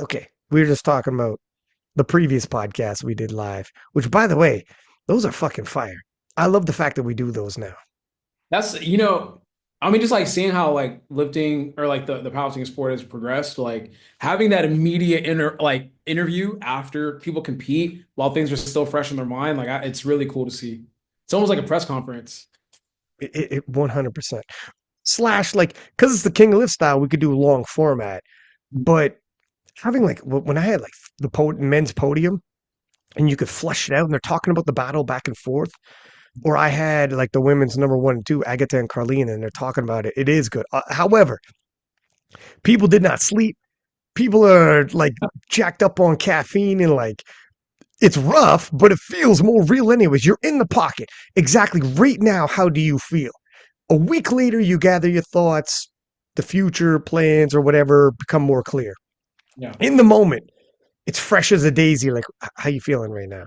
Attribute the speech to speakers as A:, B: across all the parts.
A: Okay, we were just talking about the previous podcast we did live, which, by the way, those are fucking fire. I love the fact that we do those now.
B: That's I mean, just like seeing how like lifting or like the powerlifting sport has progressed, like having that immediate interview after people compete while things are still fresh in their mind, it's really cool to see. It's almost like a press conference.
A: 100%. Slash, like, because it's the King of Lift style, we could do a long format. But having, like, when I had, like, men's podium and you could flush it out and they're talking about the battle back and forth, or I had, like, the women's number one and two, Agatha and Carlene, and they're talking about it. It is good. However, people did not sleep. People are, like, jacked up on caffeine and, like, it's rough, but it feels more real anyways. You're in the pocket. Exactly right now, how do you feel? A week later, you gather your thoughts, the future plans or whatever become more clear.
B: Yeah.
A: In the moment, it's fresh as a daisy. Like, how you feeling right now?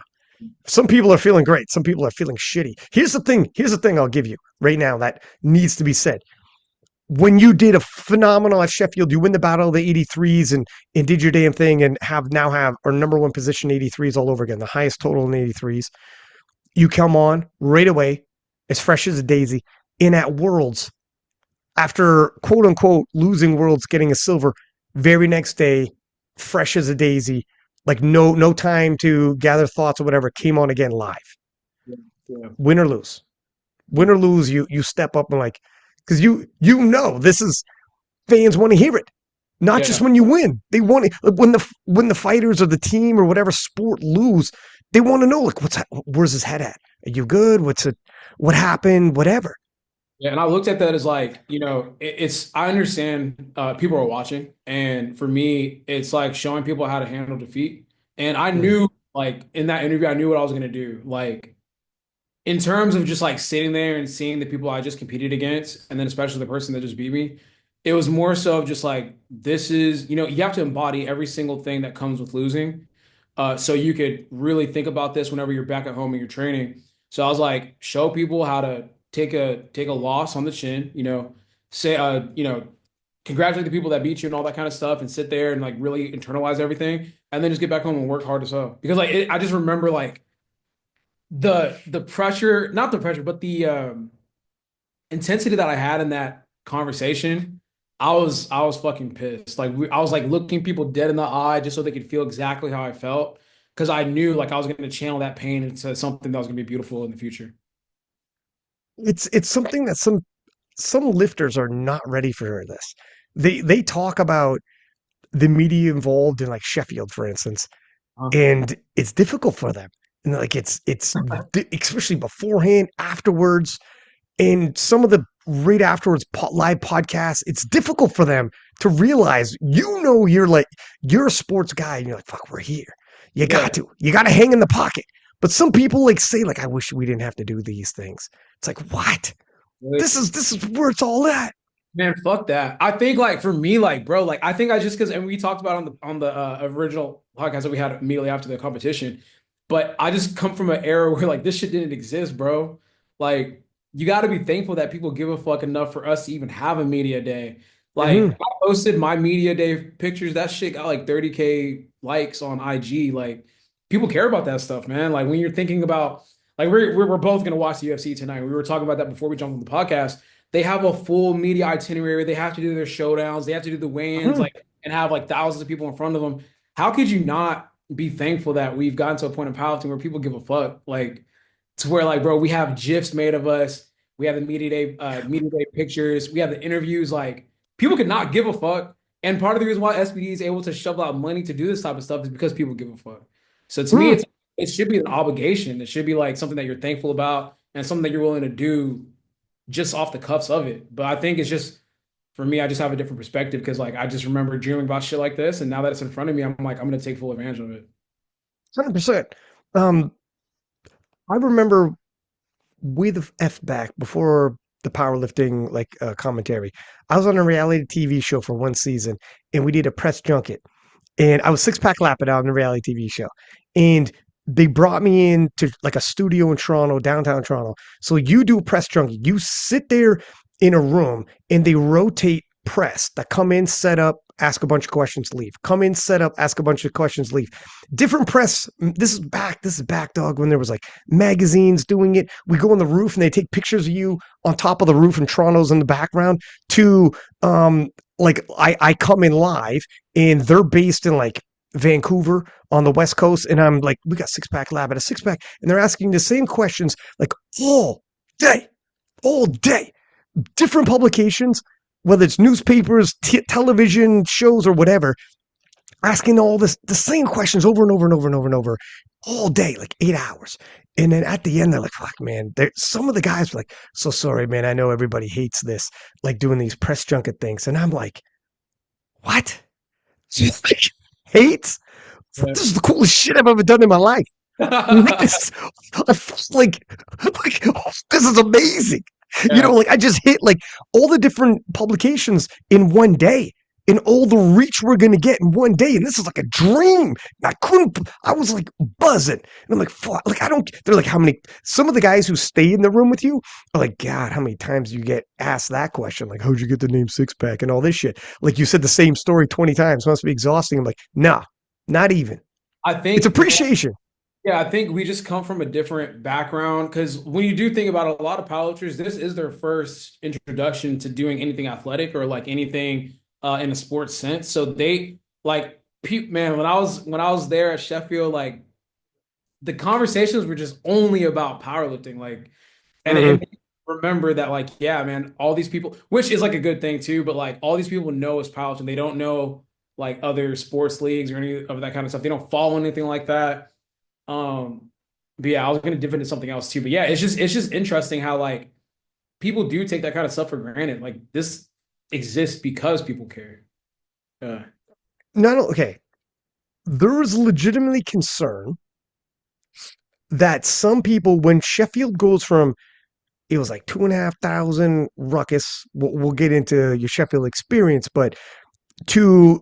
A: Some people are feeling great. Some people are feeling shitty. Here's the thing. Here's the thing I'll give you right now that needs to be said. When you did a phenomenal at Sheffield, you win the battle of the 83s and did your damn thing and have our number one position 83s all over again, the highest total in 83s. You come on right away, as fresh as a daisy, in at Worlds after quote unquote losing Worlds, getting a silver. Very next day, fresh as a daisy, like no time to gather thoughts or whatever. Came on again live.
B: Yeah. Yeah.
A: Win or lose, win or lose, you step up and like because you know this is fans want to hear it. Not just
B: Yeah.
A: when you win. They want it when the fighters or the team or whatever sport lose. They want to know like where's his head at? Are you good? What happened? Whatever.
B: Yeah, and I looked at that as like, I understand people are watching, and for me, it's like showing people how to handle defeat. And I
A: Mm.
B: knew, like in that interview, I knew what I was gonna do. Like in terms of just like sitting there and seeing the people I just competed against, and then especially the person that just beat me, it was more so of just like this is, you have to embody every single thing that comes with losing. So you could really think about this whenever you're back at home and you're training. So I was like, show people how to take a loss on the chin, say congratulate the people that beat you and all that kind of stuff, and sit there and like really internalize everything, and then just get back home and work hard as hell. Because I just remember like the pressure, not the pressure, but the intensity that I had in that conversation. I was fucking pissed. I was like looking people dead in the eye just so they could feel exactly how I felt because I knew like I was going to channel that pain into something that was going to be beautiful in the future.
A: It's something that some lifters are not ready for this. They talk about the media involved in like Sheffield, for instance,
B: Uh,
A: and it's difficult for them. And like especially beforehand, afterwards, and some of the right afterwards live podcasts, it's difficult for them to realize, you're a sports guy and you're like, fuck, we're here.
B: yeah,
A: You got to hang in the pocket. But some people like say like, I wish we didn't have to do these things. It's like, what?
B: really.
A: This is where it's all at.
B: Man, fuck that. I think like for me, like bro, like I think I just because and we talked about on the original podcast that we had immediately after the competition, but I just come from an era where like this shit didn't exist, bro. Like you got to be thankful that people give a fuck enough for us to even have a media day. Like
A: Mm-hmm.
B: I posted my media day pictures, that shit got like 30K likes on IG. Like people care about that stuff, man. Like when you're thinking about like we're both gonna watch the UFC tonight. We were talking about that before we jumped on the podcast. They have a full media itinerary. They have to do their showdowns. They have to do the weigh-ins,
A: Mm-hmm.
B: like, and have like thousands of people in front of them. How could you not be thankful that we've gotten to a point in powerlifting where people give a fuck? Like, to where like, bro, we have GIFs made of us. We have the media day pictures. We have the interviews. Like, people could not give a fuck. And part of the reason why SBD is able to shovel out money to do this type of stuff is because people give a fuck. So to me,
A: Mm-hmm.
B: it should be an obligation. It should be like something that you're thankful about and something that you're willing to do just off the cuffs of it. But I think it's just for me, I just have a different perspective because like I just remember dreaming about shit like this, and now that it's in front of me, I'm like I'm gonna take full advantage of it.
A: 100%. Um, I remember way the f back before the powerlifting commentary. I was on a reality TV show for one season, and we did a press junket. And I was six pack Lapadat on the reality TV show, and they brought me in to like a studio in Toronto, downtown Toronto. So you do a press junket. You sit there in a room, and they rotate press that come in, set up, ask a bunch of questions, leave. Come in, set up, ask a bunch of questions, leave. Different press. This is back, dog, when there was like magazines doing it. We go on the roof and they take pictures of you on top of the roof and Toronto's in the background to like I come in live and they're based in like Vancouver on the West Coast, and I'm like, we got six pack lab at a six pack, and they're asking the same questions like day, all day, different publications, whether it's newspapers, television shows, or whatever, asking all the same questions over and over and over and over and over all day, like 8 hours. And then at the end, they're like, fuck, man. Some of the guys were like, so sorry, man. I know everybody hates this, like doing these press junket things. And I'm like, what? Hates?
B: Yeah.
A: This is the coolest shit I've ever done in my life. Like this, I felt like oh, this is amazing.
B: Yeah.
A: Like I just hit like all the different publications in one day and all the reach we're gonna get in one day. And this is like a dream. I was like buzzing. And I'm like, fuck, like I don't they're like, how many some of the guys who stay in the room with you are like, God, how many times do you get asked that question? Like, how'd you get the name Six Pack and all this shit? Like you said the same story 20 times. Must be exhausting. I'm like, nah, not even.
B: I
A: It's
B: think,
A: appreciation.
B: yeah, I think we just come from a different background because when you do think about it, a lot of powerlifters, this is their first introduction to doing anything athletic or like anything in a sports sense. So they like, man, when I was there at Sheffield, like the conversations were just only about powerlifting, like, and it
A: Mm-hmm.
B: made me remember that, like, yeah, man, all these people, which is like a good thing too, but like all these people know is powerlifting. They don't know like other sports leagues or any of that kind of stuff. They don't follow anything like that. But yeah, I was gonna dip into something else too. But yeah, it's just interesting how like people do take that kind of stuff for granted. Like this exists because people care. Yeah.
A: Not okay. There is legitimately concern that some people, when Sheffield goes from it was like 2,500 ruckus. We'll get into your Sheffield experience, but to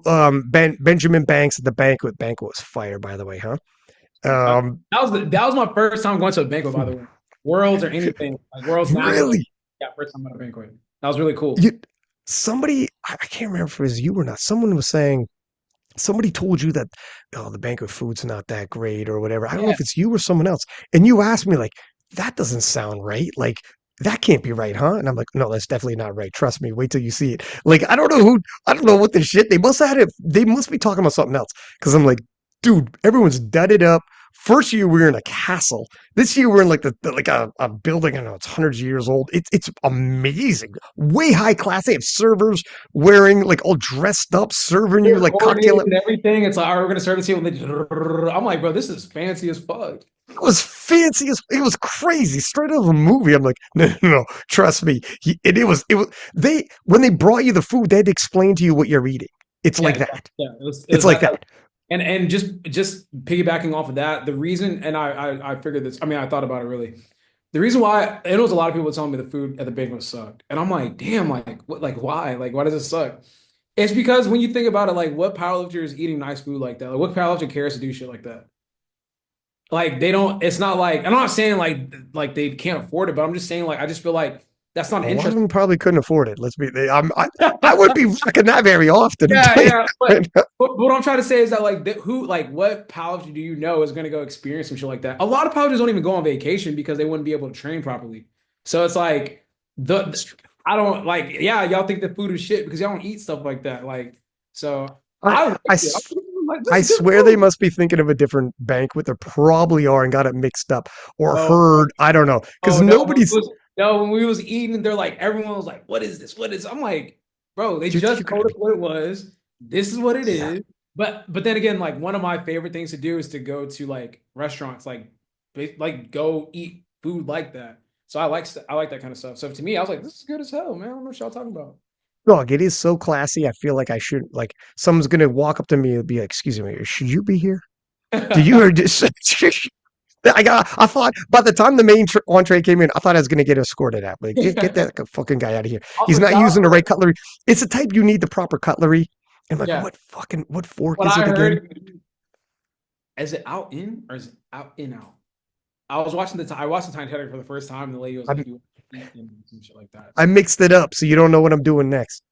A: Benjamin Banks at the banquet. Banquet was fire, by the way, huh?
B: That
A: Um,
B: that was my first time going to a banquet, by the way. Worlds or anything like Worlds National.
A: really,
B: Yeah, first time at a banquet. That was really cool.
A: you, somebody I can't remember if it was you or not. Someone was saying somebody told you that the banquet food's not that great or whatever. I don't know
B: Yeah,
A: if it's you or someone else. And you asked me like, that doesn't sound right. Like that can't be right, huh? And I'm like, no, that's definitely not right. Trust me. Wait till you see it. Like I don't know what the shit they must have had it. They must be talking about something else. Cause I'm like, dude, everyone's dudded up. First year we were in a castle. This year we're in like like a building. I don't know, it's hundreds of years old. It's amazing. Way high class. They have servers wearing like all dressed up, serving you
B: they're
A: like cocktail.
B: coordinated and everything. It's like, all right, we're gonna serve this here. I'm like, bro, this is fancy as fuck.
A: It was fancy as it was crazy, straight out of a movie. I'm like, no, no, no, trust me. It was they when they brought you the food, they had to explain to you what you're eating. It's
B: Yeah,
A: like
B: yeah,
A: that.
B: yeah. It
A: It's
B: was
A: like
B: that.
A: that.
B: And just piggybacking off of that, the reason, and I figured this, I mean, I thought about it really. The reason why, it was a lot of people telling me the food at the banquet sucked. And I'm like, damn, like what, like why? Like why does it suck? It's because when you think about it, like what powerlifter is eating nice food like that? Like what powerlifter cares to do shit like that? Like they don't, it's not like, I'm not saying like they can't afford it, but I'm just saying like I just feel like that's not
A: A lot of
B: interesting.
A: them probably couldn't afford it. I wouldn't be fucking that very often.
B: Yeah, yeah.
A: Right.
B: But what I'm trying to say is that like who like what powerlifter do you know is gonna go experience some shit like that? A lot of powerlifters don't even go on vacation because they wouldn't be able to train properly. So it's like I don't like, yeah, y'all think the food is shit because y'all don't eat stuff like that. Like so
A: I,
B: I liked
A: I,
B: it.
A: s-
B: I'm like, this
A: I
B: is good
A: swear they
B: food.
A: must be thinking of a different banquet. They probably are and got it mixed up or
B: Oh,
A: heard. I don't know because
B: oh no,
A: nobody's.
B: when we was eating, they're like, everyone was like, what is this? What is I'm like, bro, they
A: You
B: just
A: could
B: told
A: have.
B: us what it was. This is what it
A: Yeah.
B: is. But then again, like one of my favorite things to do is to go to like restaurants, like go eat food like that. So I like that kind of stuff. So to me, I was like, this is good as hell, man. I don't know what y'all talking about.
A: Dog, it is so classy. I feel like I should like someone's gonna walk up to me and be like, "Excuse me, should you be here? Do you heard this?" I thought by the time the main entree came in, I thought I was gonna get escorted out. Like, get that fucking guy out of here. He's
B: Also,
A: not
B: shout
A: using
B: out
A: the
B: to
A: right cutlery. It's the type you need the proper cutlery. And I'm like,
B: yeah.
A: what fork
B: What
A: is
B: I
A: it again?
B: heard, is it out in or is it out in out? I watched the Titanic for the first time, and the lady was like,
A: I'm
B: "You want to eat and some shit like that."
A: I mixed it up, so you don't know what I'm doing next.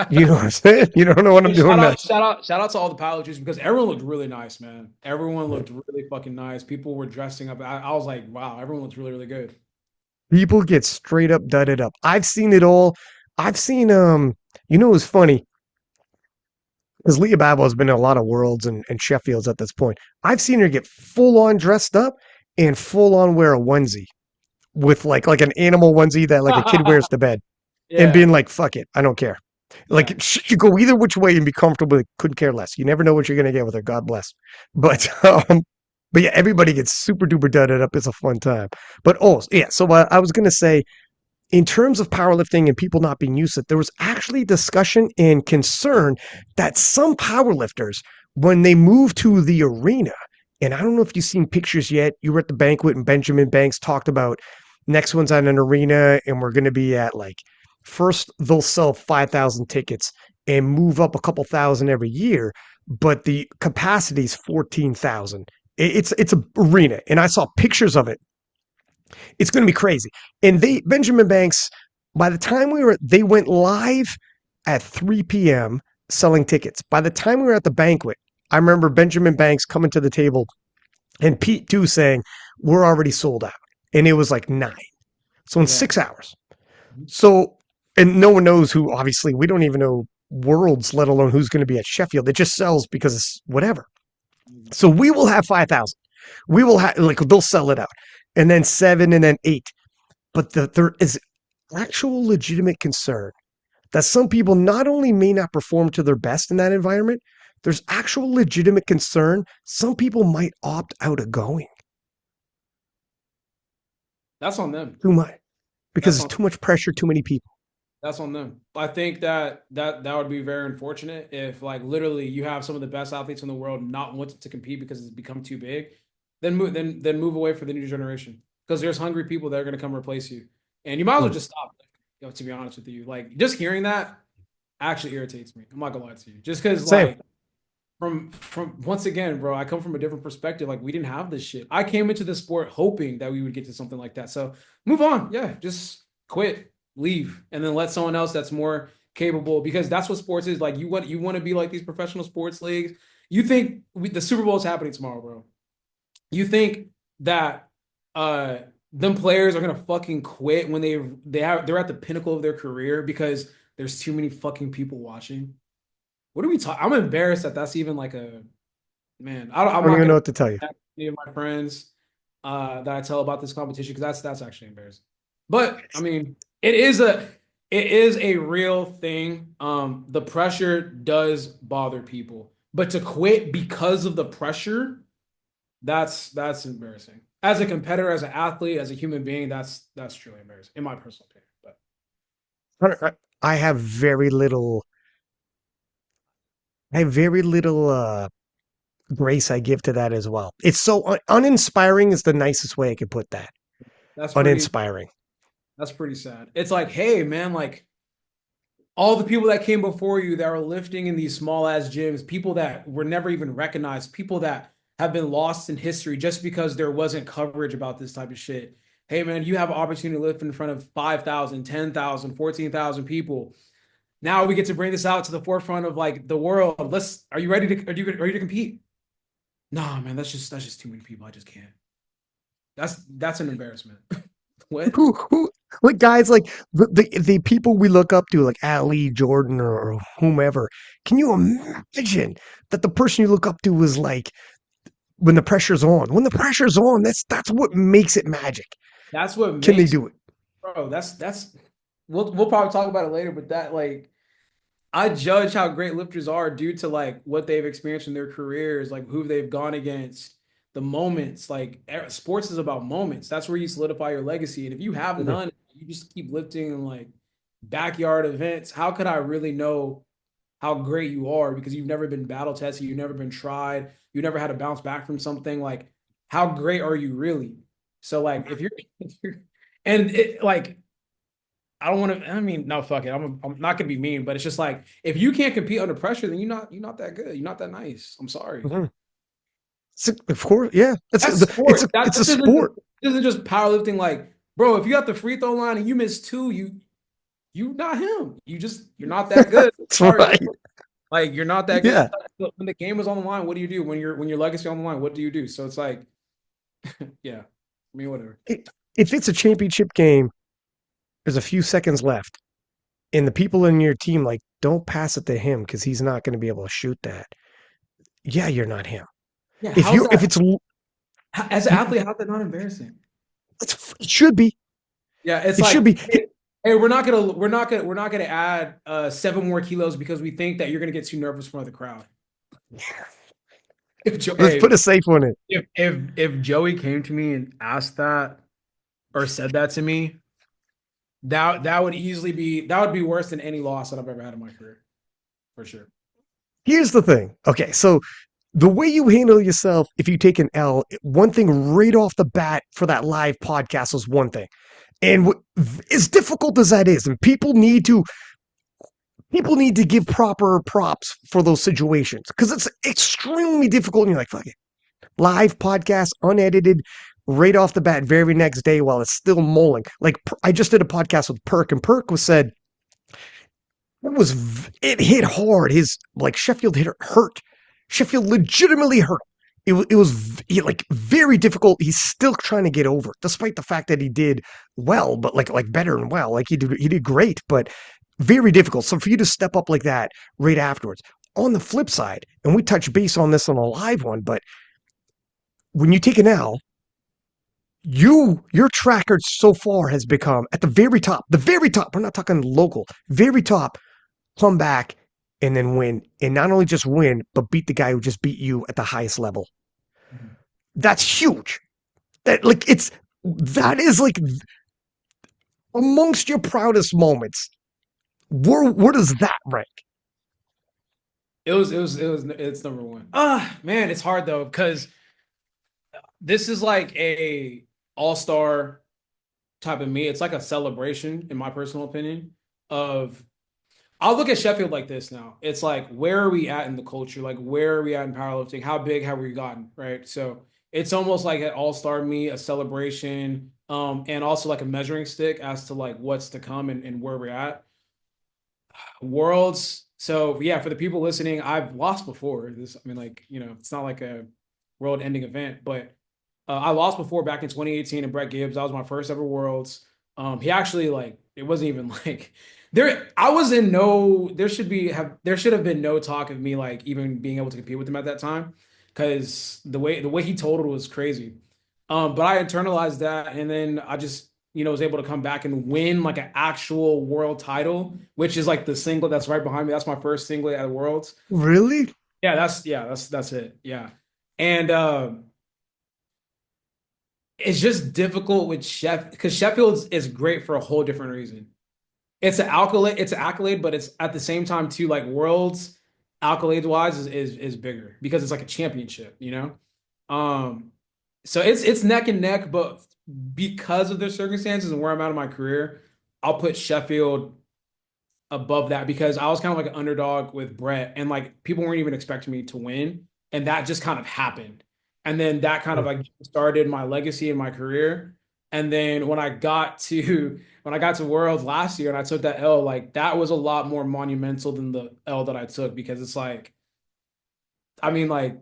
A: You know what I'm saying? You don't know what I'm
B: Hey,
A: doing next.
B: shout out to all the pilots because everyone looked really nice, man. Everyone looked really fucking nice. People were dressing up. I was like, wow, everyone looks really, really good.
A: People get straight up dudded up. I've seen it all. I've seen it was funny because Leah Babel has been in a lot of worlds and Sheffields at this point. I've seen her get full on dressed up and full on wear a onesie with like an animal onesie that like a kid wears to bed and being
B: Yeah,
A: like, fuck it, I don't care.
B: yeah.
A: Like she could go either which way and be comfortable. Couldn't care less. You never know what you're gonna get with her. God bless. But but yeah, everybody gets super duper dudded up. It's a fun time. But oh yeah, so I was gonna say in terms of powerlifting and people not being used to it, there was actually discussion and concern that some powerlifters, when they move to the arena, and I don't know if you've seen pictures yet, you were at the banquet and Benjamin Banks talked about next one's at an arena and we're going to be at like, first they'll sell 5,000 tickets and move up a couple thousand every year, but the capacity is 14,000. It's a arena, and I saw pictures of it. It's going to be crazy. And Benjamin Banks, by the time they went live at 3 p.m. selling tickets. By the time we were at the banquet, I remember Benjamin Banks coming to the table and Pete too saying, we're already sold out. And it was like 9. So in
B: Yeah.
A: 6 hours. So, and no one knows who, obviously, we don't even know worlds, let alone who's going to be at Sheffield. It just sells because it's whatever. So we will have 5,000. We will have, like, they'll sell it out. And then 7 and then 8. But there is actual legitimate concern that some people not only may not perform to their best in that environment, there's actual legitimate concern some people might opt out of going
B: That's on them.
A: too much because
B: That's
A: it's
B: on
A: too much pressure, too many people.
B: that's on them. I think that would be very unfortunate if like literally you have some of the best athletes in the world not wanting to compete because it's become too big, then move away for the new generation. Because there's hungry people that are gonna come replace you. And you might as well
A: Mm.
B: just stop, to be honest with you. Like just hearing that actually irritates me. I'm not gonna lie to you. Just because
A: Same.
B: like from once again, bro, I come from a different perspective. Like we didn't have this shit. I came into this sport hoping that we would get to something like that. So move on. Yeah, just quit, leave, and then let someone else that's more capable because that's what sports is. Like you want to be like these professional sports leagues. You think the Super Bowl is happening tomorrow, bro. You think that uh them players are gonna fucking quit when they're at the pinnacle of their career because there's too many fucking people watching? What are we talking? I'm embarrassed that that's even like a man.
A: I
B: I'm
A: don't
B: not
A: even know
B: gonna
A: what to tell you.
B: attack any of my friends that I tell about this competition because that's actually embarrassing. But I mean, it is a real thing. The pressure does bother people, but to quit because of the pressure, that's embarrassing. As a competitor, as an athlete, as a human being, that's truly embarrassing in my personal opinion. But
A: I have very little. I have very little grace I give to that as well. It's so uninspiring is the nicest way I could put that.
B: that's pretty
A: Uninspiring.
B: that's pretty sad. It's like, hey, man, like all the people that came before you that are lifting in these small ass gyms, people that were never even recognized, people that have been lost in history just because there wasn't coverage about this type of shit. Hey man, you have an opportunity to lift in front of 5,000, 10,000, 14,000 people. Now we get to bring this out to the forefront of like the world. Are you ready to are you to compete? Nah, man, that's just too many people. I just can't. That's an embarrassment. What?
A: Who like guys like the people we look up to, like Ali, Jordan, or whomever. Can you imagine that the person you look up to was like when the pressure's on? When the pressure's on, that's what makes it magic.
B: That's what
A: Can they
B: makes
A: do it?
B: bro, that's we'll probably talk about it later, but that like I judge how great lifters are due to like what they've experienced in their careers, like who they've gone against, the moments. Like sports is about moments. That's where you solidify your legacy. And if you have
A: Mhm.
B: none, you just keep lifting in like backyard events. How could I really know how great you are because you've never been battle tested, you've never been tried, you never had to bounce back from something? Like, how great are you really? So like if you're and it like I don't want to. I mean, no, fuck it. I'm not gonna be mean, but it's just like if you can't compete under pressure, then you're not that good. You're not that nice. I'm sorry.
A: Mhm. Of course, yeah.
B: That's sport. That
A: It's a sport.
B: this isn't just powerlifting. Like, bro, if you got the free throw line and you miss two, you not him. You're not that good.
A: That's
B: Sorry,
A: right.
B: like you're not that good.
A: Yeah.
B: When the game is on the line, what do you do? When your legacy on the line, what do you do? So it's like, yeah, I mean, whatever.
A: If it's a championship game, there's a few seconds left, and the people in your team like don't pass it to him because he's not going to be able to shoot that. Yeah, you're not him.
B: Yeah,
A: If
B: how's
A: you're if
B: that
A: it's
B: as an athlete? How's that not embarrassing?
A: it should be.
B: Yeah, it's
A: It should
B: like,
A: be.
B: hey, we're not gonna add 7 more kilos because we think that you're gonna get too nervous from the crowd. If Joe,
A: Let's
B: hey,
A: put a safe one in.
B: if Joey came to me and asked that or said that to me, that would be worse than any loss that I've ever had in my career, for sure.
A: Here's the thing. Okay, so the way you handle yourself if you take an L, one thing right off the bat for that live podcast was one thing. And as difficult as that is, and people need to give proper props for those situations because it's extremely difficult. And you're like, fuck it, live podcast, unedited, right off the bat, very next day while it's still mulling. Like I just did a podcast with Perk, and Perk was said it hit hard. His like Sheffield hurt. Sheffield legitimately hurt. It was like very difficult. He's still trying to get over, despite the fact that he did well, but like better and well. Like he did great, but very difficult. So for you to step up like that right afterwards. On the flip side, and we touch base on this on a live one, but when you take an L, your tracker so far has become at the very top. The very top. We're not talking local. Very top, come back and then win. And not only just win, but beat the guy who just beat you at the highest level.
B: Mhm.
A: That's huge. That is like amongst your proudest moments. Where does that rank?
B: It's number one. Man, it's hard though because this is like a all-star type of me. It's like a celebration, in my personal opinion, of I'll look at Sheffield like this now. It's like, where are we at in the culture? Like, where are we at in powerlifting? How big have we gotten? Right. So it's almost like an all-star me, a celebration, and also like a measuring stick as to like what's to come and where we're at. Worlds. So yeah, for the people listening, I've lost before. This, I mean, like, it's not like a world-ending event, but I lost before back in 2018 and Brett Gibbs. That was my first ever Worlds. He actually like it wasn't even like there. I was in no. There should have been no talk of me like even being able to compete with him at that time because the way he totaled was crazy. But I internalized that, and then I just was able to come back and win like an actual world title, which is like the singlet that's right behind me. That's my first singlet at the Worlds.
A: Really?
B: That's it. Yeah, and it's just difficult with because Sheffield is great for a whole different reason. It's an accolade, but it's at the same time too like Worlds accolades wise is bigger because it's like a championship, you know. Um, so it's neck and neck, but because of their circumstances and where I'm at in my career, I'll put Sheffield above that because I was kind of like an underdog with Brett, and like people weren't even expecting me to win, and that just kind of happened. And then that kind of like started my legacy in my career. And then when I got to Worlds last year and I took that L, like that was a lot more monumental than the L that I took because it's like, I mean, like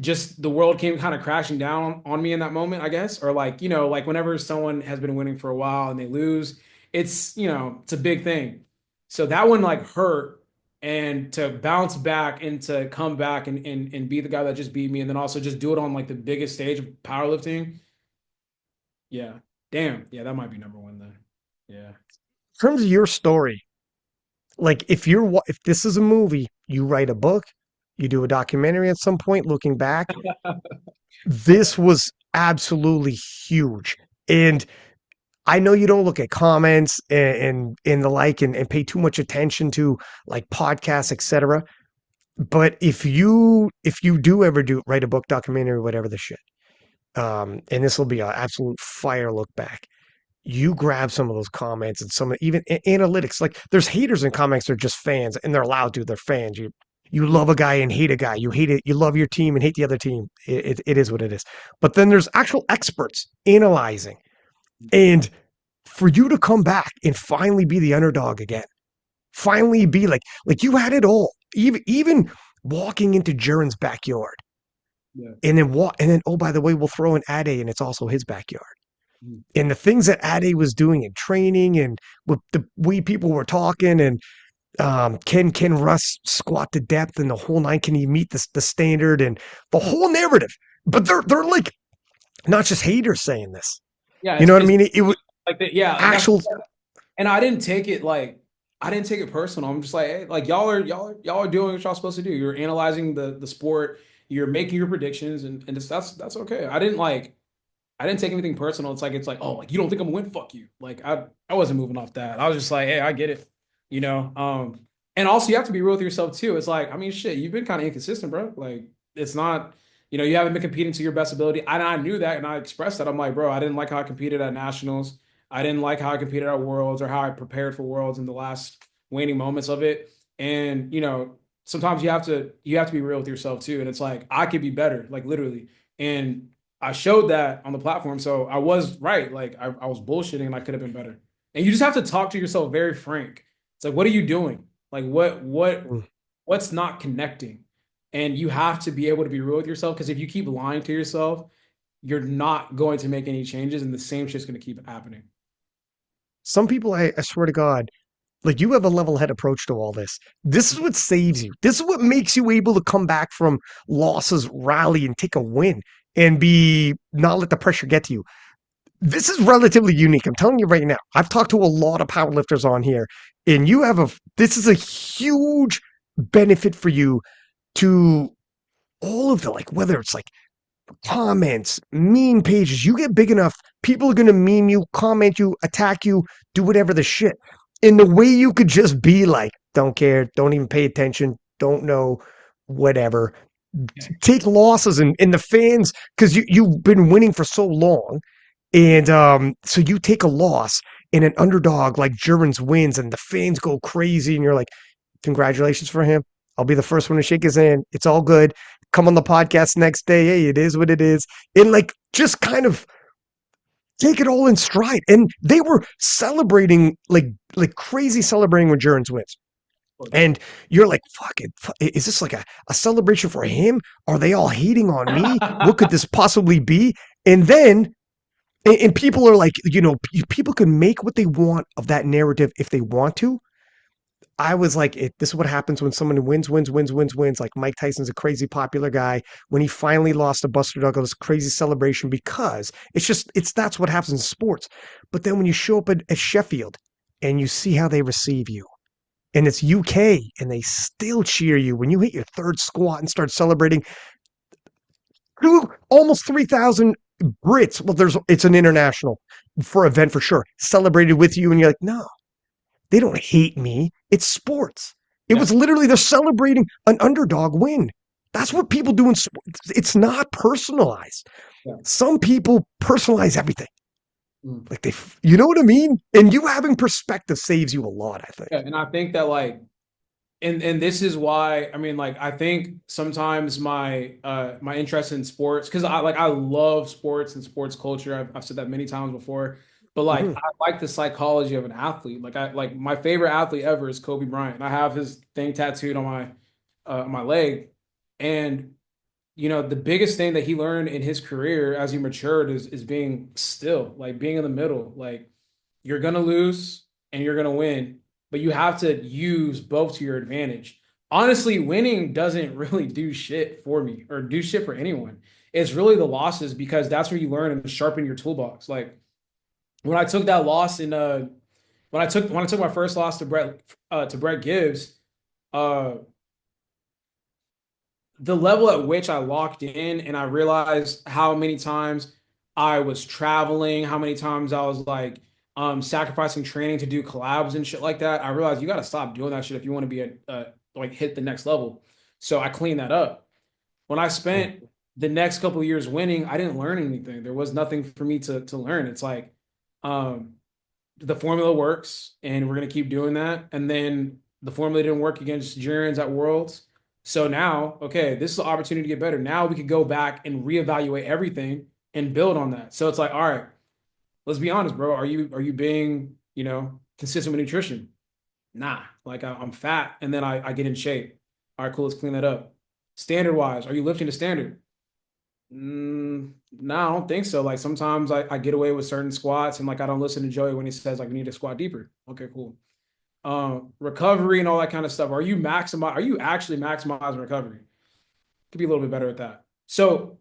B: just the world came kind of crashing down on me in that moment, I guess. Or like, like whenever someone has been winning for a while and they lose, it's a big thing. So that one like hurt. And to bounce back and to come back and be the guy that just beat me, and then also just do it on like the biggest stage of powerlifting. Yeah. Damn. Yeah, that might be number one then. Yeah.
A: In terms of your story, like if this is a movie, you write a book, you do a documentary at some point looking back, this was absolutely huge. And I know you don't look at comments and the like and pay too much attention to like podcasts, etc. But if you do ever do write a book, documentary, whatever the shit, and this will be an absolute fire look back. You grab some of those comments and some even analytics. Like there's haters in comics, they're just fans, and they're allowed to. They're fans. You love a guy and hate a guy. You hate it. You love your team and hate the other team. It is what it is. But then there's actual experts analyzing and for you to come back and finally be the underdog again, finally be like you had it all, even walking into Jaren's backyard
B: Yeah.
A: and then walk, and then, oh, by the way, we'll throw in Ade and it's also his backyard.
B: Mm.
A: And the things that Ade was doing in training and with the way people were talking and can Russ squat to depth and the whole nine? Can he meet the standard and the whole narrative? But they're like not just haters saying this.
B: Yeah,
A: You know what I
B: it's
A: mean? It was
B: like that. Yeah, that's
A: actual.
B: and I didn't take it like I didn't take it personal. I'm just like, hey, like y'all are doing what y'all supposed to do. You're analyzing the sport. You're making your predictions, and that's okay. I didn't take anything personal. It's like oh, like you don't think I'm gonna win? Fuck you. Like I wasn't moving off that. I was just like, hey, I get it. You know. And also you have to be real with yourself too. It's like I mean, shit, you've been kind of inconsistent, bro. Like it's not. You haven't been competing to your best ability. I knew that, and I expressed that. I'm like, bro, I didn't like how I competed at nationals. I didn't like how I competed at Worlds or how I prepared for Worlds in the last waning moments of it. And sometimes you have to be real with yourself too. And it's like I could be better, like literally. And I showed that on the platform, so I was right. Like I was bullshitting, and I could have been better. And you just have to talk to yourself very frank. It's like, what are you doing? Like what's not connecting? And you have to be able to be real with yourself because if you keep lying to yourself, you're not going to make any changes, and the same shit's going to keep happening.
A: Some people, I swear to God, like you have a level head approach to all this. This is what saves you. This is what makes you able to come back from losses, rally, and take a win and be not let the pressure get to you. This is relatively unique. I'm telling you right now. I've talked to a lot of powerlifters on here, and this is a huge benefit for you to all of the like, whether it's like comments, meme pages. You get big enough, people are gonna meme you, comment you, attack you, do whatever the shit. In the way you could just be like, don't care, don't even pay attention, don't know, whatever. Take losses and the fans, because you've been winning for so long. And so you take a loss and an underdog like Germans wins and the fans go crazy and you're like, congratulations for him. I'll be the first one to shake his hand. It's all good. Come on the podcast next day. Hey, it is what it is. And like just kind of take it all in stride. And they were celebrating like crazy celebrating when Jurgens wins. And you're like, fuck it. Is this like a celebration for him? Are they all hating on me? What could this possibly be? And then and people are like, people can make what they want of that narrative if they want to. I was like, this is what happens when someone wins, wins, wins, wins, wins. Like Mike Tyson's a crazy popular guy. When he finally lost to Buster Douglas, crazy celebration because that's what happens in sports. But then when you show up at Sheffield and you see how they receive you, and it's UK and they still cheer you when you hit your third squat and start celebrating. Almost 3,000 Brits. Well, it's an international for event for sure. Celebrated with you, and you're like, no, they don't hate me. It's sports. It
B: Yeah.
A: was literally they're celebrating an underdog win. That's what people do in sports. It's not personalized.
B: Yeah.
A: Some people personalize everything.
B: Mm.
A: Like you know what I mean? And you having perspective saves you a lot, I think.
B: Yeah, and I think that like and this is why I mean like I think sometimes my interest in sports because I love sports and sports culture. I've said that many times before, but like
A: Mm-hmm.
B: I like the psychology of an athlete. Like I like my favorite athlete ever is Kobe Bryant. I have his thing tattooed on my leg, and the biggest thing that he learned in his career as he matured is being still, like being in the middle. Like you're gonna lose and you're gonna win, but you have to use both to your advantage. Honestly, winning doesn't really do shit for me or do shit for anyone. It's really the losses because that's where you learn and sharpen your toolbox. Like when I took that loss in when I took my first loss to Brett Gibbs, uh the level at which I locked in and I realized how many times I was traveling, how many times I was like sacrificing training to do collabs and shit like that. I realized you got to stop doing that shit if you want to be like hit the next level. So I cleaned that up. When I spent the next couple of years winning, I didn't learn anything. There was nothing for me to learn. It's like um the formula works and we're going to keep doing that. And then the formula didn't work against Jurgens at Worlds. So now, okay, this is an opportunity to get better. Now we could go back and reevaluate everything and build on that. So it's like, all right, let's be honest, bro. Are you being, consistent with nutrition? Nah. Like I'm fat and then I get in shape. All right, cool. Let's clean that up. Standard wise, are you lifting the standard? No, I don't think so. Like sometimes I get away with certain squats and like I don't listen to Joey when he says like we need to squat deeper. Okay, cool. Recovery and all that kind of stuff. Are you actually maximizing recovery? Could be a little bit better at that. So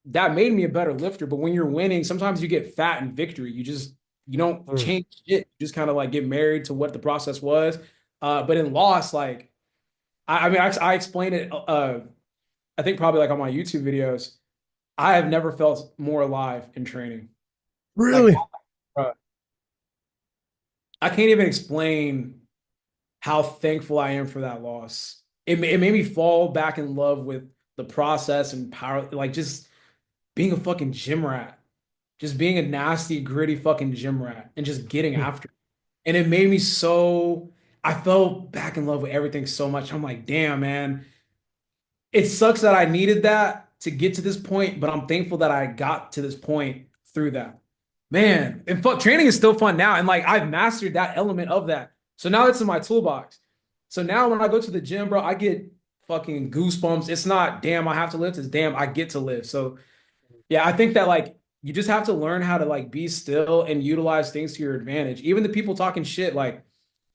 B: that made me a better lifter. But when you're winning, sometimes you get fat in victory. You don't
A: Mm.
B: change shit. You just kind of like get married to what the process was. But in loss, like I mean, I explained it. I think probably like on my YouTube videos. I have never felt more alive in training. Like
A: Really?
B: uh, I can't even explain how thankful I am for that loss. It made me fall back in love with the process and power, like just being a fucking gym rat, just being a nasty, gritty fucking gym rat and just getting
A: Mm.
B: after it. And it made me so, I fell back in love with everything so much. I'm like, damn, man, it sucks that I needed that to get to this point, but I'm thankful that I got to this point through that. Man, and fuck, training is still fun now. And like I've mastered that element of that. So now it's in my toolbox. So now when I go to the gym, bro, I get fucking goosebumps. It's not damn, I have to lift, it's damn, I get to live. So yeah, I think that like you just have to learn how to like be still and utilize things to your advantage. Even the people talking shit, like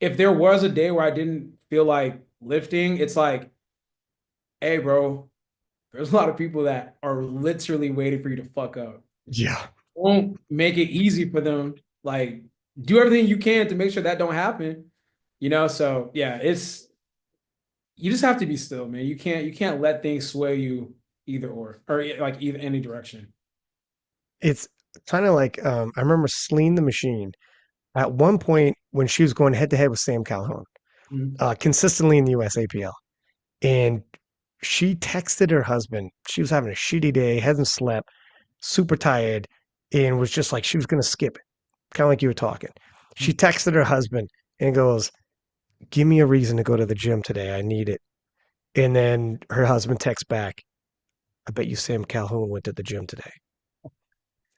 B: if there was a day where I didn't feel like lifting, it's like, hey, bro, there's a lot of people that are literally waiting for you to fuck up.
A: Yeah.
B: Don't make it easy for them. Like, do everything you can to make sure that don't happen. So yeah, it's you just have to be still, man. You can't let things sway you or like either any direction.
A: It's kind of like I remember Celine the Machine at one point when she was going head to head with Sam Calhoun,
B: Mhm.
A: consistently in the US APL. And she texted her husband. She was having a shitty day, hadn't slept, super tired, and was just like she was going to skip it, kind of like you were talking. She texted her husband and goes, "Give me a reason to go to the gym today. I need it." And then her husband texts back, "I bet you Sam Calhoun went to the gym today."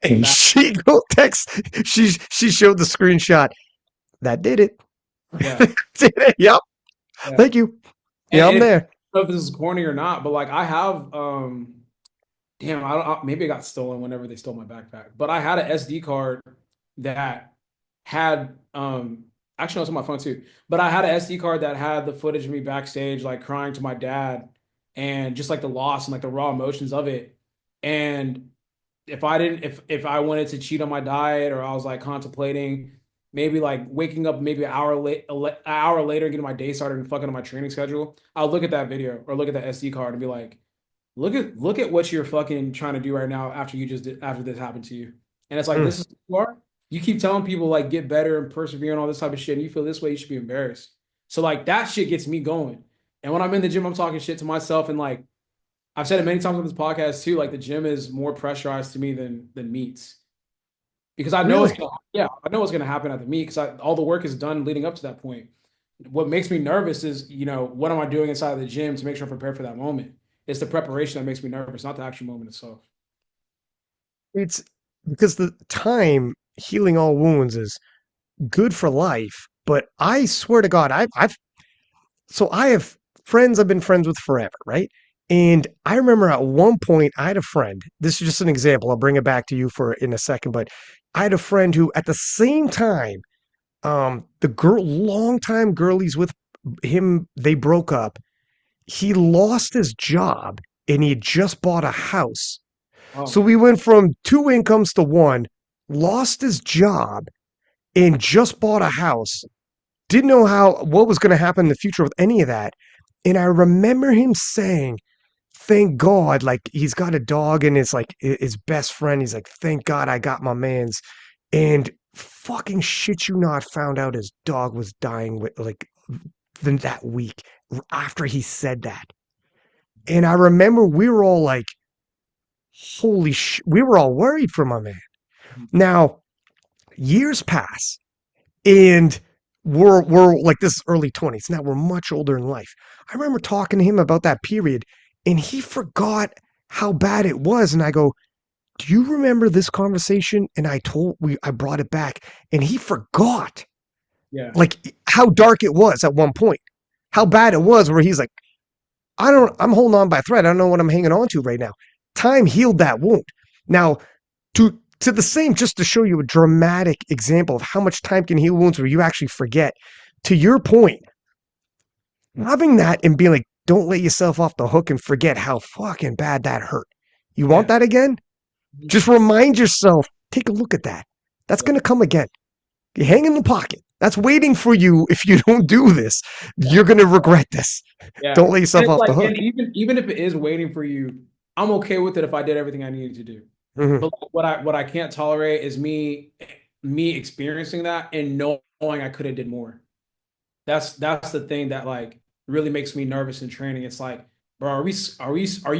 A: And
B: That,
A: she go text. She showed the screenshot. That did it.
B: yeah,
A: Did it. Yep.
B: yeah.
A: Thank you.
B: And,
A: Yeah, I'm
B: and I don't
A: there.
B: know if this is corny or not, but like I have damn, I don't maybe it got stolen whenever they stole my backpack. But I had an SD card that had actually no, it's on my phone too. But I had an SD card that had the footage of me backstage, like crying to my dad and just like the loss and like the raw emotions of it. And if I wanted to cheat on my diet or I was like contemplating maybe like waking up maybe an hour later and getting my day started and fucking on my training schedule, I'll look at that video or look at that SD card and be like, look at what you're fucking trying to do right now after this happened to you. And it's like
A: Mm.
B: this is who you are. You keep telling people like get better and persevere and all this type of shit, and you feel this way, you should be embarrassed. So like that shit gets me going. And when I'm in the gym, I'm talking shit to myself. And like I've said it many times on this podcast too, like the gym is more pressurized to me than meets. Because I know
A: Really?
B: I know what's gonna happen at the meet because all the work is done leading up to that point. What makes me nervous is, what am I doing inside of the gym to make sure I'm prepared for that moment? It's the preparation that makes me nervous, not the actual moment itself.
A: It's because the time healing all wounds is good for life. But I swear to God, I have friends I've been friends with forever, right? And I remember at one point I had a friend. This is just an example. I'll bring it back to you for in a second, but I had a friend who, at the same time, the girl, longtime girl he's with him, they broke up. He lost his job and he had just bought a house. So
B: Oh,
A: we went from two incomes to one, lost his job, and just bought a house. Didn't know what was going to happen in the future with any of that. And I remember him saying, "Thank God, like he's got a dog and it's like his best friend. He's like, thank God I got my man's." And fucking shit you not, found out his dog was dying with like that week after he said that. And I remember we were all like, holy shit, we were all worried for my man. Now, years pass and we're like this early 20s. Now we're much older in life. I remember talking to him about that period and he forgot how bad it was. And I go, Do you remember this conversation? And I brought it back, and he forgot
B: Yeah.
A: like how dark it was at one point, how bad it was. Where he's like, I'm holding on by a thread. I don't know what I'm hanging on to right now. Time healed that wound. Now, to the same, just to show you a dramatic example of how much time can heal wounds where you actually forget. To your point, having that and being like, don't let yourself off the hook and forget how fucking bad that hurt. You want
B: Yeah.
A: that again?
B: Mhm.
A: Just remind yourself, take a look at that. That's
B: Yeah.
A: going to come again. You hang in the pocket. That's waiting for you. If you don't do this,
B: Yeah.
A: you're going to regret this. Don't
B: Yeah.
A: let
B: And
A: yourself
B: it's
A: off the
B: like,
A: hook.
B: and even if it is waiting for you, I'm okay with it if I did everything I needed to do.
A: Mhm.
B: But what I can't tolerate is me experiencing that and knowing I could have did more. That's the thing that like really makes me nervous in training. It's like, bro, are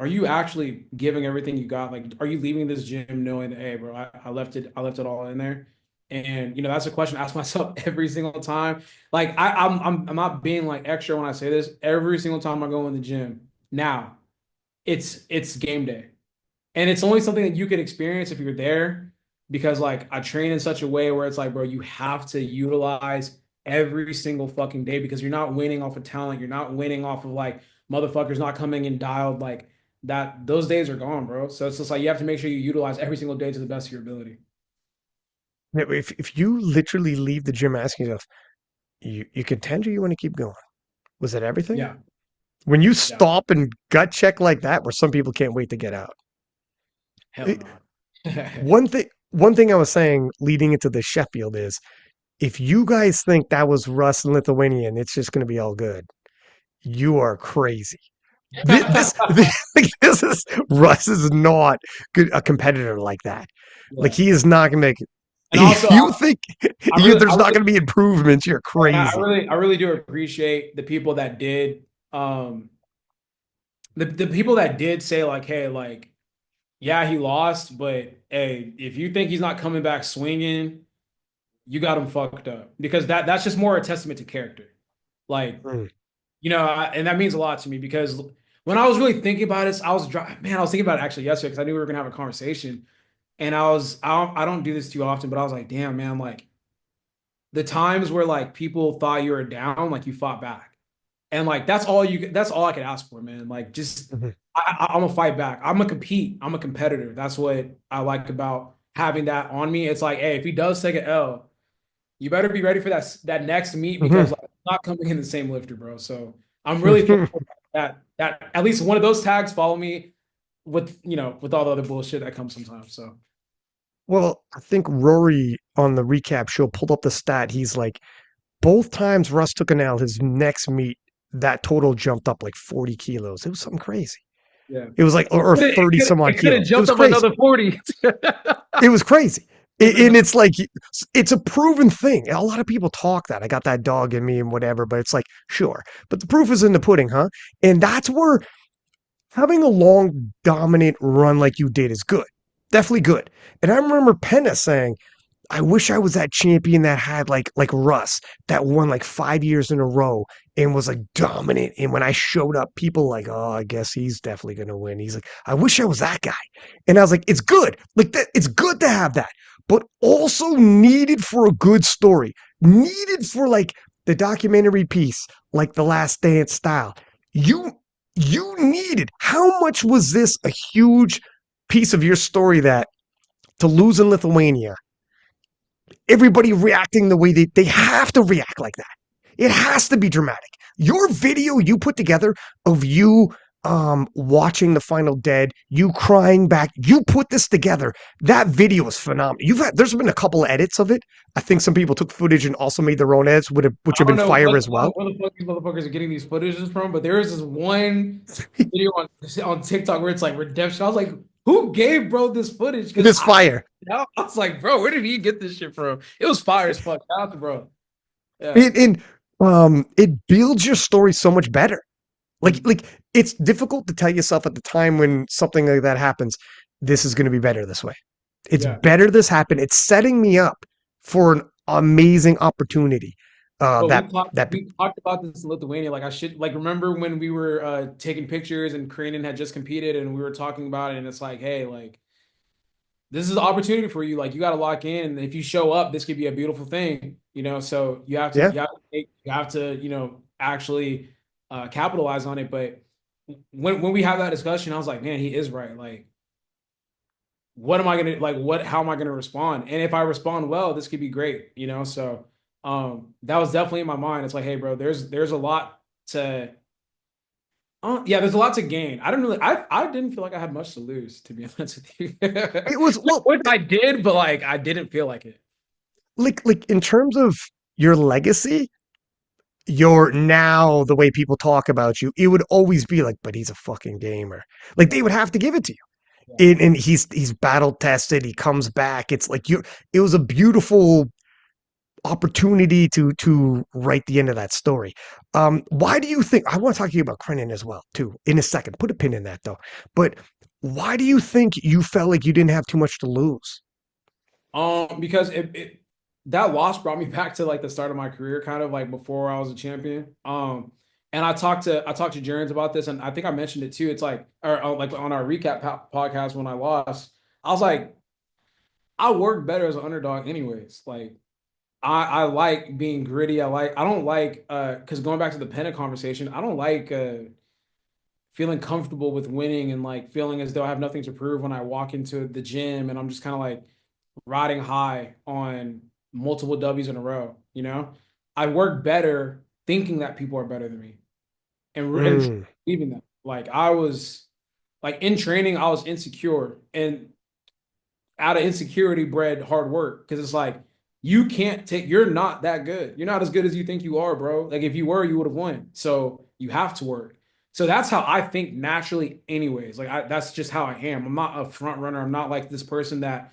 B: you actually giving everything you got? Like, are you leaving this gym knowing that, hey, bro, I left it all in there? And that's a question I ask myself every single time. Like, I'm not being like extra when I say this. Every single time I go in the gym now, it's game day. And it's only something that you could experience if you're there because like I train in such a way where it's like, bro, you have to utilize every single fucking day because you're not winning off of talent. You're not winning off of like motherfuckers not coming in dialed like that. Those days are gone, bro. So it's just like you have to make sure you utilize every single day to the best of your ability.
A: If you literally leave the gym asking yourself, you contend or you want to keep going? Was that everything?
B: Yeah.
A: When you
B: Yeah.
A: stop and gut check like that, where some people can't wait to get out.
B: Hell
A: It,
B: no.
A: one thing I was saying leading into the Sheffield is if you guys think that was Russ and Lithuania and it's just going to be all good, you are crazy. This is Russ is not good, a competitor like that. Like
B: Yeah.
A: he is not going to make.
B: And also,
A: If you think
B: I really, I
A: there's not
B: really,
A: going to be improvements, you're
B: and I
A: crazy.
B: really, I really do appreciate the people that did, um, the people that did say like, hey, like, yeah, he lost, but hey, if you think he's not coming back swinging, you got him fucked up because that's just more a testament to character. Like,
A: Mm.
B: and that means a lot to me because when I was really thinking about it, man, I was thinking about it actually yesterday because I knew we were gonna have a conversation, and I don't do this too often, but I was like, damn, man, like the times where like people thought you were down, like you fought back. And like that's all I could ask for, man. Like just
A: Mhm.
B: I'm gonna fight back. I'm gonna compete. I'm a competitor. That's what I like about having that on me. It's like, hey, if he does take an L, you better be ready for that next meet because
A: Mhm.
B: like, I'm not coming in the same lifter, bro. So I'm really thankful that at least one of those tags follow me with with all the other bullshit that comes sometimes. So
A: Well, I think Rory on the recap show pulled up the stat. He's like, both times Russ took an L, his next meet, that total jumped up like 40 kilos. It was something crazy.
B: yeah,
A: It was like, or 30 some odd
B: it could have
A: kilos. It
B: jumped
A: was
B: up
A: crazy.
B: another 40.
A: It was crazy.
B: Could've been
A: And it's like, it's a proven thing. A lot of people talk that I got that dog in me and whatever, but it's like, sure. But the proof is in the pudding, huh? And that's where having a long, dominant run like you did is good. Definitely good. And I remember Penna saying, I wish I was that champion that had like Russ that won like 5 years in a row and was like dominant. And when I showed up, people like, oh, I guess he's definitely gonna win. He's like, I wish I was that guy. And I was like, it's good. Like that, it's good to have that, but also needed for a good story, needed for like the documentary piece, like The Last Dance style. You you needed. How much was this a huge piece of your story that to lose in Lithuania? Everybody reacting the way they have to react like that. It has to be dramatic. Your video you put together of you watching the final dead, you crying back, you put this together. That video is phenomenal. There's been a couple of edits of it. I think some people took footage and also made their own edits, which have
B: I don't
A: been
B: know
A: fire as well.
B: where the fuck these motherfuckers are getting these footages from, but there is this one video on TikTok where it's like redemption. I was like, who gave bro this footage?
A: It
B: Because
A: is fire.
B: I was like, bro, where did he get this shit from? It was fire as fuck. Shout out to bro. Yeah.
A: It builds your story so much better.
B: Mhm.
A: Like it's difficult to tell yourself at the time when something like that happens, this is going to be better this way. It's
B: Yeah.
A: better this happened. It's setting me up for an amazing opportunity.
B: But
A: That
B: we talked about this in Lithuania. Like I should like remember when we were taking pictures and Korean had just competed and we were talking about it and it's like, hey, like this is the opportunity for you. Like you got to lock in. And if you show up, this could be a beautiful thing, you know. So
A: Yeah.
B: you have to, actually capitalize on it. But when we have that discussion, I was like, man, he is right. Like, what am I gonna like? What? How am I gonna respond? And if I respond well, this could be great, you know. So that was definitely in my mind. It's like, hey, bro, there's a lot to. Yeah, there's a lot to gain. I didn't feel like I had much to lose, to be honest with you.
A: It was, well,
B: Which I did, but like I didn't feel like it.
A: like in terms of your legacy, you're now the way people talk about you, it would always be like, but he's a fucking gamer. Like they would have to give it to you.
B: Yeah.
A: And he's battle tested. He comes back. It's like you. It was a beautiful opportunity to write the end of that story. Why do you think? I want to talk to you about Krenin as well too in a second. Put a pin in that though. But why do you think you felt like you didn't have too much to lose?
B: Because that loss brought me back to like the start of my career, kind of like before I was a champion. And I talked to Jerens about this, and I think I mentioned it too. It's like, or like on our recap podcast when I lost, I was like, I work better as an underdog, anyways. Like, I like being gritty. I don't like because going back to the pennant conversation, I don't like feeling comfortable with winning and like feeling as though I have nothing to prove when I walk into the gym and I'm just kind of like riding high on multiple W's in a row, you know? I work better thinking that people are better than me and
A: Mm.
B: believing that. Like I was like in training, I was insecure and out of insecurity bred hard work because it's like you can't take you're not that good. You're not as good as you think you are, bro. Like if you were, you would have won. So you have to work. So that's how I think naturally anyways. That's just how I am. I'm not a front runner. I'm not like this person that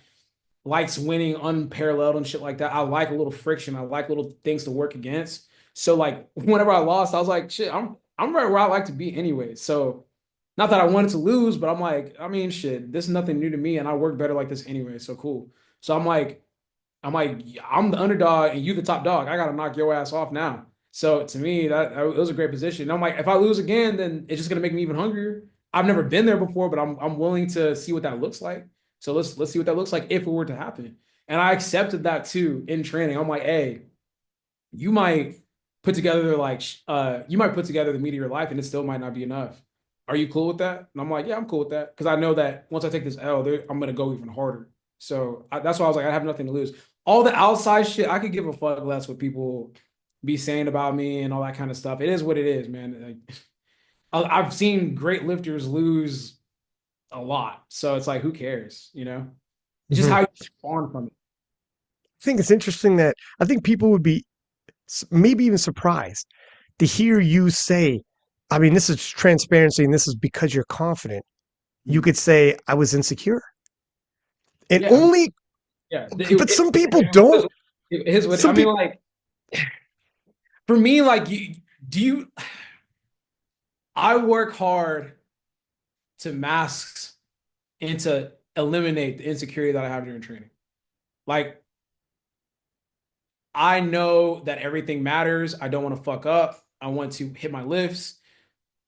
B: likes winning unparalleled and shit like that. I like a little friction. I like little things to work against. So like whenever I lost, I was like, shit, I'm right where I like to be anyway. So not that I wanted to lose, but I'm like, I mean, shit, this is nothing new to me, and I work better like this anyway. So cool. So I'm the underdog and you the top dog. I gotta knock your ass off now. So to me, that it was a great position. And I'm like, if I lose again, then it's just gonna make me even hungrier. I've never been there before, but I'm willing to see what that looks like. So let's see what that looks like if it were to happen. And I accepted that too in training. I'm like, hey, you might you might put together the meat of your life and it still might not be enough. Are you cool with that? And I'm like, yeah, I'm cool with that because I know that once I take this L, I'm gonna go even harder. So that's why I was like, I have nothing to lose. All the outside shit, I could give a fuck less what people be saying about me and all that kind of stuff. It is what it is, man. Like, I've seen great lifters lose a lot, so it's like, who cares? You know, it's just
A: Mhm.
B: how you respond from it.
A: I think it's interesting that I think people would be maybe even surprised to hear you say, I mean, this is transparency and this is because you're confident. You
B: Mhm.
A: could say, I was insecure. And
B: Yeah,
A: only,
B: yeah.
A: but some people don't.
B: It is what I
A: Some
B: mean.
A: people,
B: Like for me, like do you? I work hard to mask and to eliminate the insecurity that I have during training. Like I know that everything matters. I don't want to fuck up. I want to hit my lifts.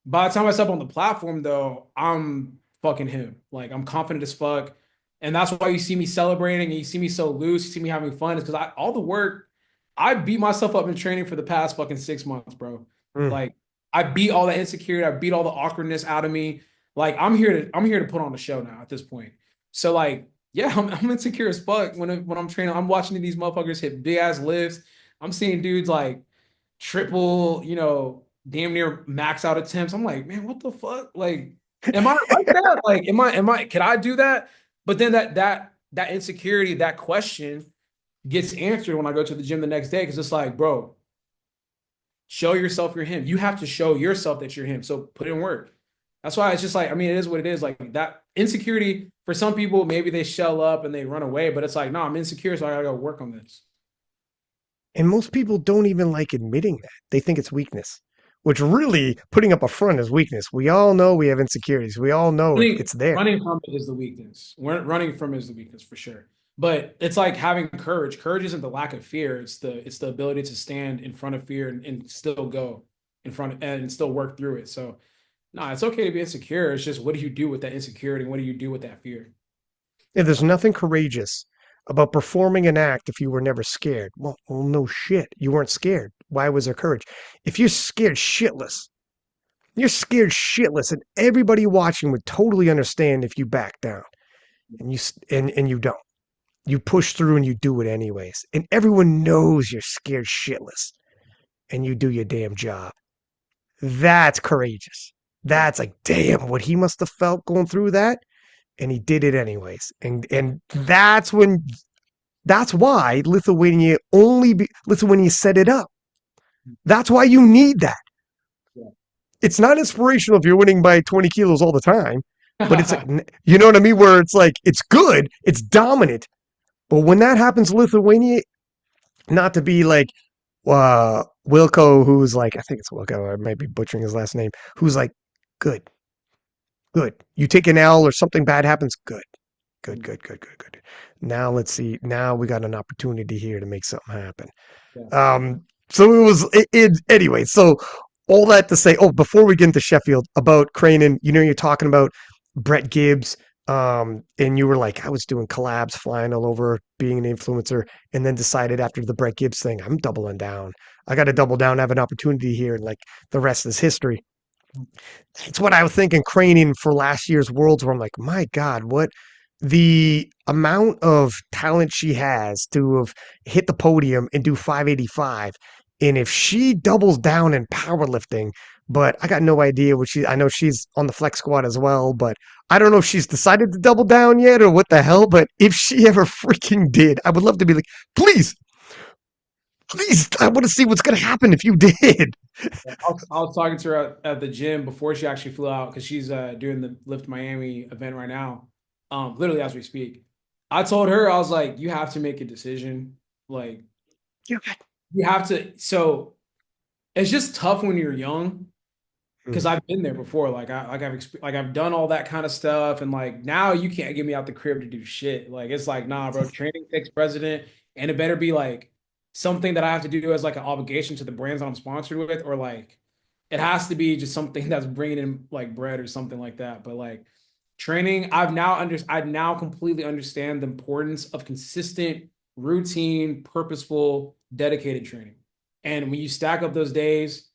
B: By the time I step on the platform, though, I'm fucking him. Like I'm confident as fuck, and that's why you see me celebrating and you see me so loose. You see me having fun, is because I all the work. I beat myself up in training for the past fucking 6 months, bro.
A: mm,
B: Like I beat all the insecurity. I beat all the awkwardness out of me. Like I'm here to put on a show now at this point. So like yeah, I'm insecure as fuck when I'm training. I'm watching these motherfuckers hit big ass lifts. I'm seeing dudes like triple, damn near max out attempts. I'm like, man, what the fuck? Like, am I like that? Like, can I do that? But then that insecurity, that question gets answered when I go to the gym the next day because it's like, bro, show yourself you're him. You have to show yourself that you're him. So put in work. That's why it's just like, I mean, it is what it is. Like that insecurity for some people, maybe they shell up and they run away, but it's like, no, I'm insecure, so I gotta go work on this.
A: and most people don't even like admitting that. They think it's weakness, which really putting up a front is weakness. We all know we have insecurities. We all know
B: Running,
A: it's there.
B: running from it is the weakness. Running from it is the weakness for sure. But it's like having courage. Courage isn't the lack of fear. It's the ability to stand in front of fear and still go in front of, and still work through it. So no, it's okay to be insecure. It's just what do you do with that insecurity and what do you do with that fear?
A: If there's nothing courageous about performing an act if you were never scared. Well, no shit. You weren't scared. Why was there courage? If you're scared shitless, and everybody watching would totally understand if you back down and you don't. You push through and you do it anyways. And everyone knows you're scared shitless and you do your damn job. That's courageous.
B: Yeah.
A: That's like, damn, what he must have felt going through that. And he did it anyways. And that's why Lithuania set it up. That's why you need that. It's not inspirational if you're winning by 20 kilos all the time, but it's like,
B: Yeah.
A: you know what I mean? Where it's like, it's good, it's dominant. But when that happens, Lithuania, not to be like Wilco, who's like, I think it's Wilco, I might be butchering his last name, who's like, good, good. You take an L or something bad happens, good, good, good, good, good, good. Now let's see. Now we got an opportunity here to make something happen.
B: Yeah.
A: So anyway. So all that to say, oh, before we get into Sheffield about Cranen, you're talking about Brett Gibbs, and you were like, I was doing collabs, flying all over, being an influencer, and then decided after the Brett Gibbs thing, I'm doubling down. I got to double down, have an opportunity here, and like the rest is history. It's what I was thinking craning for last year's Worlds, where I'm like, my God, what the amount of talent she has to have hit the podium and do 585. And if she doubles down in powerlifting, but I got no idea I know she's on the flex squad as well, but I don't know if she's decided to double down yet or what the hell. But if she ever freaking did, I would love to be like, please, please, I want to see what's going to happen if you did.
B: I was talking to her at the gym before she actually flew out because she's doing the Lift Miami event right now, literally as we speak. I told her, I was like, you have to make a decision. Like, you have to. So it's just tough when you're young because
A: Mm.
B: I've been there before. I've done all that kind of stuff, and like now you can't get me out the crib to do shit. Like it's like nah, bro. Training takes precedent, and it better be like something that I have to do as like an obligation to the brands that I'm sponsored with, or like it has to be just something that's bringing in like bread or something like that. But like training, I now completely understand the importance of consistent, routine, purposeful, dedicated training. And when you stack up those days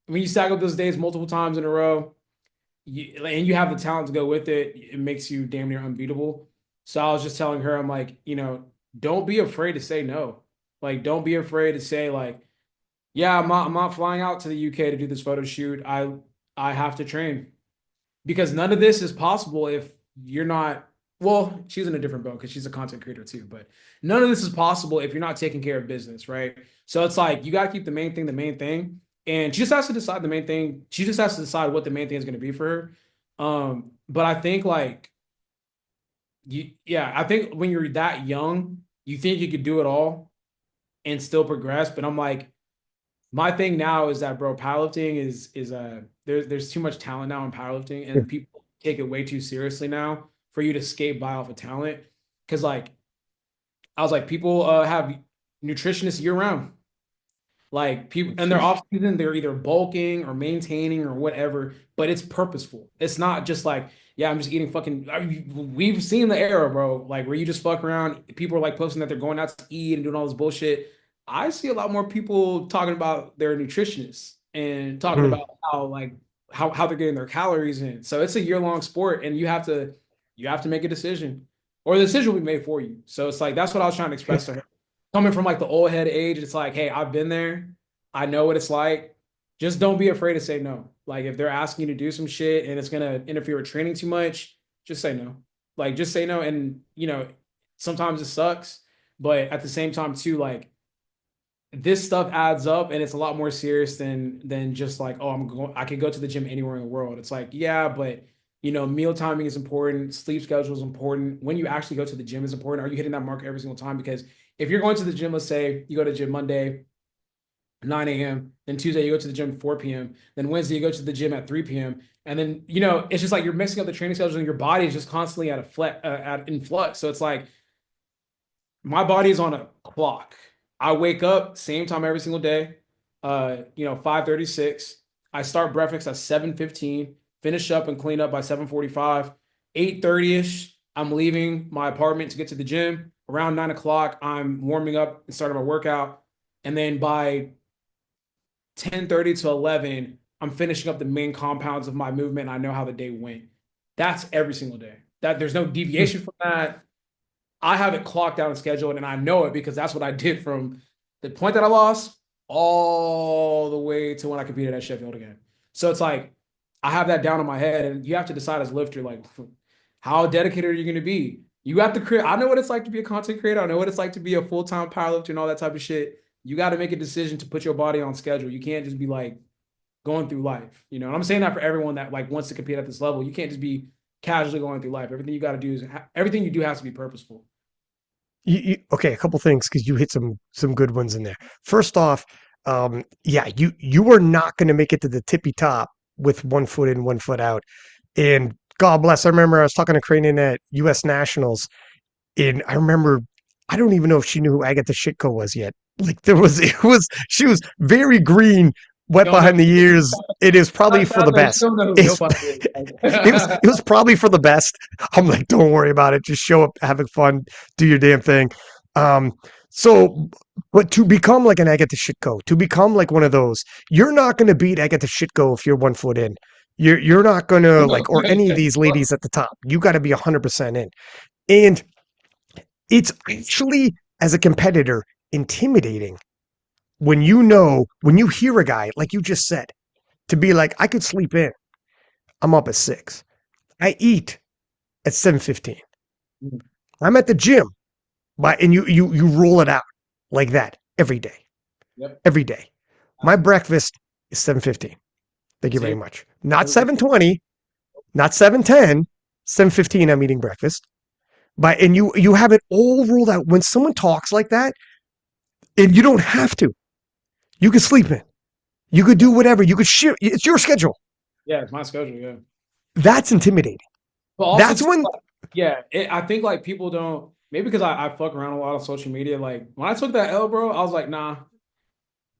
B: when you stack up those days multiple times in a row, and you have the talent to go with it, it makes you damn near unbeatable. So I was just telling her, I'm like, don't be afraid to say no. Like, don't be afraid to say like, yeah, I'm not flying out to the UK to do this photo shoot. I have to train because none of this is possible if you're not. Well, she's in a different boat because she's a content creator too. But none of this is possible if you're not taking care of business, right? So it's like you got to keep the main thing, and she just has to decide the main thing. She just has to decide what the main thing is going to be for her. But I think like I think when you're that young, you think you could do it all and still progress. But I'm like, my thing now is that bro, powerlifting is there's too much talent now in powerlifting, and people take it way too seriously now for you to skate by off of talent. Because like I was like, people have nutritionists year round. Like people and they're off season, they're either bulking or maintaining or whatever, but it's purposeful. It's not just like, yeah, I'm just eating fucking. We've seen the era, bro, like where you just fuck around. People are like posting that they're going out to eat and doing all this bullshit. I see a lot more people talking about their nutritionists and talking
A: Mhm.
B: about how like how they're getting their calories in. So it's a year-long sport, and you have to make a decision, or the decision will be made for you. So it's like that's what I was trying to express to her coming from like the old head age, it's like, hey, I've been there. I know what it's like. Just don't be afraid to say no. Like if they're asking you to do some shit and it's gonna interfere with training too much, just say no. Like just say no. And sometimes it sucks, but at the same time too, like this stuff adds up and it's a lot more serious than just like, oh, I could go to the gym anywhere in the world. It's like, yeah, but meal timing is important, sleep schedule is important. When you actually go to the gym is important. Are you hitting that mark every single time? Because if you're going to the gym, let's say you go to the gym Monday, 9 a.m., then Tuesday you go to the gym 4 p.m., then Wednesday you go to the gym at 3 p.m. And then, it's just like you're mixing up the training schedule and your body is just constantly in flux. So it's like my body is on a clock. I wake up same time every single day. 5:36. I start breakfast at 7:15, finish up and clean up by 7:45, 8:30ish. I'm leaving my apartment to get to the gym. Around 9 o'clock, I'm warming up and starting my workout. And then by 10:30 to 11, I'm finishing up the main compounds of my movement. And I know how the day went. That's every single day. That there's no deviation from that. I have it clocked out and scheduled, and I know it because that's what I did from the point that I lost all the way to when I competed at Sheffield again. So it's like I have that down in my head, and you have to decide as a lifter, like how dedicated are you going to be? You have to create. I know what it's like to be a content creator. I know what it's like to be a full-time powerlifter and all that type of shit. You got to make a decision to put your body on schedule. You can't just be like going through life, you know. And I'm saying that for everyone that like wants to compete at this level. You can't just be casually going through life. Everything you got to do is everything you do has to be purposeful.
A: Okay, a couple things because you hit some good ones in there. First off, yeah, you are not going to make it to the tippy top with 1 foot in, 1 foot out. And God bless. I remember I was talking to Crane at U.S. Nationals, and I remember I don't even know if she knew who Agatha Shitko was yet. Like there was, it was she was very green, wet
B: Don't know.
A: behind the ears. It is probably for the
B: She
A: best.
B: don't know who
A: It's,
B: nobody is.
A: it was probably for the best. I'm like, don't worry about it. Just show up, having fun, do your damn thing. Um, so, but to become like an Agatha Shitko, to become like one of those, you're not going to beat Agatha Shitko if you're 1 foot in. You're not going to like, or any of these ladies at the top. You got to be 100% in. And it's actually, as a competitor, intimidating when you hear a guy, like you just said, to be like, I could sleep in. I'm up at 6. I eat at 7:15. I'm at the gym, and you roll it out like that every day.
B: Yep.
A: Every day. My
B: Absolutely.
A: breakfast is 7:15. Thank you very
B: Same.
A: much. Not 7:20, not 7:10, 7:15 I'm eating breakfast. And you have it all ruled out. When someone talks like that, and you don't have to. You could sleep in. You could
B: Yeah.
A: do whatever. You could share. It's your schedule.
B: Yeah, it's my schedule. Yeah.
A: That's intimidating.
B: But also,
A: That's
B: too,
A: when.
B: like, yeah, I think like people don't, maybe because I fuck around a lot on social media. Like when I took that L, bro, I was like, nah,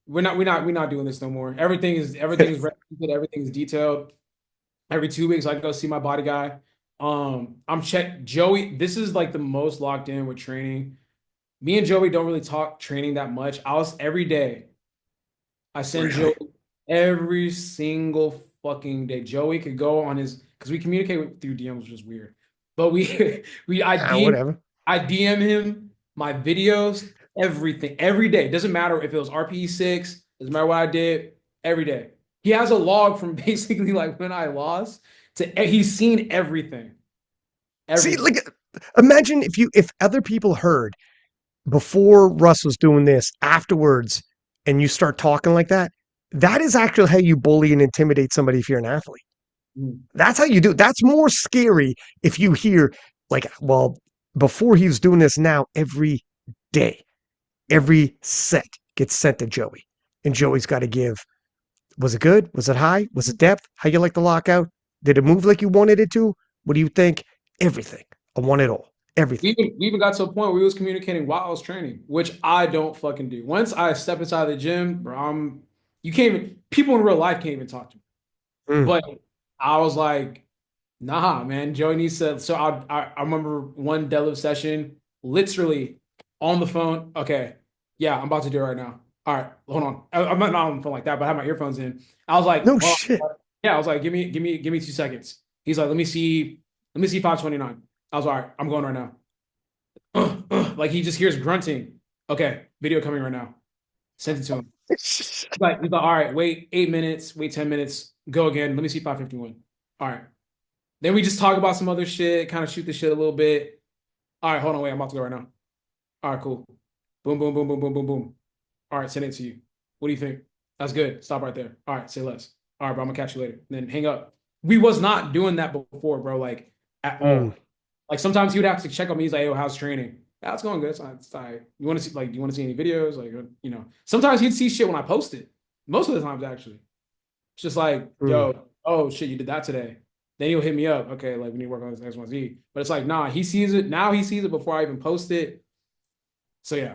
B: we're not doing this no more. Everything is regimented, everything is detailed. Every 2 weeks, I go see my body guy. I'm check Joey. This is like the most locked in with training. Me and Joey don't really talk training that much. Every day. I send Joey
A: Really?
B: every single fucking day. Joey could go on his because we communicate through DMs, which is weird. But we we
A: Whatever.
B: I DM him my videos, everything, every day. Doesn't matter if it was RPE 6, doesn't matter what I did, every day. He has a log from basically like when I lost to he's seen everything.
A: See,
B: Everything.
A: like, imagine if other people heard before Russ was doing this, afterwards, and you start talking like that. That is actually how you bully and intimidate somebody if you're an athlete.
B: Mm.
A: That's how you do. That's more scary if you hear like, well, before he was doing this, now every day,
B: Yeah.
A: every set gets sent to Joey, and Joey's got to give. Was it good? Was it high? Was it depth? How you like the lockout? Did it move like you wanted it to? What do you think? Everything. I want it all.
B: We
A: Everything.
B: even, we even got to a point where we was communicating while I was training, which I don't fucking do. Once I step inside the gym, bro, you can't even people in real life can't even talk to me.
A: Mm.
B: But I was like, nah, man, Joey needs to. So I remember one deadlift session, literally on the phone. Okay, yeah, I'm about to do it right now. All right, hold on. I'm not on the phone like that, but I have my earphones in. I was like,
A: No
B: well,
A: shit.
B: yeah, I was like, give me 2 seconds. He's like, let me see 529. I was all right, I'm going right now. Like he just hears grunting. Okay, video coming right now. Sent it to him. He's like, all right, wait 8 minutes, wait 10 minutes, go again. Let me see 551. All right. Then we just talk about some other shit, kind of shoot the shit a little bit. All right, hold on, wait, I'm about to go right now. All right, cool. Boom, boom, boom, boom, boom, boom, boom. All right, send it to you. What do you think? That's good. Stop right there. All right, say less. All right, bro, I'm gonna catch you later. And then hang up. We was not doing that before, bro, like at
A: Mm.
B: all. Like sometimes he would have to check on me. He's like, "Yo, how's training?" Yeah, it's going good. It's all right. You want to see like, do you want to see any videos? Like, sometimes he'd see shit when I post it. Most of the times, actually, it's just like,
A: Mm.
B: "Yo, oh shit, you did that today." Then he'll hit me up. Okay, like we need to work on this X, Y, Z. But it's like, nah, he sees it now. He sees it before I even post it. So yeah,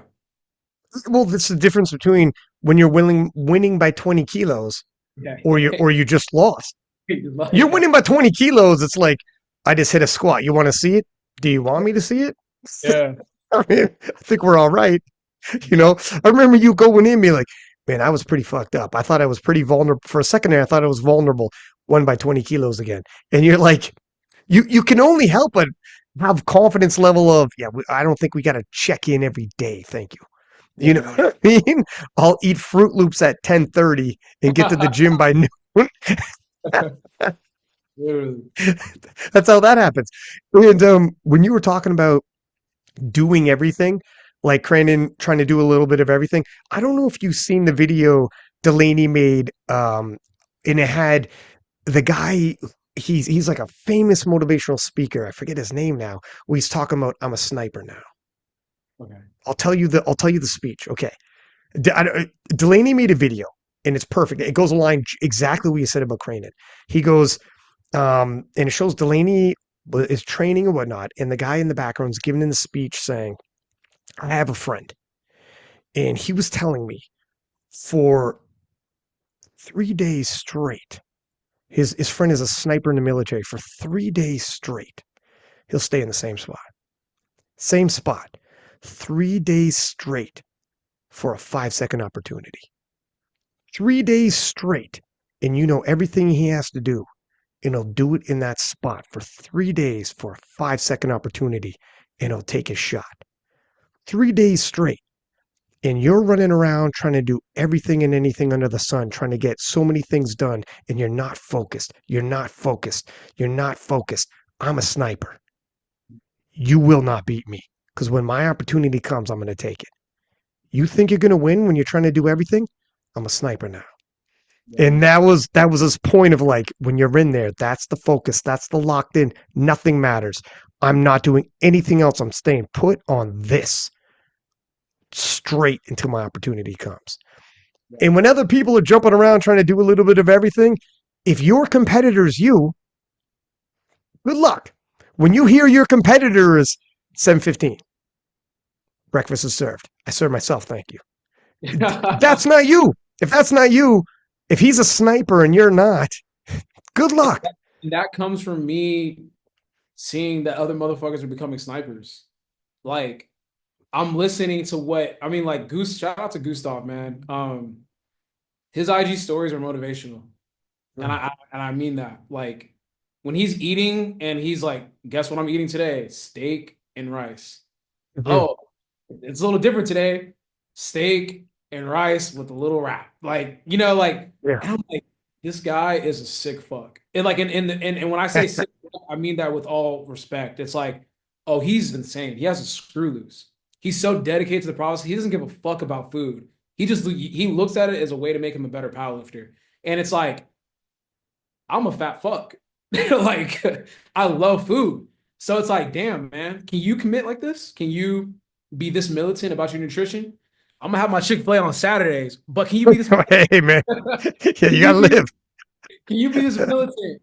A: Well, that's the difference between when you're winning by 20 kilos
B: yeah,
A: or you just lost.
B: He's
A: You're
B: like,
A: winning by 20 kilos. It's like, I just hit a squat. You want to see it? Do you want me to see it?
B: Yeah.
A: I mean, I think we're all right. You know, I remember you going in me like, man, I was pretty fucked up. I thought I was pretty vulnerable for a second there. I thought I was vulnerable, won by 20 kilos again. And you're like, you can only help but have confidence level of, yeah, I don't think we got to check in every day. Thank you. You know
B: Yeah.
A: what I mean? I'll eat Fruit Loops at 10:30 and get to the gym by noon.
B: Literally.
A: That's how that happens. And when you were talking about doing everything, like Crandon trying to do a little bit of everything. I don't know if you've seen the video Delaney made, and it had the guy. He's like a famous motivational speaker. I forget his name now. Where he's talking about I'm a sniper now.
B: Okay.
A: I'll tell you the speech. Okay, Delaney made a video and it's perfect. It goes along exactly what you said about Crandon. He goes, and it shows Delaney is training and whatnot, and the guy in the background is giving in the speech saying, I have a friend, and he was telling me for 3 days straight, his friend is a sniper in the military. For 3 days straight, he'll stay in the same spot, 3 days straight for a 5 second opportunity. 3 days straight, and you know everything he has to do, and he'll do it in that spot for 3 days for a 5 second opportunity, and he'll take his shot. 3 days straight. And you're running around trying to do everything and anything under the sun, trying to get so many things done, and you're not focused. You're not focused. You're not focused. I'm a sniper. You will not beat me because when my opportunity comes, I'm going to take it. You think you're going to win when you're trying to do everything? I'm a sniper now.
B: Yeah.
A: And that was his point of like when you're in there, that's the focus, that's the locked in. Nothing matters. I'm not doing anything else. I'm staying put on this straight until my opportunity comes.
B: Yeah.
A: And when other people are jumping around trying to do a little bit of everything, if your competitor is you, good luck. When you hear your competitor is 7:15, breakfast is served. I serve myself, thank you. That's not you. If that's not you, if he's a sniper and you're not, good luck.
B: And that comes from me seeing that other motherfuckers are becoming snipers. Like, I'm listening to what I mean, like Goose, shout out to Gustav, man. His IG stories are motivational. And I mean that. Like when he's eating and he's like, guess what I'm eating today? Steak and rice.
A: Mhm.
B: Oh, it's a little different today. Steak and rice with a little wrap. Like, like,
A: Yeah.
B: and I'm like, this guy is a sick fuck. And like and when I say sick fuck, I mean that with all respect. It's like, oh, he's insane. He has a screw loose. He's so dedicated to the process. He doesn't give a fuck about food. He looks at it as a way to make him a better powerlifter. And it's like, I'm a fat fuck. Like I love food. So it's like, damn, man, can you commit like this? Can you be this militant about your nutrition? I'm gonna have my Chick-fil-A on Saturdays, but can you be this
A: Hey, man. Yeah, you
B: can
A: got
B: you
A: to
B: be
A: live.
B: can you be this militant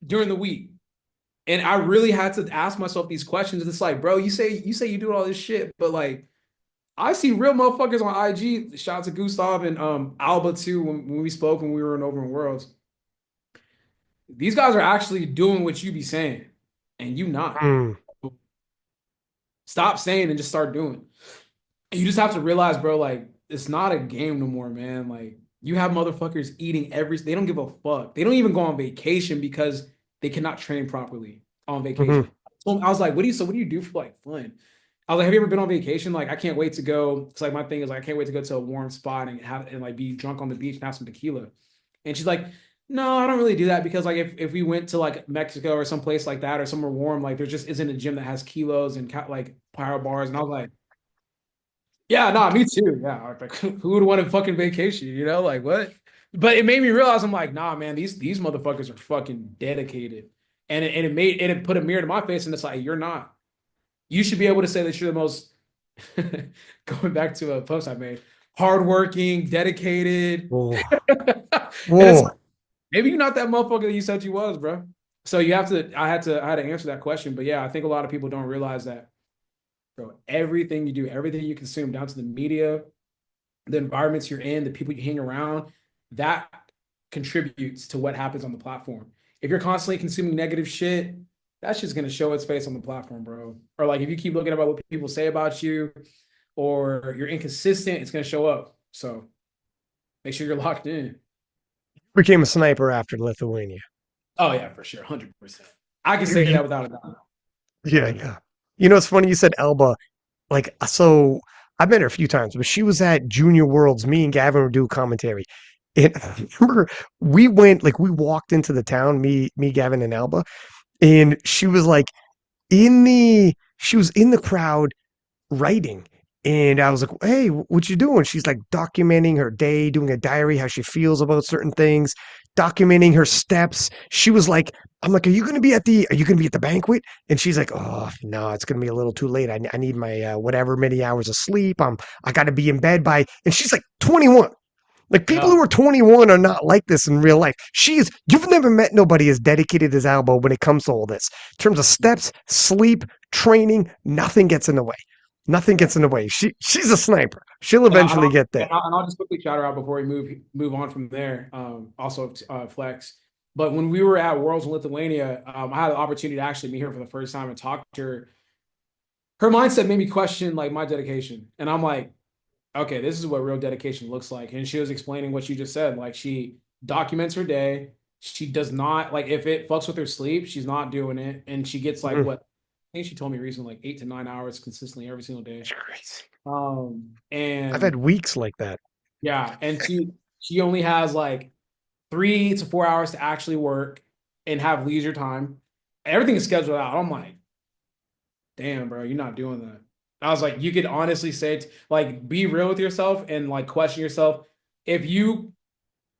B: during the week? And I really had to ask myself these questions. It's like, bro, you say you do all this shit, but like I see real motherfuckers on IG. Shout out to Gustav and Alba too when we spoke when we were in Over in Worlds. These guys are actually doing what you be saying, and you not.
A: Mm.
B: Stop saying and just start doing. And you just have to realize, bro, like it's not a game no more, man. Like you have motherfuckers eating they don't give a fuck. They don't even go on vacation because they cannot train properly on
A: Hmm.
B: vacation. So I was like, what do you do for like fun? I was like, have you ever been on vacation? Like, I can't wait to go. It's like my thing is like, I can't wait to go to a warm spot and have and like be drunk on the beach and have some tequila. And she's like, no, I don't really do that because like if we went to like Mexico or some place like that or somewhere warm, like there just isn't a gym that has kilos and like power bars. And I was like, yeah, nah, me too. Yeah, like who would want a fucking vacation? Like what? But it made me realize I'm like, nah, man, these motherfuckers are fucking dedicated. And it put a mirror to my face and it's like, you're not. You should be able to say that you're the most going back to a post I made, hardworking, dedicated.
A: Oh,
B: And it's
A: oh,
B: maybe you're not that motherfucker that you said you was, bro. So you have to. I had to answer that question. But yeah, I think a lot of people don't realize that, bro. Everything you do, everything you consume, down to the media, the environments you're in, the people you hang around, that contributes to what happens on the platform. If you're constantly consuming negative shit, that shit's gonna show its face on the platform, bro. Or like if you keep looking about what people say about you or you're inconsistent, it's gonna show up. So make sure you're locked in.
A: Became a sniper after Lithuania.
B: Oh yeah, for sure, 100%. I can
A: You,
B: say
A: you,
B: that without a doubt.
A: yeah, yeah. You know, it's funny you said Elba. Like, so I've met her a few times, but she was at Junior Worlds. Me and Gavin were doing commentary. And I remember we went, like, we walked into the town, Gavin, and Alba, and she was in the crowd writing. And I was like, hey, what you doing? She's like documenting her day, doing a diary, how she feels about certain things, documenting her steps. She was like, I'm like, are you going to be at the banquet? And she's like, oh, no, it's going to be a little too late. I need my, whatever, many hours of sleep. I got to be in bed by, and she's like 21. Like people who
B: Yeah.
A: are 21 are not like this in real life. You've never met nobody as dedicated as Albo when it comes to all this. In terms of steps, sleep, training, nothing gets in the way. Nothing
B: Yeah.
A: gets in the way. She's a sniper. She'll
B: And, I, and,
A: eventually
B: I'll,
A: get there.
B: and I'll just quickly shout her out before we move on from there. Also, Flex. But when we were at Worlds in Lithuania, I had the opportunity to actually meet her for the first time and talk to her. Her mindset made me question like my dedication, and I'm like, okay, this is what real dedication looks like. And she was explaining what you just said. Like she documents her day. She does not like if it fucks with her sleep, she's not doing it, and she gets like
A: Mhm.
B: what I think she told me recently, like 8 to 9 hours consistently every single day.
A: It's crazy. I've had
B: And
A: weeks like that.
B: yeah, and she only has like 3 to 4 hours to actually work and have leisure time. Everything is scheduled out. I'm like, damn, bro, you're not doing that. I was like, you could honestly say, like, be real with yourself and like question yourself. If you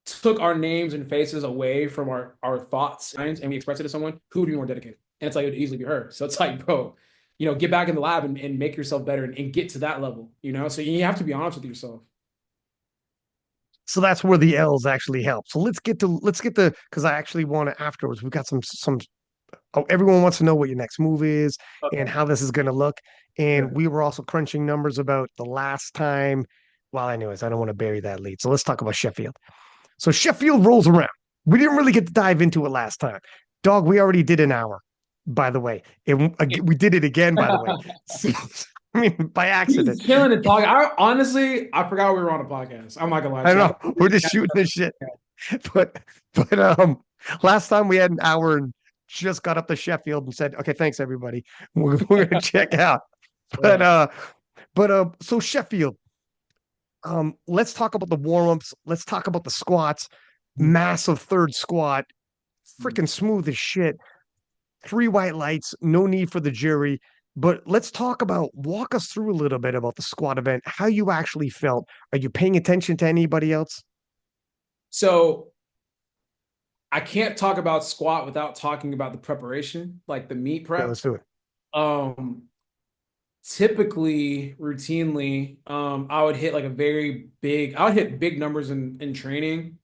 B: took our names and faces away from our thoughts and we expressed it to someone, who would be more dedicated? And it's like, it would easily be her. So it's like, bro, get back in the lab and make yourself better and get to that level, So you have to be honest with yourself.
A: So that's where the L's actually help. So let's get the because I actually want to afterwards. We've got some. Oh, everyone wants to know what your next move is and
B: Okay.
A: how this is going to look. And
B: Sure.
A: we were also crunching numbers about the last time. Well, anyways, I don't want to bury that lead. So let's talk about Sheffield. So Sheffield rolls around. We didn't really get to dive into it last time. Dog, we already did an hour, by the way. We did it again, by the way. So, I mean, by accident.
B: He's killing it, talking. I forgot we were on a podcast. I'm not gonna lie
A: I
B: to
A: don't
B: you.
A: know. We're just shooting this shit. But last time we had an hour and just got up to Sheffield and said, okay, thanks everybody. We're gonna check out. But
B: Yeah.
A: so Sheffield, let's talk about the warm-ups. Let's talk about the squats. Massive third squat, freaking smooth as shit. 3 white lights, no need for the jury. But let's walk us through a little bit about the squat event, how you actually felt. Are you paying attention to anybody else?
B: So I can't talk about squat without talking about the preparation, like the meet
A: Yeah,
B: prep.
A: let's do it.
B: Um, Typically, routinely, I would hit big numbers in training.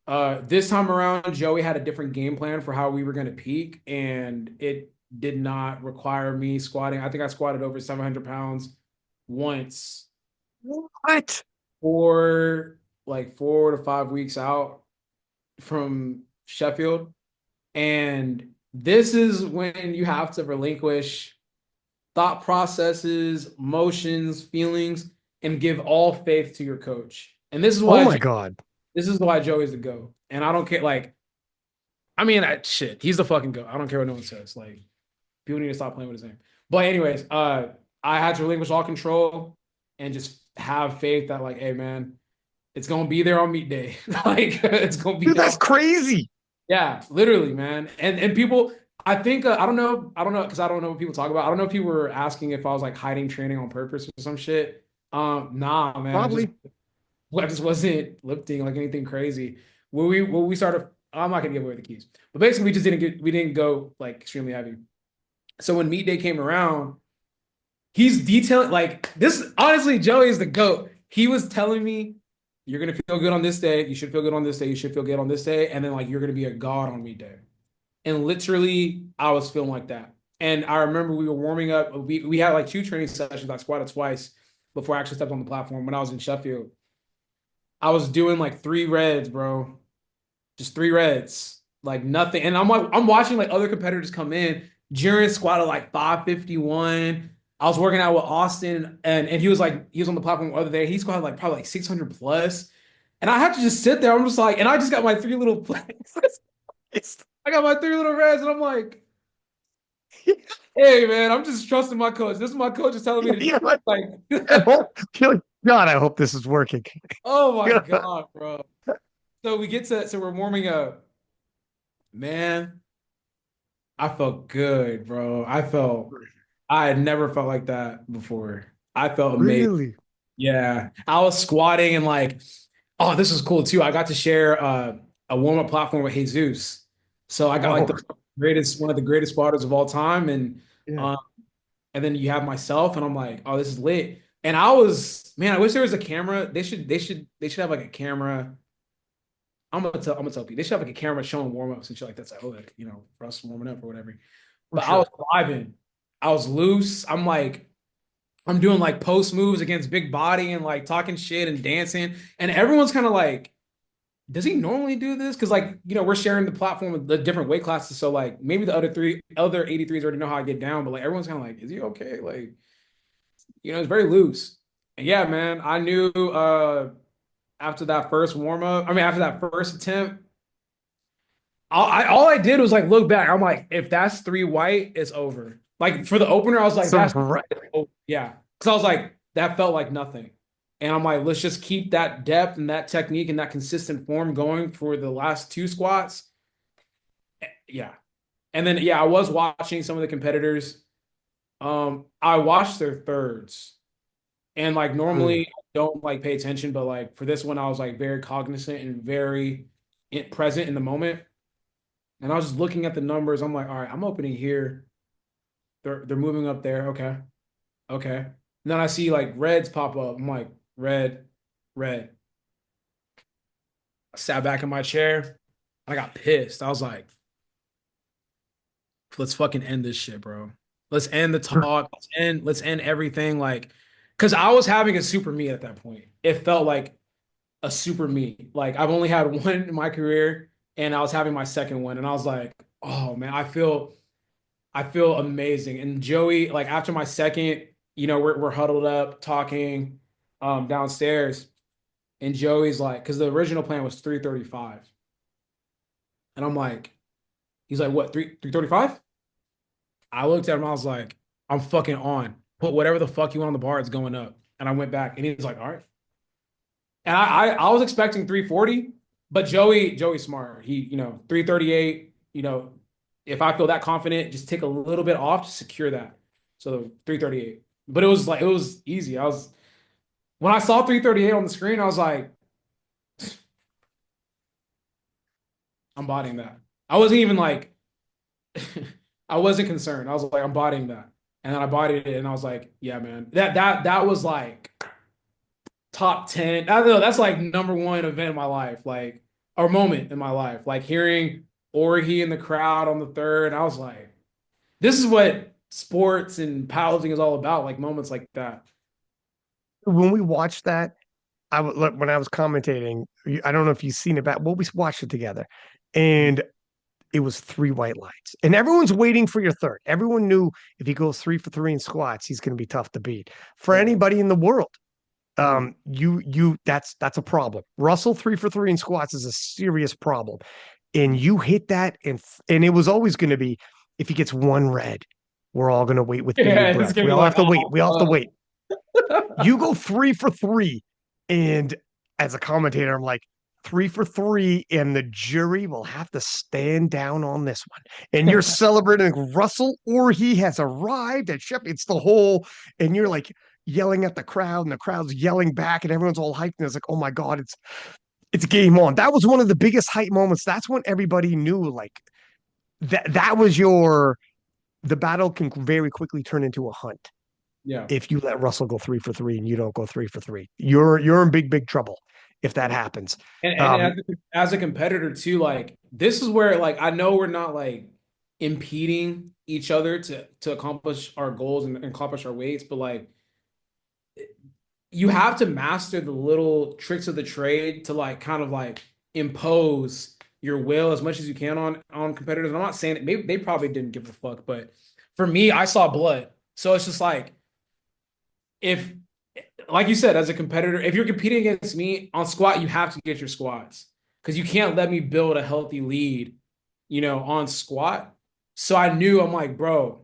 B: This time around, Joey had a different game plan for how we were going to peak, and it did not require me squatting. I think I squatted over 700 pounds once
A: What?
B: for like 4 to 5 weeks out from Sheffield. And this is when you have to relinquish thought processes, emotions, feelings, and give all faith to your coach. And
A: Oh my God.
B: this is why Joey's the GOAT. And I don't care, like, I mean, shit, he's the fucking GOAT. I don't care what no one says. Like, people need to stop playing with his name. But anyways, I had to relinquish all control and just have faith that, like, hey man, it's gonna be there on meet day. Like, it's gonna be
A: Dude,
B: there
A: that's
B: on.
A: crazy.
B: Yeah, literally, man. And people, I think I don't know because I don't know what people talk about. I don't know if people were asking if I was like hiding training on purpose or some shit. Nah, man.
A: Probably.
B: I just wasn't lifting like anything crazy. When we started, I'm not gonna give away the keys, but basically we didn't go like extremely heavy. So when meet day came around, he's detailing like this. Honestly, Joey is the GOAT. He was telling me, you're gonna feel good on this day. You should feel good on this day. You should feel good on this day, and then like you're gonna be a god on meet day. And literally, I was feeling like that. And I remember we were warming up. We had like 2 training sessions. I squatted twice before I actually stepped on the platform when I was in Sheffield. I was doing like 3 reds, bro. Just 3 reds. like nothing. And I'm watching like other competitors come in. Jiren squatted like 551. I was working out with Austin, and he was on the platform the other day. He squatted like probably like 600 plus. And I have to just sit there. I'm just like, and I just got my three little plates.
A: It's
B: I got my three little reds, and I'm like, hey man, I'm just trusting my coach. This is my coach is telling me to do.
A: you know what?
B: Like,
A: I hope, you're like, God, I hope this is working.
B: oh my
A: Yeah.
B: God, bro. So we're warming up. Man, I felt good, bro. I had never felt like that before. I felt amazing.
A: Really?
B: Yeah. I was squatting and like, oh, this was cool too. I got to share a warm-up platform with Jesus. So I got like
A: Oh,
B: the greatest, one of the greatest spotters of all time.
A: yeah.
B: Um, and then you have myself, and I'm like, oh, this is lit. And I was, man, I wish there was a camera. They should have like a camera. I'm gonna tell people they should have like a camera showing warm-ups and shit like that. It's like, oh, like, Russ warming up or whatever.
A: For
B: But I was
A: sure.
B: vibing. I was loose. I'm doing like post moves against big body and like talking shit and dancing. And everyone's kind of like, does he normally do this? Because like, we're sharing the platform with the different weight classes. So like maybe the other 83s already know how I get down, but like everyone's kind of like, is he okay? Like, it's very loose. And yeah, man, I knew after that first warm up, I mean after that first attempt, all I did was like look back. I'm like, if that's three white, it's over. Like for the opener, I was like,
A: So
B: that's
A: right.
B: oh, yeah. Because I was like, that felt like nothing. And I'm like, let's just keep that depth and that technique and that consistent form going for the last two squats. Yeah. And then yeah, I was watching some of the competitors. I watched their thirds. And like
A: Mm.
B: normally I don't like pay attention, but like for this one, I was like very cognizant and very present in the moment. And I was just looking at the numbers. I'm like, all right, I'm opening here. They're moving up there. Okay. Okay. And then I see like reds pop up. I'm like, red, red. I sat back in my chair. I got pissed. I was like, let's fucking end this shit, bro. Let's end the talk. Let's end everything. Like, cause I was having a super me at that point. It felt like a super me. Like I've only had one in my career and I was having my second one. And I was like, oh man, I feel amazing. And Joey, like after my second, we're huddled up talking downstairs. And Joey's like, because the original plan was 335. And I'm like, he's like, what, 335? I looked at him, I was like, I'm fucking on. Put whatever the fuck you want on the bar, it's going up. And I went back and he was like, all right. And I was expecting 340, but Joey's smart. He, 338, if I feel that confident, just take a little bit off to secure that. So 338. But it was easy. When I saw 338 on the screen, I was like, I'm bodying that. I wasn't even like, I wasn't concerned. I was like, I'm bodying that. And then I bodied it and I was like, yeah, man. That was like top 10. I don't know, that's like number one event in my life, like or moment in my life. Like hearing Orhii in the crowd on the third. I was like, this is what sports and powerlifting is all about, like moments like that.
A: When we watched that, when I was commentating, I don't know if you've seen it back. Well, we watched it together, and it was three white lights, and everyone's waiting for your third. Everyone knew if he goes 3 for 3 in squats, he's going to be tough to beat for
B: Yeah.
A: anybody in the world.
B: Mhm.
A: That's a problem. Russell 3 for 3 in squats is a serious problem, and you hit that, and it was always going to be if he gets one red, we're all going to wait with
B: Yeah,
A: bated
B: it's
A: breath.
B: gonna
A: We
B: be
A: all
B: like,
A: have to wait. We all have to
B: oh,
A: wait. You go 3 for 3, and as a commentator, I'm like 3 for 3, and the jury will have to stand down on this one. And you're celebrating Russell Orhii has arrived at Sheffield. It's the whole, and you're like yelling at the crowd, and the crowd's yelling back, and everyone's all hyped. And it's like, oh my god, it's game on. That was one of the biggest hype moments. That's when everybody knew like that was the battle can very quickly turn into a hunt
B: yeah.
A: if you let Russell go 3 for 3 and you don't go 3 for 3. You're in big trouble if that happens.
B: And
A: Um,
B: as a competitor too, like this is where like I know we're not like impeding each other to accomplish our goals and accomplish our weights, but like you have to master the little tricks of the trade to like kind of like impose your will as much as you can on competitors. And I'm not saying it, maybe they probably didn't give a fuck, but for me, I saw blood. So it's just like if like you said, as a competitor, if you're competing against me on squat, you have to get your squats because you can't let me build a healthy lead, on squat. So I knew I'm like, bro,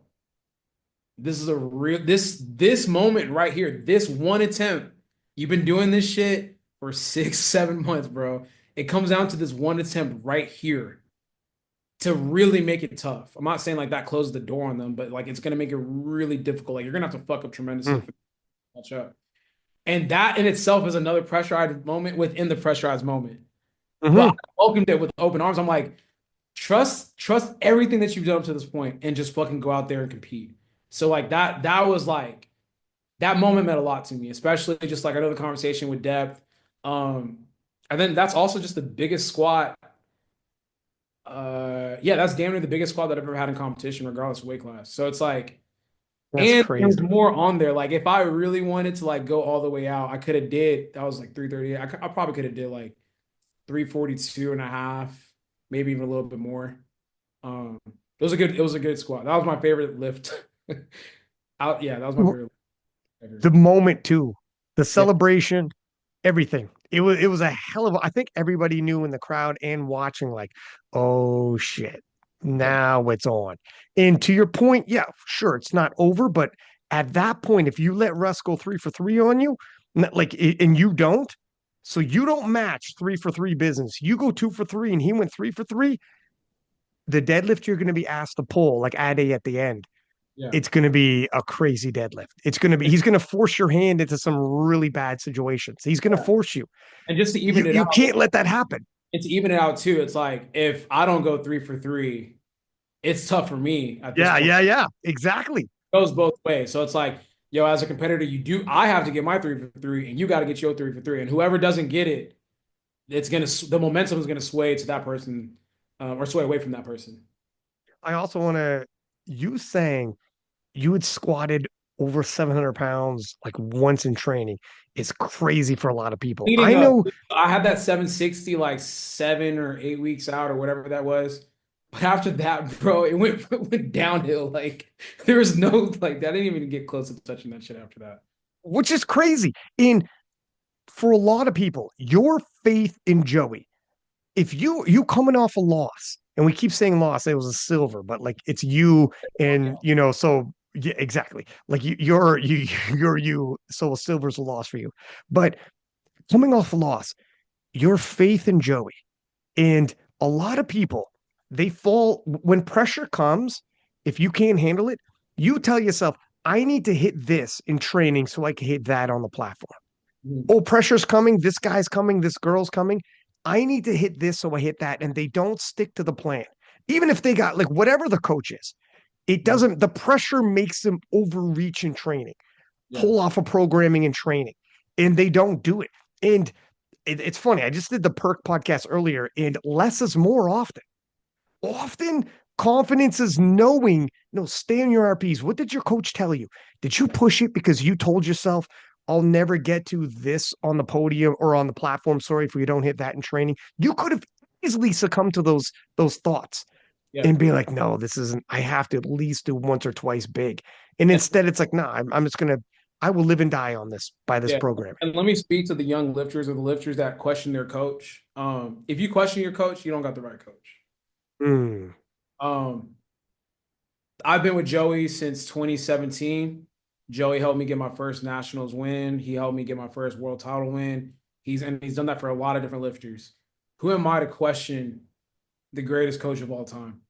B: this is a real this moment right here, this one attempt. You've been doing this shit for 6, 7 months, bro. It comes down to this one attempt right here to really make it tough. I'm not saying like that closes the door on them, but like it's gonna make it really difficult. Like you're gonna have to fuck up tremendously
A: Mm.
B: for catch up. And that in itself is another pressurized moment within the pressurized moment. But I
A: Hmm.
B: welcomed it with open arms. I'm like, trust everything that you've done up to this point and just fucking go out there and compete. So like that was like that moment meant a lot to me, especially just like I know the conversation with depth. And then that's also just the biggest squat. Yeah, that's damn near the biggest squat that I've ever had in competition, regardless of weight class. So it's like,
A: That's
B: and there's
A: crazy.
B: more on there. Like if I really wanted to like go all the way out, I could have did that was like 338. I probably could have did like 342 and a half, maybe even a little bit more. It was a good squat. That was my favorite lift. Yeah, that was my favorite lift ever.
A: The moment too, the
B: Yeah,
A: celebration, everything. It was a hell of a, I think everybody knew in the crowd and watching, like, oh shit,
B: yeah,
A: now it's on. And to your point, yeah, sure, it's not over, but at that point, if you let Russ go 3 for 3 on you, and you don't, so you don't match 3 for 3 business. You go 2 for 3 and he went 3 for 3. The deadlift you're going to be asked to pull, like Ade at the end,
B: yeah.
A: it's going to be a crazy deadlift. He's going to force your hand into some really bad situations. He's going to force you.
B: And just to
A: You
B: even it
A: you
B: out,
A: can't let that happen.
B: and to even it out too, it's like if I don't go 3 for 3, it's tough for me at this
A: Yeah,
B: point.
A: yeah, yeah. Exactly.
B: It goes both ways. So it's like, yo, as a competitor, I have to get my 3 for 3, and you got to get your 3 for 3. And whoever doesn't get it, the momentum is gonna sway to that person, or sway away from that person.
A: I also want to, you saying you had squatted over 700 pounds like once in training is crazy for a lot of people.
B: Leading
A: I
B: up,
A: know.
B: I had that 760 like 7 or 8 weeks out or whatever that was. But after that, bro, it went it went downhill. Like there was no like that didn't even get close to touching that shit after that.
A: Which is crazy. And for a lot of people, your faith in Joey, if you coming off a loss, and we keep saying loss, it was a silver, but like it's you, and so yeah, exactly. Like you're you, so a silver's a loss for you. But coming off a loss, your faith in Joey, and a lot of people, they fall when pressure comes. If you can't handle it, you tell yourself, I need to hit this in training so I can hit that on the platform.
B: Mhm.
A: Oh, pressure's coming, this guy's coming, this girl's coming. I need to hit this so I hit that. And they don't stick to the plan. Even if they got like whatever the coach is, it
B: Mhm.
A: doesn't, the pressure makes them overreach in training,
B: Yeah.
A: pull off of programming and training, and they don't do it. And it's funny. I just did the perk podcast earlier, and less is more often. Often confidence is knowing, no, stay on your RPs. What did your coach tell you? Did you push it because you told yourself, I'll never get to this on the podium or on the platform? Sorry if we don't hit that in training. You could have easily succumbed to those thoughts
B: Yeah.
A: and be like, no, this isn't, I have to at least do once or twice big. And
B: And,
A: instead it's like, no, I'm just gonna, I will live and die on this by this
B: yeah.
A: programming.
B: And let me speak to the young lifters or the lifters that question their coach. If you question your coach, you don't got the right coach.
A: Mm,
B: Um, I've been with Joey since 2017. Joey helped me get my first nationals win. He helped me get my first world title win. He's done that for a lot of different lifters. Who am I to question the greatest coach of all time?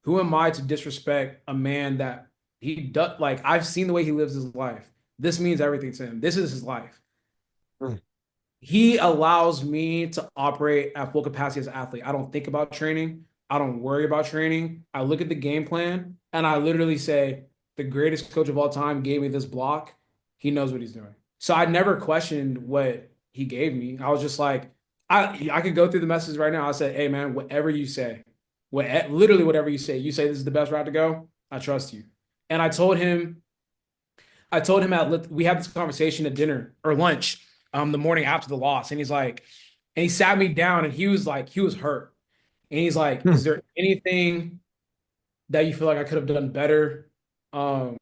B: Who am I to disrespect a man that he does like I've seen the way he lives his life. This means everything to him. This is his life.
A: mm,
B: He allows me to operate at full capacity as an athlete. I don't think about training. I don't worry about training. I look at the game plan and I literally say, the greatest coach of all time gave me this block. He knows what he's doing. So I never questioned what he gave me. I was just like, I could go through the message right now. I said, hey man, whatever you say, literally whatever you say this is the best route to go. I trust you. And I told him we had this conversation at dinner or lunch, the morning after the loss, and he sat me down and he was like, he was hurt. And he's like,
A: Hmm.
B: is there anything that you feel like I could have done better? Um,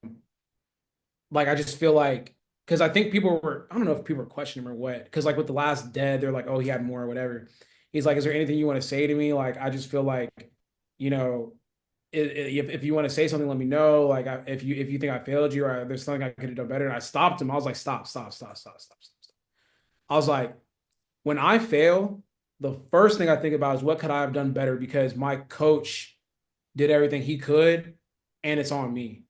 B: like I just feel like because I think people were I don't know if people were questioning him or what because like with the last dead they're like oh he had more or whatever. He's like, is there anything you want to say to me? Like I just feel like you know if you want to say something, let me know. Like if you think I failed you or there's something I could have done better. And I stopped him. I was like, stop. I was like, when I fail, the first thing I think about is what could I have done better because my coach did everything he could, and it's on me.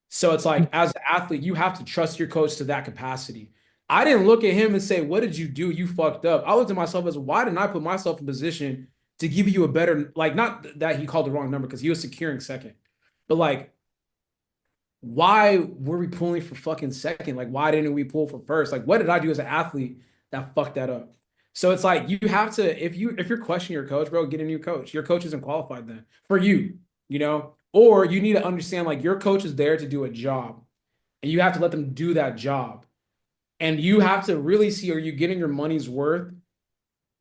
B: So it's like, as an athlete, you have to trust your coach to that capacity. I didn't look at him and say, what did you do? You fucked up. I looked at myself as, why didn't I put myself in position to give you a better, like, not that he called the wrong number because he was securing second, but like, why were we pulling for fucking second? Like, why didn't we pull for first? Like, what did I do as an athlete that fucked that up? So it's like you have to if you're questioning your coach, bro, get a new coach. Your coach isn't qualified then for you, or you need to understand like your coach is there to do a job, and you have to let them do that job, and you have to really see are you getting your money's worth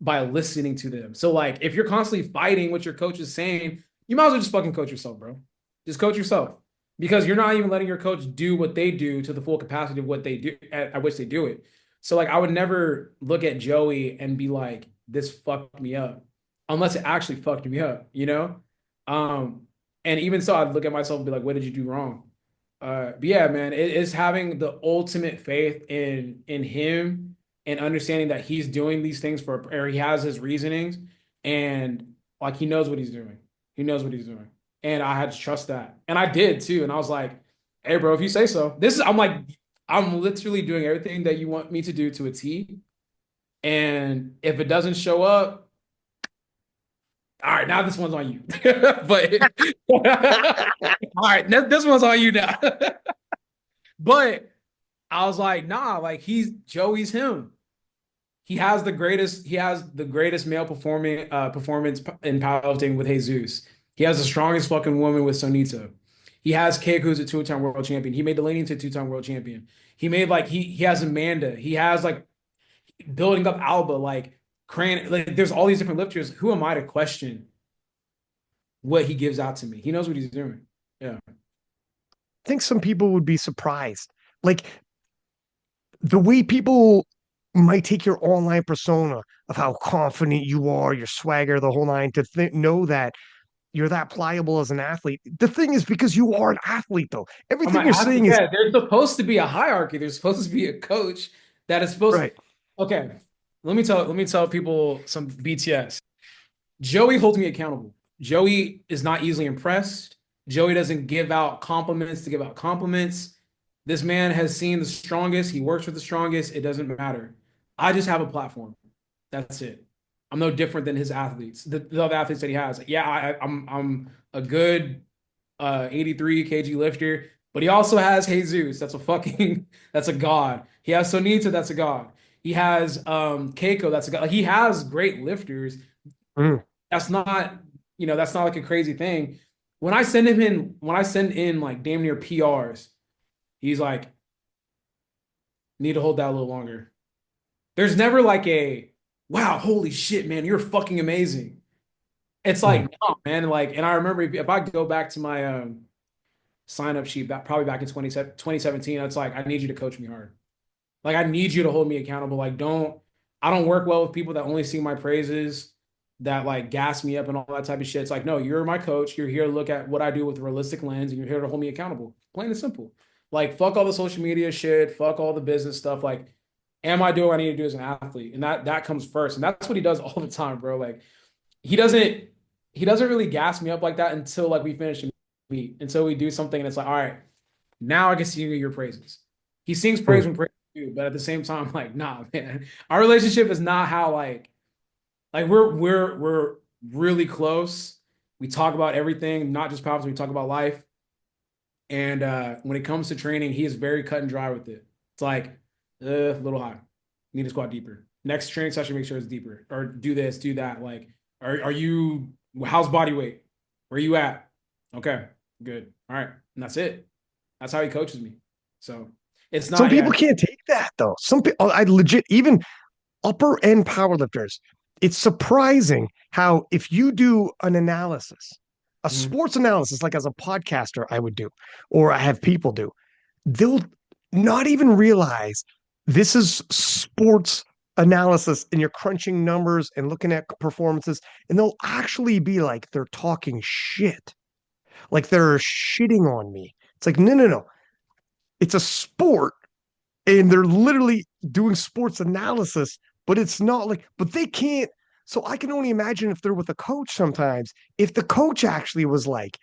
B: by listening to them. So like if you're constantly fighting what your coach is saying, you might as well just fucking coach yourself, bro. Just coach yourself because you're not even letting your coach do what they do to the full capacity of what they do at which they do it. So like I would never look at Joey and be like, this fucked me up, unless it actually fucked me up, you know? Um, and even so, I'd look at myself and be like, what did you do wrong? But yeah, man, it is having the ultimate faith in him and understanding that he's doing these things or he has his reasonings and like he knows what he's doing. He knows what he's doing. And I had to trust that. And I did too. And I was like, hey, bro, if you say so. I'm like, I'm literally doing everything that you want me to do to a T. And if it doesn't show up, all right, now this one's on you. But all right, this one's on you now. But I was like, nah, like he's Joey's him. He has the greatest male performance in powerlifting with Jesus. He has the strongest fucking woman with Sonita. He has Keiko, who's a two-time world champion. He made Delaney into a two-time world champion. He made like he has Amanda. He has like building up Alba, like Cran. Like there's all these different lifters. Who am I to question what he gives out to me? He knows what he's doing. Yeah.
A: I think some people would be surprised. Like the way people might take your online persona of how confident you are, your swagger, the whole nine, to know that you're that pliable as an athlete. The thing is, because you are an athlete, though,
B: I'm
A: everything
B: like,
A: you're saying is
B: yeah, there's supposed to be a hierarchy. There's supposed to be a coach that is supposed.
A: right.
B: Okay, let me tell people some BTS. Joey holds me accountable. Joey is not easily impressed. Joey doesn't give out compliments to give out compliments. This man has seen the strongest. He works with the strongest. It doesn't matter. I just have a platform. That's it. I'm no different than his athletes, the other athletes that he has. Yeah, I'm a good 83 kg lifter, but he also has Jesus. That's a fucking that's a god. He has Sonita. That's a god. He has Keiko. That's a god. Like, he has great lifters.
A: Mm.
B: That's not like a crazy thing. When I send in like damn near PRs, he's like, need to hold that a little longer. There's never like a wow, holy shit, man, you're fucking amazing. It's
A: Mm.
B: like, no, man, like, and I remember if I go back to my sign up sheet probably back in 2017, it's like, I need you to coach me hard. Like, I need you to hold me accountable. Like, I don't work well with people that only sing my praises, that like gas me up and all that type of shit. It's like, no, you're my coach. You're here to look at what I do with a realistic lens, and you're here to hold me accountable. Plain and simple. Like, fuck all the social media shit, fuck all the business stuff. Like, am I doing what I need to do as an athlete? And that comes first. And that's what he does all the time, bro. Like, he doesn't he doesn't really gas me up like that until like we finish a meet, until we do something, and it's like, all right, now I can see your praises. He sings praise
A: Mm.
B: when praise is due, but at the same time, like, nah, man, our relationship is not how like we're really close. We talk about everything, not just powerlifting. We talk about life. And when it comes to training, he is very cut and dry with it. It's like a little high. Need to squat deeper. Next training session, make sure it's deeper. Or do this, do that. Like, are you how's body weight? Where you at? Okay, good. All right. And that's it. That's how he coaches me. So it's
A: Some
B: not,
A: people
B: yeah.
A: can't take that though. Some people, I legit, even upper end powerlifters. it's surprising how if you do an analysis, a
B: Mhm.
A: sports analysis, like as a podcaster, I would do, or I have people do, they'll not even realize this is sports analysis and you're crunching numbers and looking at performances, and they'll actually be like, they're talking shit, like they're shitting on me. It's like, no, no, no. It's a sport and they're literally doing sports analysis, but it's not like, but they can't. So I can only imagine if they're with a coach sometimes, if the coach actually was like,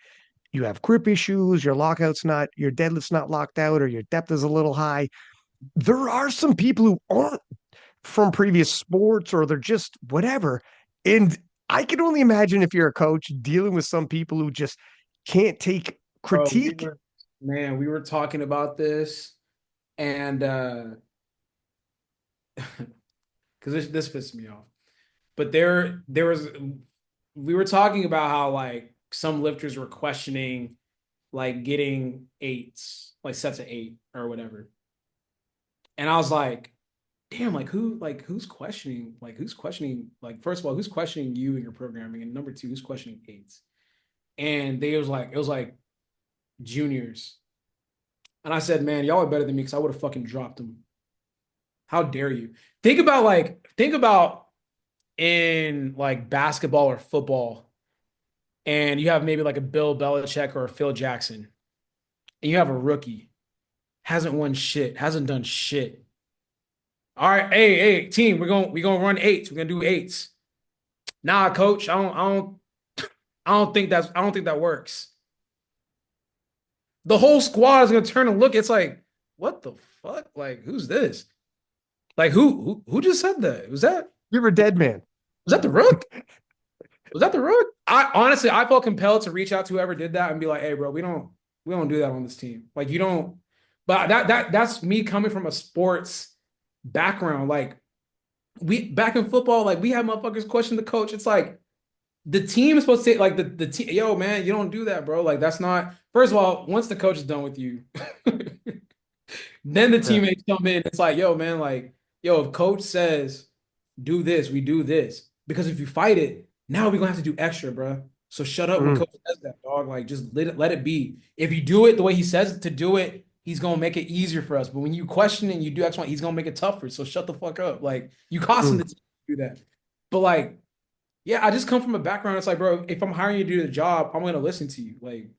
A: you have grip issues, your deadlift's not locked out, or your depth is a little high. There are some people who aren't from previous sports or they're just whatever. And I can only imagine if you're a coach dealing with some people who just can't take
B: Bro,
A: critique.
B: we were talking about this, and because this pissed me off. But there was we were talking about how like some lifters were questioning like getting eights, like sets of eight or whatever. And I was like, damn, who's questioning, like, first of all, who's questioning you and your programming? And number two, who's questioning eights? And it was like juniors. And I said, man, y'all are better than me because I would have fucking dropped them. How dare you? Think about in like basketball or football, and you have maybe like a Bill Belichick or a Phil Jackson, and you have a rookie, hasn't won shit, hasn't done shit. All right, hey, team, we're gonna run eights. We're gonna do eights. Nah, coach, I don't think that works. The whole squad is gonna turn and look. It's like, what the fuck? Like, who's this? Like, who just said that?
A: You're a dead man.
B: Was that the Rook? Was that the Rook? I honestly, I felt compelled to reach out to whoever did that and be like, hey, bro, we don't do that on this team. Like, you don't. But that's me coming from a sports background. Like, we back in football, like we have motherfuckers question the coach. It's like the team is supposed to say, like the team, yo, man, you don't do that, bro. Like, that's not. First of all, once the coach is done with you, then the
A: Yeah.
B: teammates come in. It's like, yo, man, like, yo, if coach says do this, we do this. Because if you fight it, now we're gonna have to do extra, bro. So shut up when
A: Mm,
B: coach says that, dog. Like, just let it be. If you do it the way he says to do it, he's gonna make it easier for us. But when you question and you do X, Y, he's gonna make it tougher. So shut the fuck up. Like, you costing
A: mm.
B: the team to do that. But like, yeah, I just come from a background. It's like, bro, if I'm hiring you to do the job, I'm gonna listen to you. Like,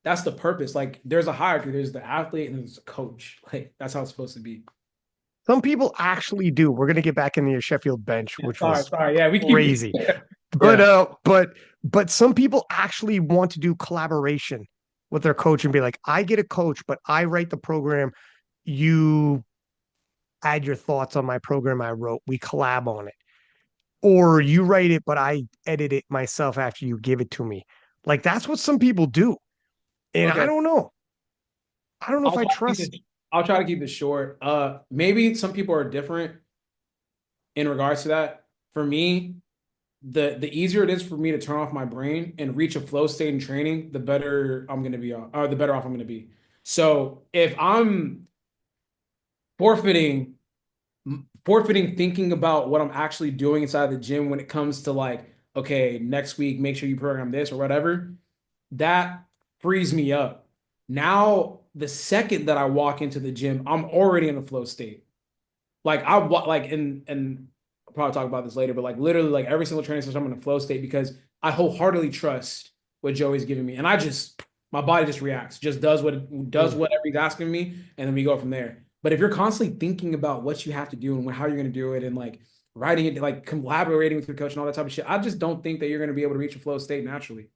B: that's the purpose. Like, there's a hierarchy. There's the athlete and there's the coach. Like, that's how it's supposed to be.
A: Some people actually do. We're gonna get back into your Sheffield bench,
B: Yeah,
A: which was
B: sorry. Yeah, we keep.
A: crazy. But
B: Yeah.
A: but some people actually want to do collaboration with their coach and be like, I get a coach, but I write the program. You add your thoughts on my program I wrote. We collab on it. Or you write it, but I edit it myself after you give it to me. Like that's what some people do. And I
B: Okay.
A: don't know. I don't know if
B: I'll
A: I
B: try to keep
A: trust.
B: it. I'll try to keep it short. Maybe some people are different in regards to that. For me, the easier it is for me to turn off my brain and reach a flow state in training, the better I'm gonna be, or the better off I'm gonna be. So if I'm forfeiting forfeiting thinking about what I'm actually doing inside the gym when it comes to like, okay, next week, make sure you program this or whatever, that frees me up. Now, the second that I walk into the gym, I'm already in a flow state. Like and I'll probably talk about this later, but like literally like every single training session, I'm in a flow state because I wholeheartedly trust what Joey's giving me. And my body just reacts, just does
A: Mm,
B: whatever he's asking me, and then we go from there. But if you're constantly thinking about what you have to do and how you're gonna do it and like writing it, like collaborating with your coach and all that type of shit, I just don't think that you're gonna be able to reach a flow state naturally.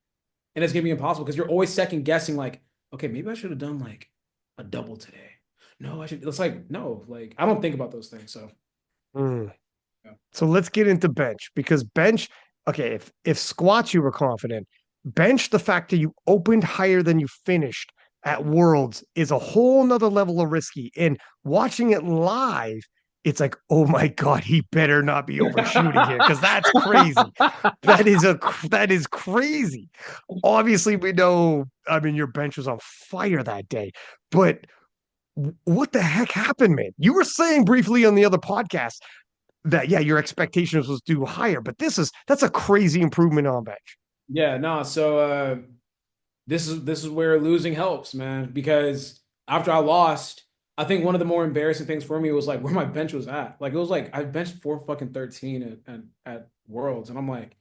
B: And it's gonna be impossible because you're always second guessing, like, okay, maybe I should have done like a double today. No, I should. It's like, no, like I don't think about those things. So
A: mm.
B: yeah.
A: So let's get into bench because bench, okay, if squats you were confident, bench the fact that you opened higher than you finished at Worlds is a whole nother level of risky. And watching it live, it's like, oh my God, he better not be overshooting here because that's crazy. That is crazy. Obviously, we know, I mean, your bench was on fire that day, but what the heck happened, man? You were saying briefly on the other podcast that yeah, your expectations was due higher, but that's a crazy improvement on bench.
B: Yeah, no. So this is where losing helps, man. Because after I lost, I think one of the more embarrassing things for me was like where my bench was at. Like it was like I benched 4 fucking 13 at Worlds, and I'm like,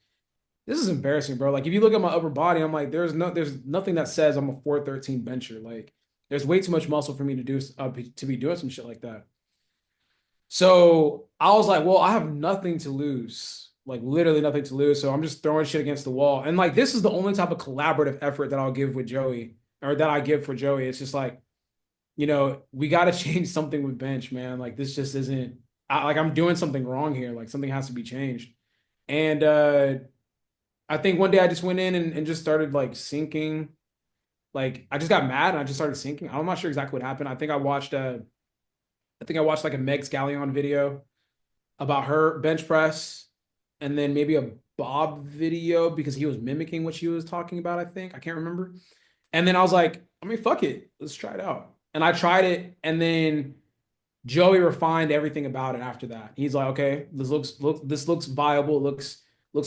B: this is embarrassing, bro. Like if you look at my upper body, I'm like, there's nothing that says I'm a 413 bencher. Like there's way too much muscle for me to do to be doing some shit like that. So I was like, well, I have nothing to lose, like literally nothing to lose. So I'm just throwing shit against the wall. And like, this is the only type of collaborative effort that I'll give with Joey or that I give for Joey. It's just like, we got to change something with bench, man. Like, this just isn't, like, I'm doing something wrong here. Like, something has to be changed. And I think one day I just went in and just started like sinking. Like, I just got mad and I just started sinking. I'm not sure exactly what happened. I think I watched like a Meg Scallion video about her bench press and then maybe a Bob video because he was mimicking what she was talking about, I think. I can't remember. And then I was like, I mean, fuck it. Let's try it out. And I tried it and then Joey refined everything about it after that. He's like, okay, this looks viable, looks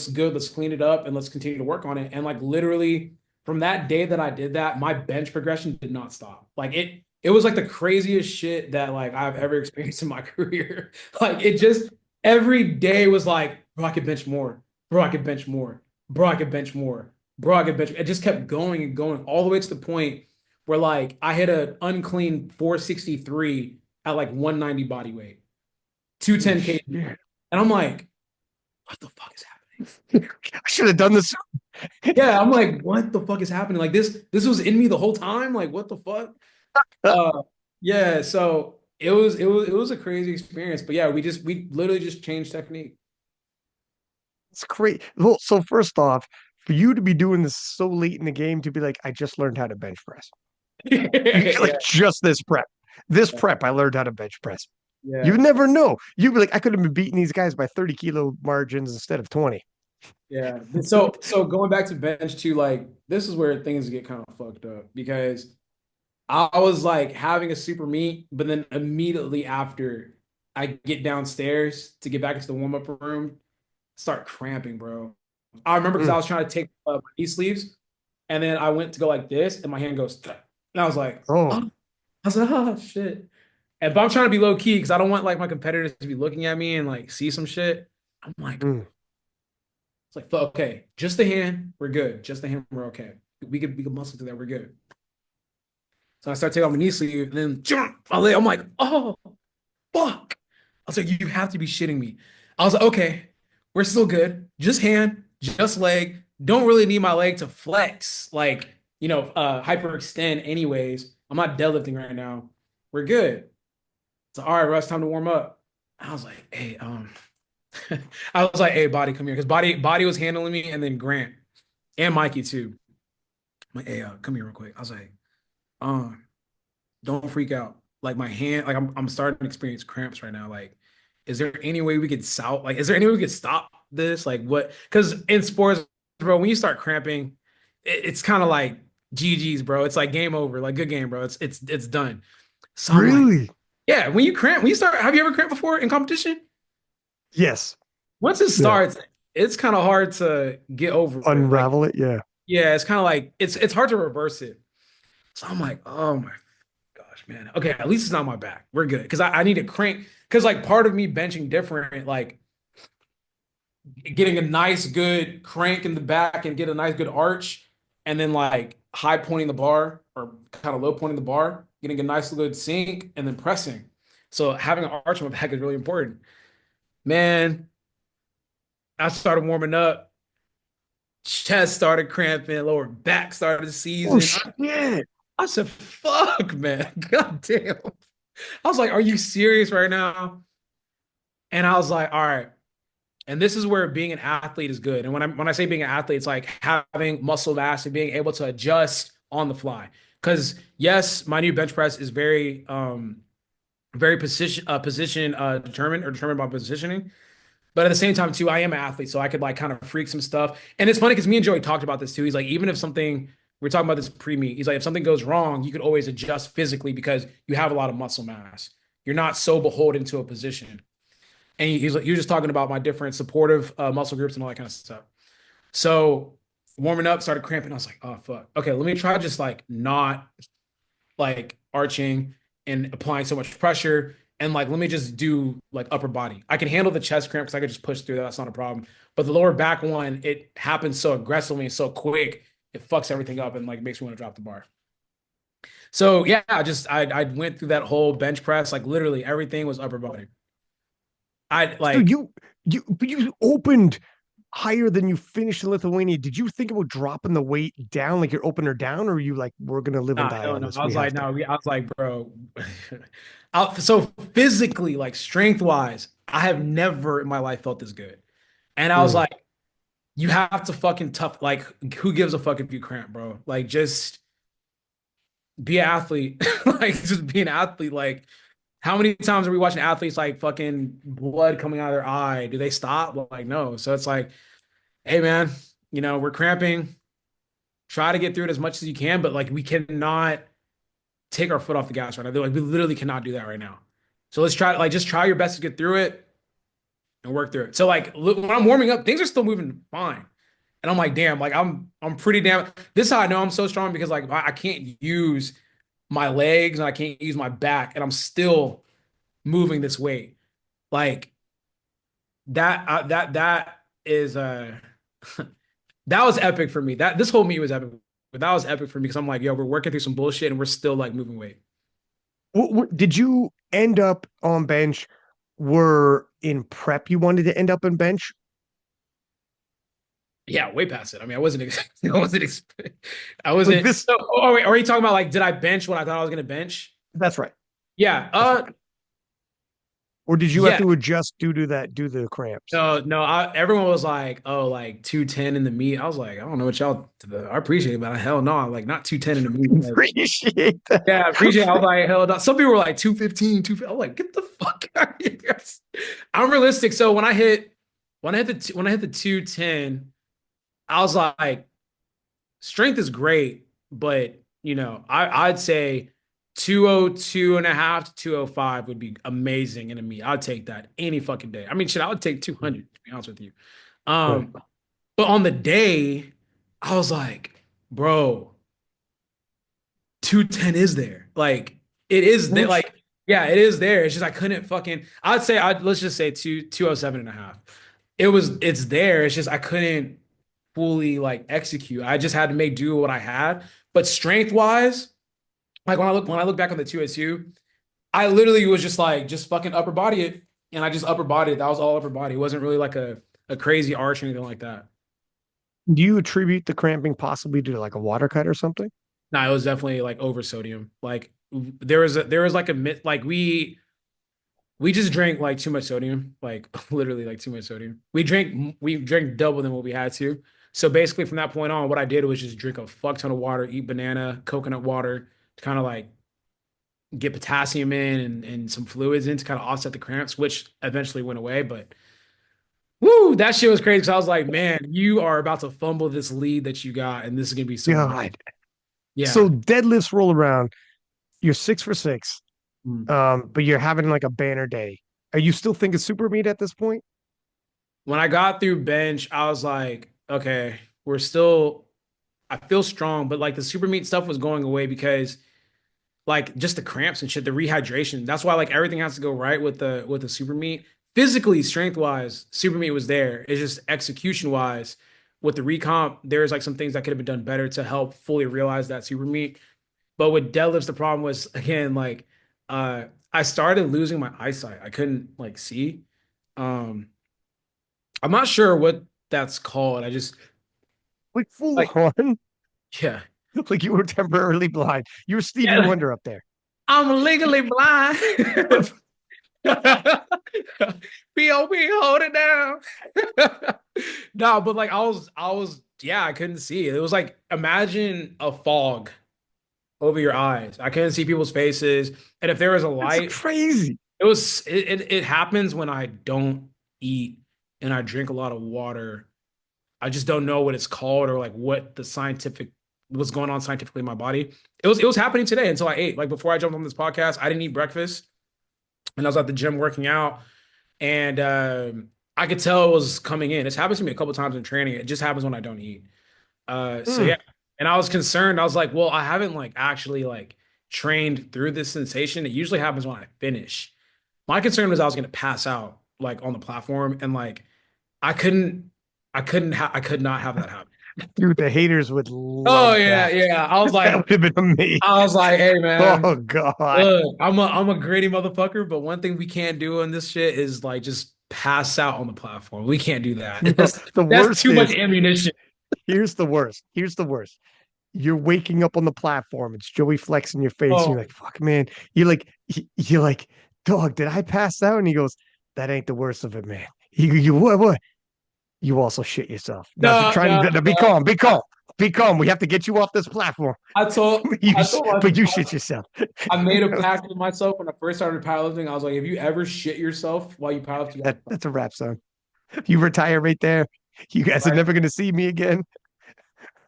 B: good. Let's clean it up and let's continue to work on it. And like literally from that day that I did that, my bench progression did not stop. Like it was like the craziest shit that like I've ever experienced in my career. Like it just every day was like, bro, I could bench more. Bro, I could bench more. Bro, I could bench more. Bro, I could bench. It just kept going and going all the way to the point where like I hit an unclean 463 at like 190 body weight,
A: Holy
B: 210 kg.
A: shit.
B: And I'm like, what the fuck is happening?
A: I should have done this.
B: Yeah, I'm like, what the fuck is happening? Like this was in me the whole time. Like, what the fuck? Uh yeah, so it was a crazy experience. But yeah, we literally just changed technique.
A: It's great. Well, so first off, for you to be doing this so late in the game to be like, I just learned how to bench press.
B: Yeah,
A: Like just this prep. This
B: yeah,
A: prep, I learned how to bench press. You
B: yeah,
A: never know. You'd be like, I could have been beating these guys by 30 kilo margins instead of 20.
B: yeah. So going back to bench too, like this is where things get kind of fucked up because I was like having a super meet, but then immediately after I get downstairs to get back into the warm-up room, start cramping, bro. I remember because I
A: Mm.
B: was trying to take my knee sleeves, and then I went to go like this, and my hand goes, and I was like,
A: Oh,
B: oh, I was like, oh shit. And but I'm trying to be low key because I don't want like my competitors to be looking at me and like see some shit. I'm like,
A: mm.
B: it's like, okay, just the hand, we're good. Just the hand, we're okay. We could muscle through that, we're good. So I start taking off my knee sleeve, and then jump, my leg. I'm like, oh fuck. I was like, you have to be shitting me. I was like, okay, we're still good. Just hand, just leg. Don't really need my leg to flex, like, hyperextend anyways. I'm not deadlifting right now. We're good. So, all right, Russ, time to warm up. I was like, hey, I was like, hey, body, come here. Because body was handling me, and then Grant and Mikey too. I'm like, hey, come here real quick. I was like, um, don't freak out. Like my hand, like I'm starting to experience cramps right now. Like, is there any way we could stop? Like, is there any way we could stop this? Like, what? Because in sports, bro, when you start cramping, it's kind of like GG's, bro. It's like game over. Like, good game, bro. It's done. So I'm like,
A: Really?
B: yeah. When you cramp, when you start, have you ever cramped before in competition?
A: Yes.
B: Once it
A: Yeah.
B: starts, it's kind of hard to get over it. Like,
A: Unravel it. Yeah.
B: yeah, it's kind of like it's hard to reverse it. So I'm like, oh my gosh, man. Okay, at least it's not my back. We're good. Because I need to crank. Because like part of me benching different, like getting a nice good crank in the back and get a nice good arch, and then like high pointing the bar or kind of low pointing the bar, getting a nice good sink, and then pressing. So having an arch on my back is really important. Man, I started warming up. Chest started cramping, lower back started
A: Oh
B: seizing.
A: shit.
B: I said, fuck, man. God damn. I was like, are you serious right now? And I was like, all right. And this is where being an athlete is good. And when I say being an athlete, it's like having muscle mass and being able to adjust on the fly. Because yes, my new bench press is very position determined or determined by positioning. But at the same time, too, I am an athlete, so I could like kind of freak some stuff. And it's funny because me and Joey talked about this too. He's like, even if something we're talking about this pre-meet, he's like, if something goes wrong, you could always adjust physically because you have a lot of muscle mass. You're not so beholden to a position. And he was just talking about my different supportive muscle groups and all that kind of stuff. So warming up, started cramping. I was like, oh fuck. Okay, let me try just like not like arching and applying so much pressure. And like, let me just do like upper body. I can handle the chest cramp because I could just push through that. That's not a problem. But the lower back one, it happens so aggressively and so quick, it fucks everything up and like makes me want to drop the bar. So yeah, I went through that whole bench press. Like literally everything was upper body. I
A: So
B: like
A: you opened higher than you finished in Lithuania. Did you think about dropping the weight down, like your opener down, or are you like, we're gonna live and
B: Nah,
A: die
B: hell
A: on
B: no.
A: this?
B: I
A: We
B: was
A: have
B: like,
A: to.
B: no, I was like, bro. So physically, like strength wise, I have never in my life felt this good. And I was
A: Mm.
B: like, you have to fucking tough. Like, who gives a fuck if you cramp, bro? Like, just be an athlete. Like, just be an athlete. Like, how many times are we watching athletes like fucking blood coming out of their eye? Do they stop? Like, no. So it's like, hey, man, we're cramping. Try to get through it as much as you can, but like, we cannot take our foot off the gas right now. They're like, we literally cannot do that right now. So let's try, like, just try your best to get through it and work through it. So like when I'm warming up, things are still moving fine. And I'm like, damn, like I'm pretty damn. This is how I know I'm so strong because like I can't use my legs and I can't use my back, and I'm still moving this weight. Like that is that was epic for me. That this whole meet was epic, but that was epic for me because I'm like, yo, we're working through some bullshit and we're still like moving weight.
A: Did you end up on bench? Were in prep you wanted to end up on bench?
B: Yeah, way past it. I mean, I wasn't, I wasn't, I
A: Like
B: wasn't.
A: this?
B: So, oh wait, are you talking about like, did I bench when I thought I was gonna bench?
A: That's right.
B: Yeah.
A: That's right. Or did you have
B: Yeah.
A: to adjust due to that, due to the cramps?
B: No, no. Everyone was like, oh, like 210 in the meet. I was like, I don't know what y'all. I appreciate it, but hell no, like not 210 in the meet. Like,
A: Appreciate that.
B: yeah, I appreciate it. I was like, hell no. Some people were like 215, 250. I was like, get the fuck out of here. I'm realistic. So when I hit the 210, I was like, strength is great, but I'd say 202 and a half to 205 would be amazing in a meet. I'd take that any fucking day. I mean, shit, I would take 200 to be honest with you.
A: Right.
B: Um, but on the day, I was like, bro, 210 is there. Like it is there.
A: Which
B: Like, yeah, it is there. It's just I couldn't fucking I'd let's just say 207 and a half. It's there. It's just I couldn't fully like execute. I just had to make do with what I had. But strength wise, like when I look back on the 2SU, I literally was just like just fucking upper body it. And I just upper body it. That was all upper body. It wasn't really like a crazy arch or anything like that.
A: do you attribute the cramping possibly to like a water cut or something?
B: No, it was definitely like over sodium. Like there was like a myth like we just drank like too much sodium, like literally like too much sodium. We drank double than what we had to. So basically from that point on, what I did was just drink a fuck ton of water, eat banana, coconut water to kind of like get potassium in and some fluids in to kind of offset the cramps, which eventually went away. But woo, that shit was crazy because I was like, man, you are about to fumble this lead that you got, and this is gonna be so embarrassing.
A: God.
B: Yeah.
A: So deadlifts roll around. You're 6 for 6.
B: Mm.
A: But you're having like a banner day. Are you still thinking super meat at this point?
B: When I got through bench, I was like, okay, we're still I feel strong, but like the super meat stuff was going away because like just the cramps and shit, the rehydration. That's why like everything has to go right with the super meat. Physically, strength wise, super meat was there. It's just execution wise, with the recomp, there's like some things that could have been done better to help fully realize that super meat. But with deadlifts, the problem was again like I started losing my eyesight. I couldn't like see. Um, I'm not sure what that's called. I just
A: Like full
B: like
A: on?
B: yeah.
A: Like you were temporarily blind. You were Stevie
B: Yeah,
A: Wonder up there.
B: I'm legally blind. POP, hold it down. No, but like yeah, I couldn't see it. It was like imagine a fog over your eyes. I couldn't see people's faces, and if there was a
A: That's
B: light,
A: crazy.
B: it happens when I don't eat and I drink a lot of water. I just don't know what it's called or like what the scientific what's going on scientifically in my body. It was happening today until I ate. Like before I jumped on this podcast, I didn't eat breakfast and I was at the gym working out. and I could tell it was coming in. This happens to me a couple times in training. It just happens when I don't eat. So
A: Mm.
B: yeah, and I was concerned. I was like, well, I haven't like actually like trained through this sensation. It usually happens when I finish. My concern was I was gonna pass out like on the platform, and like I couldn't, I could not have that happen.
A: Dude, the haters would
B: Oh
A: love
B: yeah,
A: that.
B: yeah.
A: That would have been
B: I was
A: amazing.
B: like, hey man,
A: Oh God.
B: look, I'm a gritty motherfucker, but one thing we can't do on this shit is like just pass out on the platform. We can't do that.
A: No, the
B: That's
A: worst
B: too much
A: is
B: ammunition.
A: here's the worst. Here's the worst. You're waking up on the platform. It's Joey Flex in your face. And you're
B: Oh
A: like, fuck, man. You're like, dog, did I pass out? And he goes, that ain't the worst of it, man. You what? You also shit yourself. Now,
B: no,
A: trying
B: no,
A: to be
B: no.
A: calm, be calm, be calm. We have to get you off this platform.
B: I told
A: But you
B: myself
A: shit yourself.
B: I made a pact with myself when I first started powerlifting. I was like, if you ever shit yourself while you powerlift, you have to
A: That's a wrap, son. You retire right there. You guys are
B: right.
A: never gonna see me again.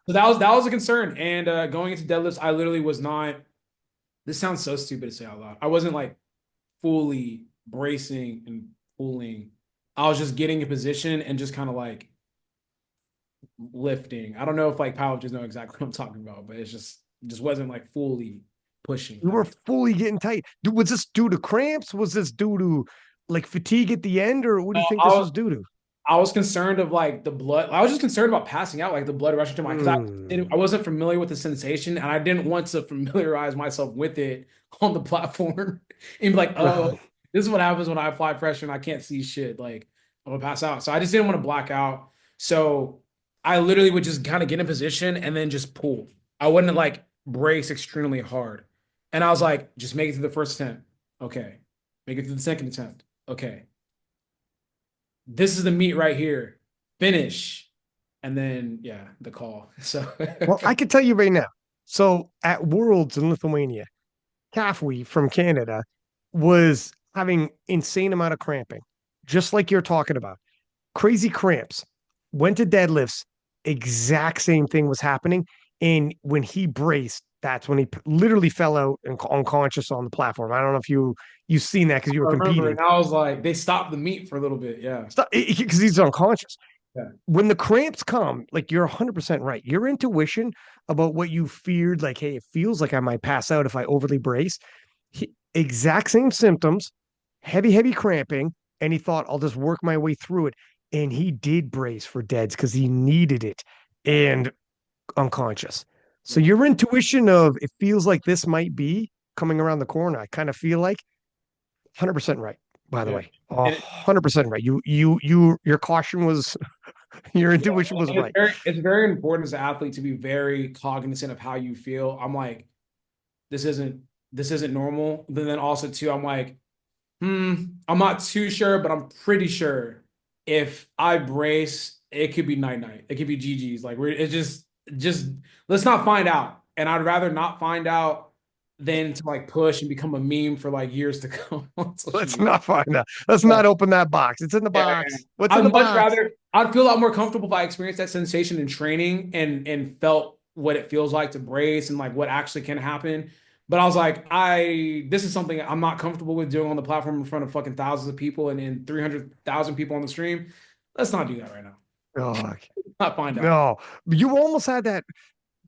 B: So that was a concern. And going into deadlifts, I literally was not. This sounds so stupid to say out loud. I wasn't like fully bracing and pulling. I was just getting a position and just kind of like lifting. I don't know if like powerlifters know exactly what I'm talking about, but it's just wasn't like fully pushing. If
A: You
B: that
A: were
B: makes
A: fully getting tight. Dude, was this due to cramps? Was this due to like fatigue at the end, or what do you
B: sense.
A: think this was due to?
B: I was concerned of like the blood. I was just concerned about passing out, like the blood rushing to my because
A: Hmm.
B: I wasn't familiar with the sensation and I didn't want to familiarize myself with it on the platform and be like, oh,
A: Right.
B: this is what happens when I apply pressure and I can't see shit. Like I'm gonna pass out. So I just didn't want to black out. So I literally would just kind of get in position and then just pull. I wouldn't like brace extremely hard. And I was like, just make it through the first attempt. Okay. Make it through the second attempt. Okay, this is the meat right here. Finish. And then, yeah, the call. So,
A: Well, I can tell you right now. So at Worlds in Lithuania, Kafwi from Canada was having insane amount of cramping, just like you're talking about. Crazy cramps. Went to deadlifts. Exact same thing was happening. And when he braced, that's when he literally fell out and unconscious on the platform. I don't know if you've seen that because you were
B: I remember,
A: competing.
B: and I was like, they stopped the meat for a little bit. Yeah.
A: Because he's unconscious.
B: Yeah.
A: When the cramps come, like you're 100% right. Your intuition about what you feared, like, hey, it feels like I might pass out if I overly brace. Exact same symptoms, heavy cramping. And he thought, I'll just work my way through it. And he did brace for deads because he needed it and unconscious. So
B: Yeah.
A: your intuition of it feels like this might be coming around the corner, I kind of feel like 100% right, by the
B: Yeah.
A: way.
B: And,
A: 100% right. Your caution was, your intuition was
B: and
A: right.
B: it's very important as an athlete to be very cognizant of how you feel. I'm like, this isn't this isn't normal. But then also too, I'm like, I'm not too sure, but I'm pretty sure if I brace, it could be night night. It could be GG's. Like we're it's just let's not find out. And I'd rather not find out than to like push and become a meme for like years to come on social
A: Let's
B: media.
A: not find out. Let's
B: Yeah,
A: not open that box. It's in the
B: yeah, yeah.
A: box. What's in the box?
B: I'd feel a lot more comfortable if I experienced that sensation in training and felt what it feels like to brace and like what actually can happen. But I was like, this is something I'm not comfortable with doing on the platform in front of fucking thousands of people and 300,000 people on the stream. Let's not do that right now.
A: Oh,
B: Not find out.
A: no. You almost had that.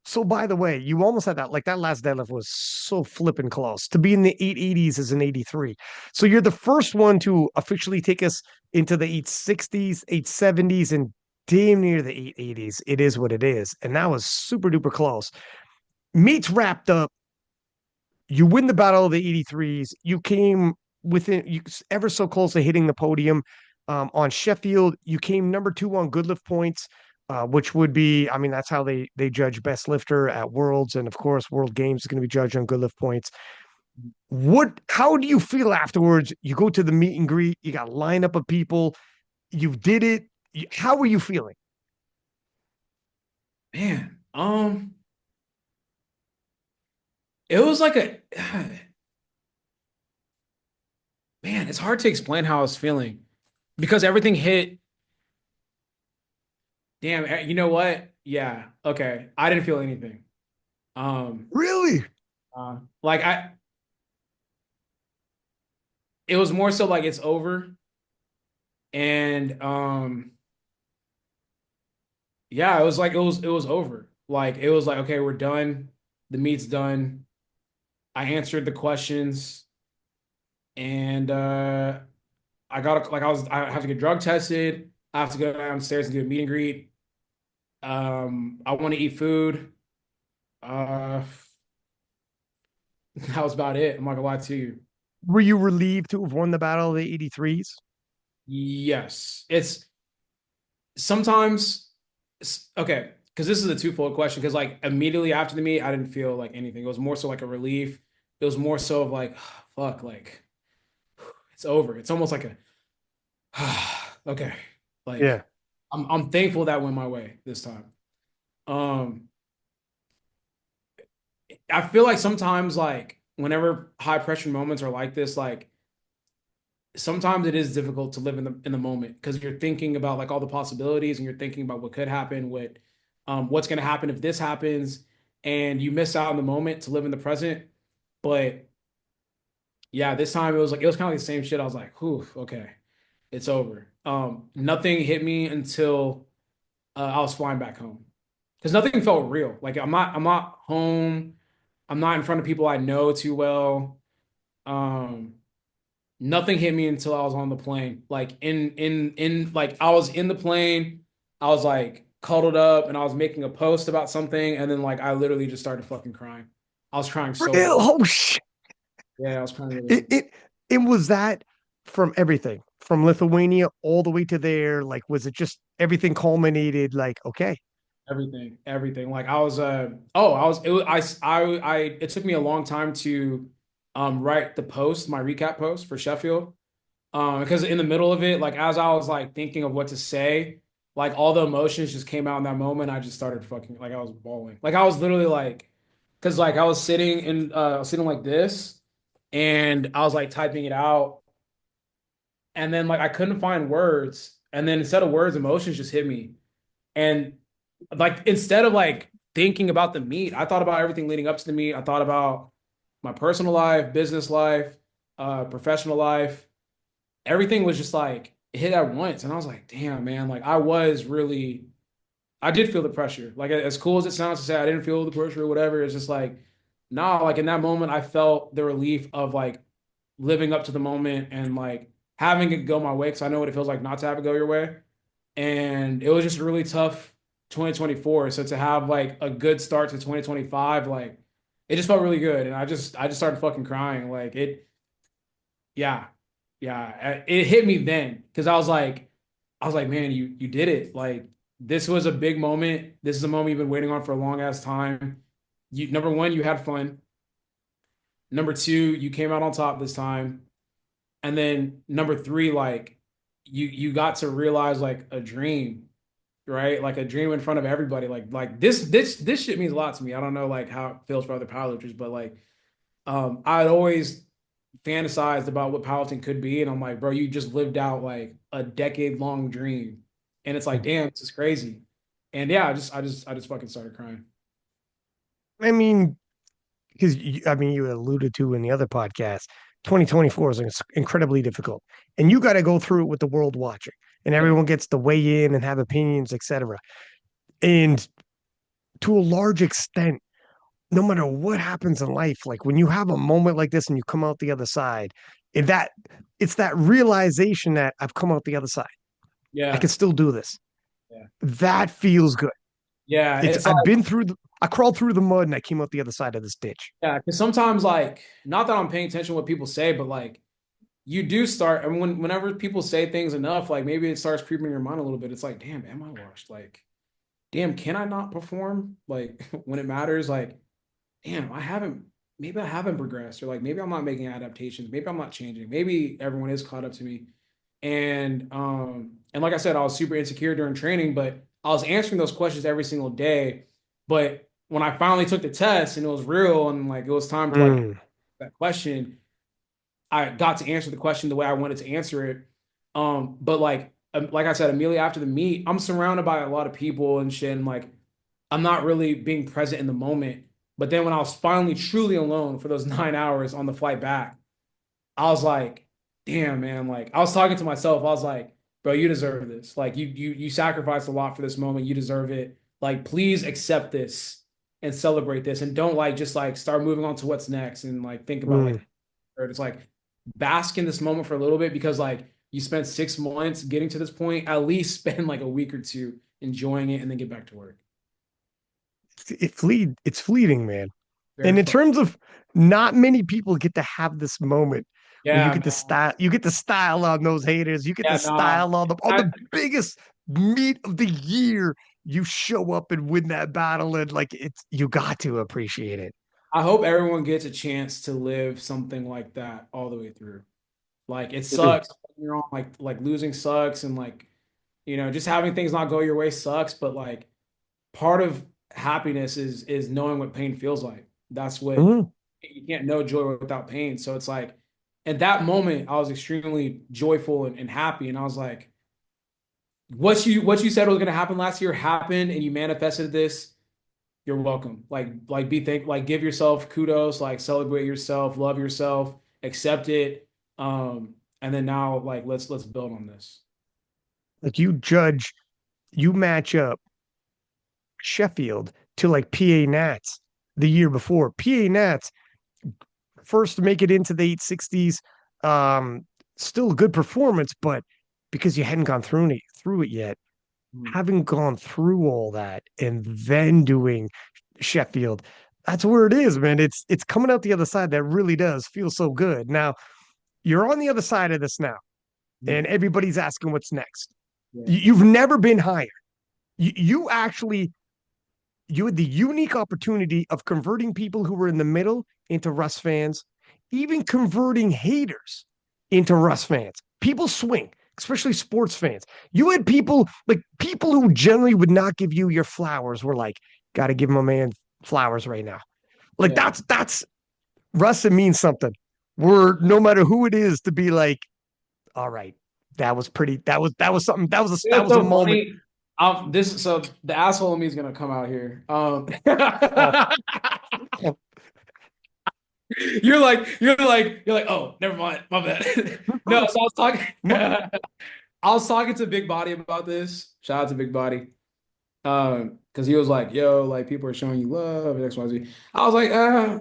A: So, by the way, you almost had that. Like that last deadlift was so flipping close to be in the 880s as an 83. So, you're the first one to officially take us into the 860s, 870s, and damn near the 880s. It is what it is. And that was super duper close. Meets wrapped up. You win the battle of the 83s. You came within you ever so close to hitting the podium on Sheffield. You came number two on good lift points, which would be, I mean, that's how they judge best lifter at Worlds, and of course, World Games is going to be judged on good lift points. What? How do you feel afterwards? You go to the meet and greet. You got a lineup of people. You did it. How were you feeling?
B: Man, it was like a man, it's hard to explain how I was feeling because everything hit. Damn, you know what? Yeah, okay. I didn't feel anything. Um,
A: Really?
B: like it was more so like it's over. And yeah, it was like it was over. Like it was like, okay, we're done. The meet's done. I answered the questions, and I got like I have to get drug tested. I have to go downstairs and do a meet and greet. I want to eat food. Uh, that was about it. I'm not gonna lie to you.
A: Were you relieved to have won the battle of the 83s?
B: Yes, it's sometimes okay, because this is a twofold question. Because like immediately after the meet, I didn't feel like anything. It was more so like a relief. It was more so of like, fuck, like it's over. It's almost like a okay, like
A: Yeah.
B: I'm thankful that went my way this time. Um, I feel like sometimes like whenever high pressure moments are like this, like sometimes it is difficult to live in the moment because you're thinking about like all the possibilities and you're thinking about what could happen, what's going to happen if this happens, and you miss out on the moment to live in the present. But yeah, this time it was kind of like the same shit. I was like, whew, okay, it's over. Nothing hit me until I was flying back home because nothing felt real. Like I'm not home. I'm not in front of people I know too well. Um, Nothing hit me until I was on the plane. Like like I was in the plane, I was like cuddled up and I was making a post about something, and then like I literally just started fucking crying. I was crying so
A: Real?
B: hard.
A: Oh shit.
B: Yeah, I was crying really
A: It
B: hard.
A: it it was that from everything, from Lithuania all the way to there. Like, was it just everything culminated? Like, okay,
B: Everything, everything. Like I was oh, I was it was I it took me a long time to write the post, my recap post for Sheffield. Because in the middle of it, like as I was like thinking of what to say, like all the emotions just came out in that moment. I just started fucking like I was bawling. Like I was literally like, because like I was sitting sitting like this, and I was like typing it out, and then like I couldn't find words, and then instead of words, emotions just hit me, and like instead of like thinking about the meet, I thought about everything leading up to the meet. I thought about my personal life, business life, professional life, everything was just like hit at once. And I was like, damn, man, like I did feel the pressure. Like as cool as it sounds to say I didn't feel the pressure or whatever, it's just like, nah, like in that moment, I felt the relief of like living up to the moment and like having it go my way because I know what it feels like not to have it go your way. And it was just a really tough 2024. So to have like a good start to 2025, like it just felt really good. And I just started fucking crying. Like yeah, yeah. It hit me then because I was like, man, you did it. Like this was a big moment. This is a moment you've been waiting on for a long ass time. You number one, you had fun. Number two, you came out on top this time. And then number three, like you got to realize like a dream, right? Like a dream in front of everybody. Like this shit means a lot to me. I don't know like how it feels for other powerlifters, but like I'd always fantasized about what powerlifting could be, and I'm like, bro, you just lived out like a decade long dream, and it's like, damn, this is crazy. And yeah, I just fucking started crying.
A: I mean, because I mean, you alluded to in the other podcast, 2024 is incredibly difficult, and you got to go through it with the world watching, and
B: Yeah,
A: everyone gets to weigh in and have opinions, etc. And to a large extent, no matter what happens in life, like when you have a moment like this and you come out the other side, it, that it's that realization that I've come out the other side. I
B: yeah,
A: can still do this.
B: yeah,
A: That feels good.
B: yeah.
A: It's
B: It's like
A: I've been through I crawled through the mud and I came out the other side of this ditch.
B: yeah, because sometimes like not that I'm paying attention to what people say, but like you do start, and whenever people say things enough, like maybe it starts creeping in your mind a little bit. It's like, damn, am I washed? Like, damn, can I not perform? Like when it matters, like damn, maybe I haven't progressed, or like maybe I'm not making adaptations, maybe I'm not changing, maybe everyone is caught up to me. And like I said, I was super insecure during training, but I was answering those questions every single day. But when I finally took the test and it was real and like it was time to like
A: Mm.
B: that question, I got to answer the question the way I wanted to answer it. But like I said, immediately after the meet, I'm surrounded by a lot of people and shit, and like I'm not really being present in the moment. But then when I was finally truly alone for those 9 hours on the flight back, I was like, damn, man. Like I was talking to myself. I was like, bro, you deserve this. Like you sacrificed a lot for this moment. You deserve it. Like, please accept this and celebrate this, and don't like just like start moving on to what's next and like think about
A: Mm.
B: like it's like bask in this moment for a little bit because like you spent 6 months getting to this point. At least spend like a week or two enjoying it and then get back to work.
A: It's fleeting, man.
B: Very
A: And in
B: fun.
A: terms of not many people get to have this moment where
B: Yeah, man.
A: you get to style on those haters, you get to
B: Yeah, nah.
A: style on
B: I
A: the biggest meet of the year. You show up and win that battle, and like it's you got to appreciate it.
B: I hope everyone gets a chance to live something like that all the way through. Like it
A: Mm.
B: sucks. You're on like losing sucks and like just having things not go your way sucks, but like part of happiness is knowing what pain feels like. That's what
A: Mm.
B: you can't know joy without pain. So it's like at that moment I was extremely joyful and happy and I was like what you said was going to happen last year happened and you manifested this. You're welcome. Like be thank like give yourself kudos, like celebrate yourself, love yourself, accept it. And then now like let's build on this.
A: Like you match up Sheffield to like PA Nats the year before. PA Nats first to make it into the 860s. Um, Still a good performance, but because you hadn't gone through it yet,
B: Mm.
A: having gone through all that and then doing Sheffield, that's where it is, man. It's coming out the other side that really does feel so good. Now you're on the other side of this now,
B: Mm.
A: and everybody's asking what's next.
B: Yeah.
A: You've never been higher. You actually you had the unique opportunity of converting people who were in the middle into Russ fans, even converting haters into Russ fans. People swing, especially sports fans. You had people who generally would not give you your flowers were like, got to give my man flowers right now. Like
B: Yeah.
A: that's Russ. It means something. We're no matter who it is to be like, all right, that was pretty. That was something. That
B: It's
A: was a
B: so
A: moment.
B: funny. This so the asshole in me is gonna come out here.
A: Oh, oh,
B: You're like, oh, never mind, my bad. No, so I was talking I was talking to Big Body about this. Shout out to Big Body. Because he was like, yo, like people are showing you love and XYZ. I was like, I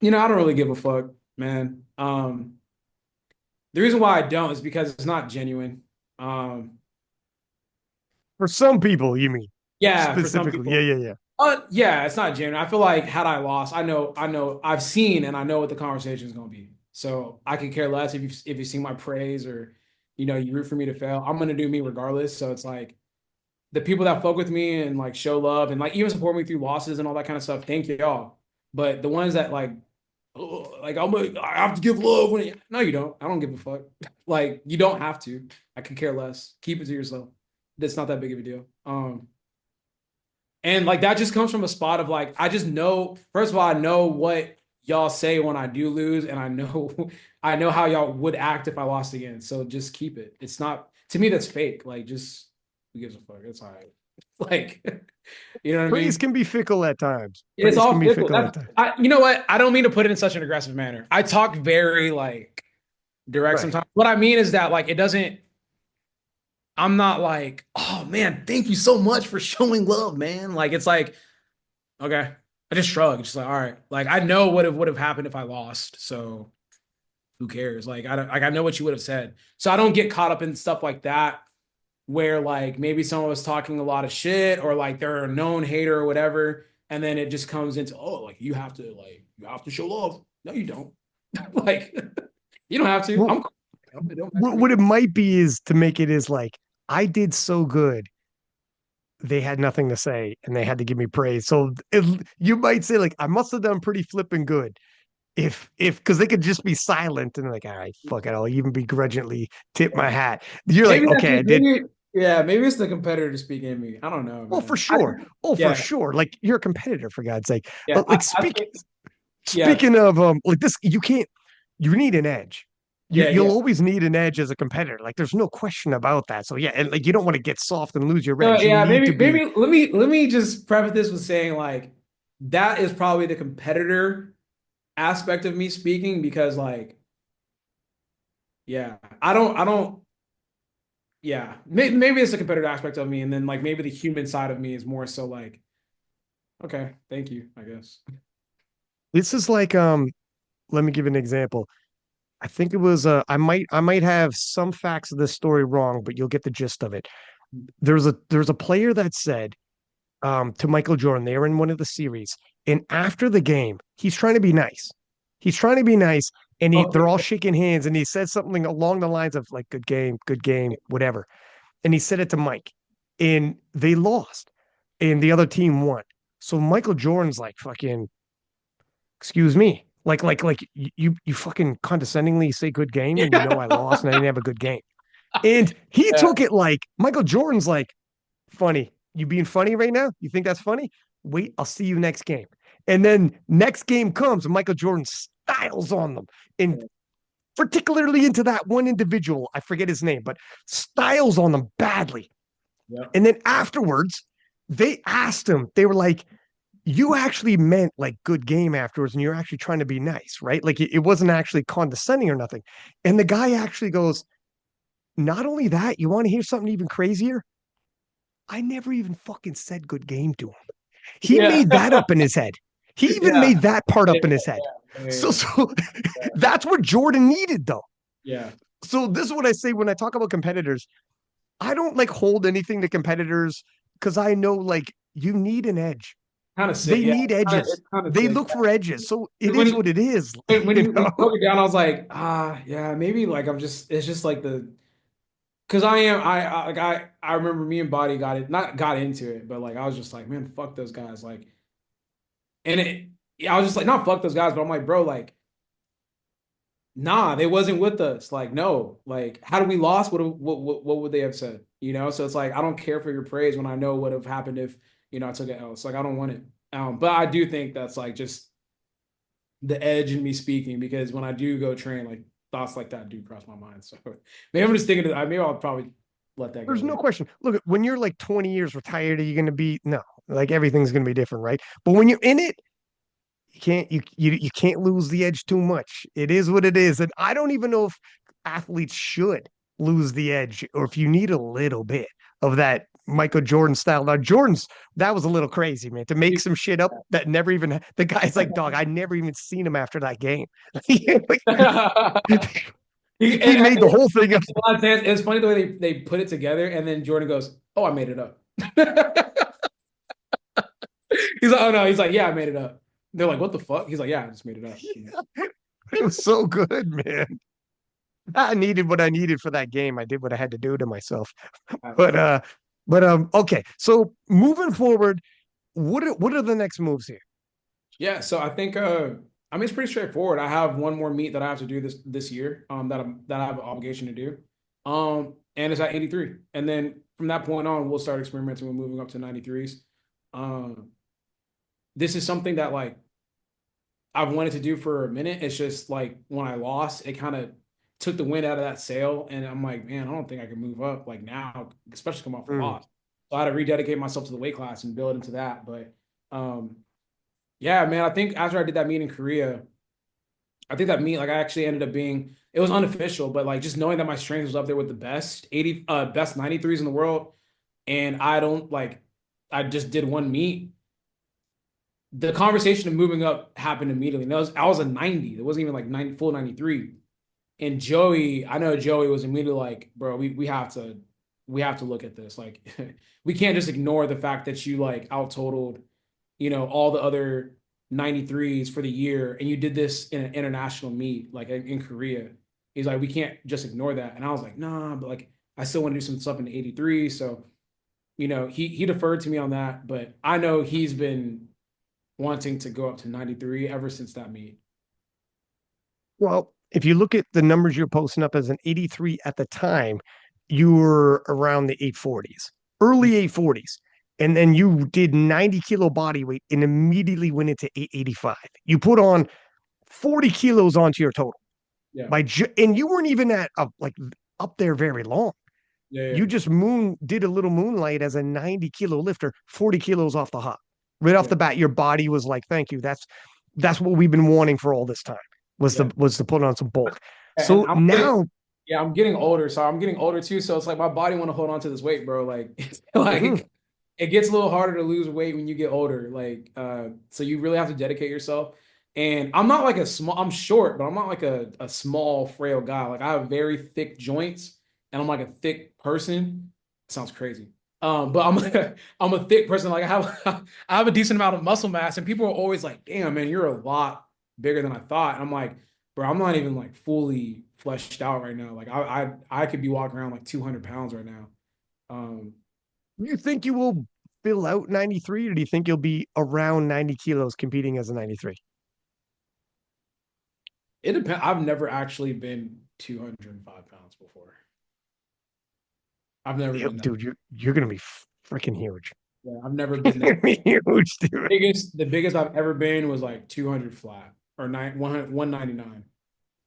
B: don't really give a fuck, man. The reason why I don't is because it's not genuine. Um,
A: for some people, you mean
B: yeah, for some
A: specifically? Yeah,
B: people.
A: yeah, yeah.
B: Yeah, it's not genuine. I feel like had I lost, I've seen and I know what the conversation is going to be. So I could care less if you see my praise or you root for me to fail. I'm gonna do me regardless. So it's like the people that fuck with me and like show love and like even support me through losses and all that kind of stuff. Thank y'all. But the ones that like, oh, like I have to give love no, you don't. I don't give a fuck. Like you don't have to. I could care less. Keep it to yourself. It's not that big of a deal. And like that just comes from a spot of like, I just know, first of all, I know what y'all say when I do lose, and I know I know how y'all would act if I lost again. So just keep it. It's not to me that's fake. Like just who gives a fuck? It's all right. Like, you know what I
A: Praise
B: mean?
A: can be fickle at times.
B: It's
A: Praise can
B: all
A: be
B: fickle.
A: fickle at times.
B: You know what? I don't mean to put it in such an aggressive manner. I talk very like direct
A: Right.
B: sometimes. What I mean is that like it doesn't I'm not like, oh man, thank you so much for showing love, man. Like it's like okay. I just shrugged, just like, all right. Like I know what would have happened if I lost. So who cares? Like I don't like I know what you would have said. So I don't get caught up in stuff like that where like maybe someone was talking a lot of shit or like they're a known hater or whatever. And then it just comes into, oh, like you have to show love. No, you don't. Like you don't have to. I'm
A: Well,
B: cool. It don't matter to me.
A: what it might be is to make it is like I did so good, they had nothing to say and they had to give me praise. So you might say like I must have done pretty flipping good if because they could just be silent and like all right, fuck it, I'll even begrudgingly tip my hat. You're like
B: Maybe that's
A: okay, I
B: just
A: did.
B: maybe yeah, maybe it's the competitor speaking in me. I don't know,
A: Oh, for
B: man.
A: sure. Oh, for
B: Yeah,
A: sure. Like you're a competitor for God's sake.
B: yeah.
A: Like
B: I think yeah,
A: speaking of like this, you can't. You need an edge.
B: yeah,
A: You'll
B: yeah.
A: always need an edge as a competitor. Like there's no question about that. So yeah, and like you don't want to get soft and lose your
B: No,
A: edge. You
B: yeah,
A: need to be.
B: maybe let me just preface this with saying like that is probably the competitor aspect of me speaking because like yeah, I don't yeah, maybe it's the competitive aspect of me, and then like maybe the human side of me is more so like, okay, thank you, I guess.
A: This is like let me give an example. I think it was I might have some facts of this story wrong, but you'll get the gist of it. There's a player that said to Michael Jordan, they were in one of the series, and after the game, he's trying to be nice. He's trying to be nice, and they're
B: Okay.
A: all shaking hands, and he said something along the lines of like good game, whatever. And he said it to Mike, and they lost, and the other team won. So Michael Jordan's like fucking, excuse me. Like you fucking condescendingly say good game when you know I lost and I didn't have a good game. And he
B: Yeah,
A: took it like Michael Jordan's like, funny. You being funny right now? You think that's funny? Wait, I'll see you next game. And then next game comes and Michael Jordan styles on them. And particularly into that one individual, I forget his name, but styles on them badly.
B: yeah,
A: And then afterwards, they asked him, they were like, you actually meant like good game afterwards and you're actually trying to be nice, right? Like it wasn't actually condescending or nothing. And the guy actually goes, not only that, you want to hear something even crazier? I never even fucking said good game to him. He
B: yeah,
A: made that up in his head. He even
B: yeah,
A: made that part
B: yeah,
A: up in his head. So,
B: yeah,
A: so that's what Jordan needed, though.
B: yeah.
A: So this is what I say when I talk about competitors. I don't like hold anything to competitors because I know like you need an edge.
B: Kind of sick.
A: They
B: Yeah,
A: need edges.
B: it's kind of
A: They
B: sick.
A: look for edges. So it
B: When
A: is
B: you
A: what it is.
B: when
A: You
B: when
A: know?
B: you broke it down, I was like, yeah, maybe like I'm just it's just like the because I remember me and Body got it not got into it, but like I was just like, man, fuck those guys. Like, and it yeah, I was just like, not fuck those guys, but I'm like, bro, like, nah, they wasn't with us. Like, no, like, how did we lost? What would they have said? You know, so it's like I don't care for your praise when I know what would have happened if I took an L. It's like I don't want it. But I do think that's like just the edge in me speaking because when I do go train, like thoughts like that do cross my mind. So maybe I'm just thinking of, maybe I'll probably let that go
A: There's no
B: later.
A: question. Look, when you're like 20 years retired, are you going to be no? Like everything's going to be different, right? But when you're in it, you can't lose the edge too much. It is what it is, and I don't even know if athletes should lose the edge or if you need a little bit of that Michael Jordan style. Now Jordan's that was a little crazy, man, to make some shit up that never even the guy's like, dog, I never even seen him after that game. Like, he
B: And
A: made the whole thing up.
B: it's funny the way they put it together, and then Jordan goes, "Oh, I made it up." He's like, "Oh no," he's like, "Yeah, I made it up." They're like, "What the fuck?" He's like, "Yeah, I just made it up."
A: It was so good, man. I needed what I needed for that game. I did what I had to do to myself. But okay. So moving forward, what are the next moves here?
B: Yeah, so I think I mean it's pretty straightforward. I have one more meet that I have to do this year, that I have an obligation to do. And it's at 83. And then from that point on, we'll start experimenting with moving up to 93s. Um, this is something that like I've wanted to do for a minute. It's just like when I lost, it kind of took the wind out of that sail. And I'm like, man, I don't think I can move up like now, especially come off a
A: Mm.
B: loss. So I had to rededicate myself to the weight class and build into that. But um, yeah, man, I think after I did that meet in Korea, I think that meet, like I actually ended up being, it was unofficial, but like just knowing that my strength was up there with the best 80, best 93s in the world. And I don't like, I just did one meet. The conversation of moving up happened immediately. And I was a 90. It wasn't even like 90, full 93. And Joey, I know Joey was immediately like, bro, we have to look at this. Like, we can't just ignore the fact that you like out totaled, all the other 93s for the year, and you did this in an international meet, like in Korea. He's like, we can't just ignore that. And I was like, nah, but like, I still want to do some stuff in the 83. So, he deferred to me on that, but I know he's been wanting to go up to 93 ever since that meet.
A: Well, if you look at the numbers you're posting up as an 83 at the time, you were around the 840s, early 840s. And then you did 90 kilo body weight and immediately went into 885. You put on 40 kilos onto your total
B: Yeah.
A: and you weren't even at like up there very long.
B: Yeah. Yeah.
A: You just did a little moonlight as a 90 kilo lifter, 40 kilos off the hop. Right off
B: Yeah.
A: the bat, your body was like, thank you. That's what we've been wanting for all this time was
B: Yeah.
A: to put on some bulk.
B: And
A: So now,
B: Yeah, I'm getting older, so I'm getting older too. So it's like my body want to hold on to this weight, bro. Like it's
A: Hmm.
B: like it gets a little harder to lose weight when you get older. Like so you really have to dedicate yourself. And I'm not like a small, I'm short, but I'm not like a small, frail guy. Like I have very thick joints and I'm like a thick person. Sounds crazy. But I'm I'm a thick person. Like I have I have a decent amount of muscle mass, and people are always like, damn, man, you're a lot bigger than I thought. And I'm like, bro, I'm not even like fully fleshed out right now. Like I could be walking around like 200 pounds right now. Um,
A: You think you will fill out 93, or do you think you'll be around 90 kilos competing as a 93?
B: it depends. I've never actually been 205 pounds before. I've never been that.
A: Dude, you're gonna be freaking huge.
B: Yeah, I've never been that.
A: You're gonna be huge, dude.
B: The biggest I've ever been was like 200 flat or 199.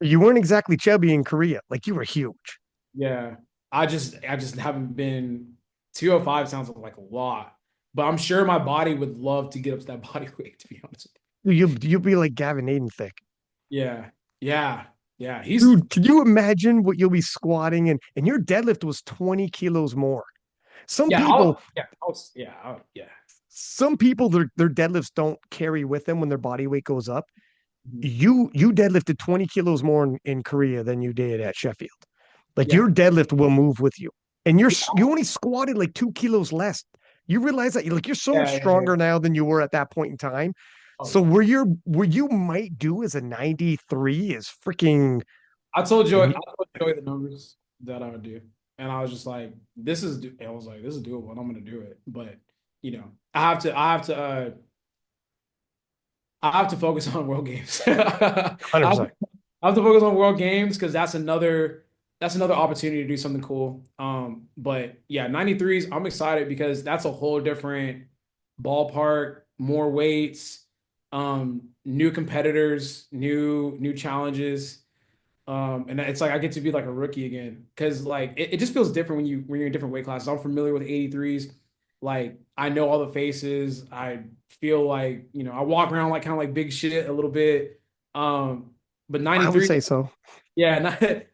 A: You weren't exactly chubby in Korea. Like you were huge.
B: Yeah. I just haven't been 205 sounds like a lot, but I'm sure my body would love to get up to that body weight, to be honest.
A: You'll be like Gavin Aiden thick.
B: Yeah. Yeah. Yeah. He's
A: Dude, can you imagine what you'll be squatting and your deadlift was 20 kilos more. Some
B: yeah,
A: people,
B: yeah.
A: some people their deadlifts don't carry with them when their body weight goes up.
B: Mhm.
A: You deadlifted 20 kilos more in Korea than you did at Sheffield. Like
B: Yeah.
A: your deadlift will move with you. And
B: Yeah.
A: you only squatted like 2 kilos less. You realize that you're so much
B: Yeah.
A: stronger now than you were at that point in time.
B: Oh
A: So
B: yeah.
A: where you might do as a 93 is freaking
B: I
A: and
B: told Joey the numbers that I would do. And I was just like, I was like, this is doable and I'm gonna do it. But you know, I have to focus on World Games. I
A: 100%.
B: have to focus on World Games because that's another opportunity to do something cool. But yeah, 93s, I'm excited because that's a whole different ballpark, more weights, new competitors, new challenges. And it's like I get to be like a rookie again because like it just feels different when you're in different weight classes. I'm familiar with 83s. Like I know all the faces. I feel like, I walk around like kind of like big shit a little bit. But
A: I would
B: 93,
A: say so.
B: yeah,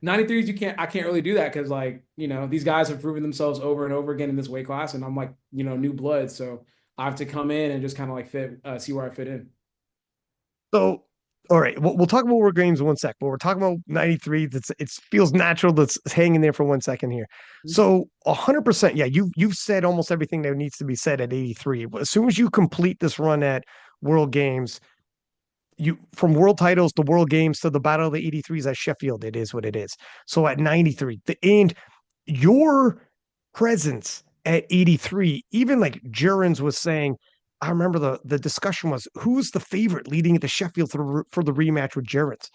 B: 93s I can't really do that because like, these guys have proven themselves over and over again in this weight class and I'm like, new blood. So I have to come in and just kind of like see where I fit in.
A: So, all right, we'll talk about World Games in one sec, but we're talking about 93. It feels natural. Let's hang in there for 1 second here. So, 100%, yeah, you've said almost everything that needs to be said at 83. As soon as you complete this run at World Games, you from world titles to world games to the battle of the 83s at Sheffield, it is what it is. So at 93, and your presence at 83, even like Jurens was saying, I remember the discussion was who's the favorite leading into Sheffield for the rematch with Jurens.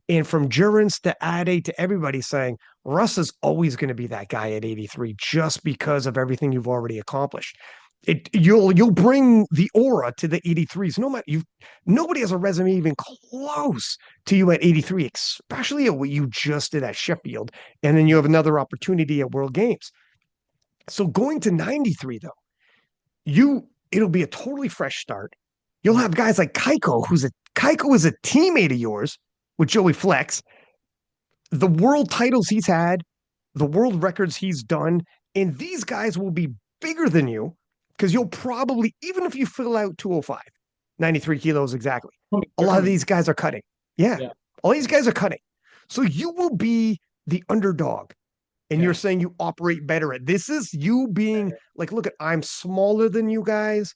A: And from Jurens to Ade to everybody saying Russ is always going to be that guy at 83 just because of everything you've already accomplished. You'll bring the aura to the 83s. No matter you, nobody has a resume even close to you at 83, especially at what you just did at Sheffield, and then you have another opportunity at World Games. So going to 93 though, it'll be a totally fresh start. You'll have guys like Kaiko is a teammate of yours with Joey Flex. The world titles he's had, the world records he's done, and these guys will be bigger than you because you'll probably, even if you fill out 205, 93 kilos exactly, a
B: They're
A: lot of
B: coming.
A: these guys are cutting. Yeah,
B: Yeah.
A: all these guys are cutting. So you will be the underdog. And you're
B: Yeah.
A: saying you operate better at this is you being like, look at, I'm smaller than you guys.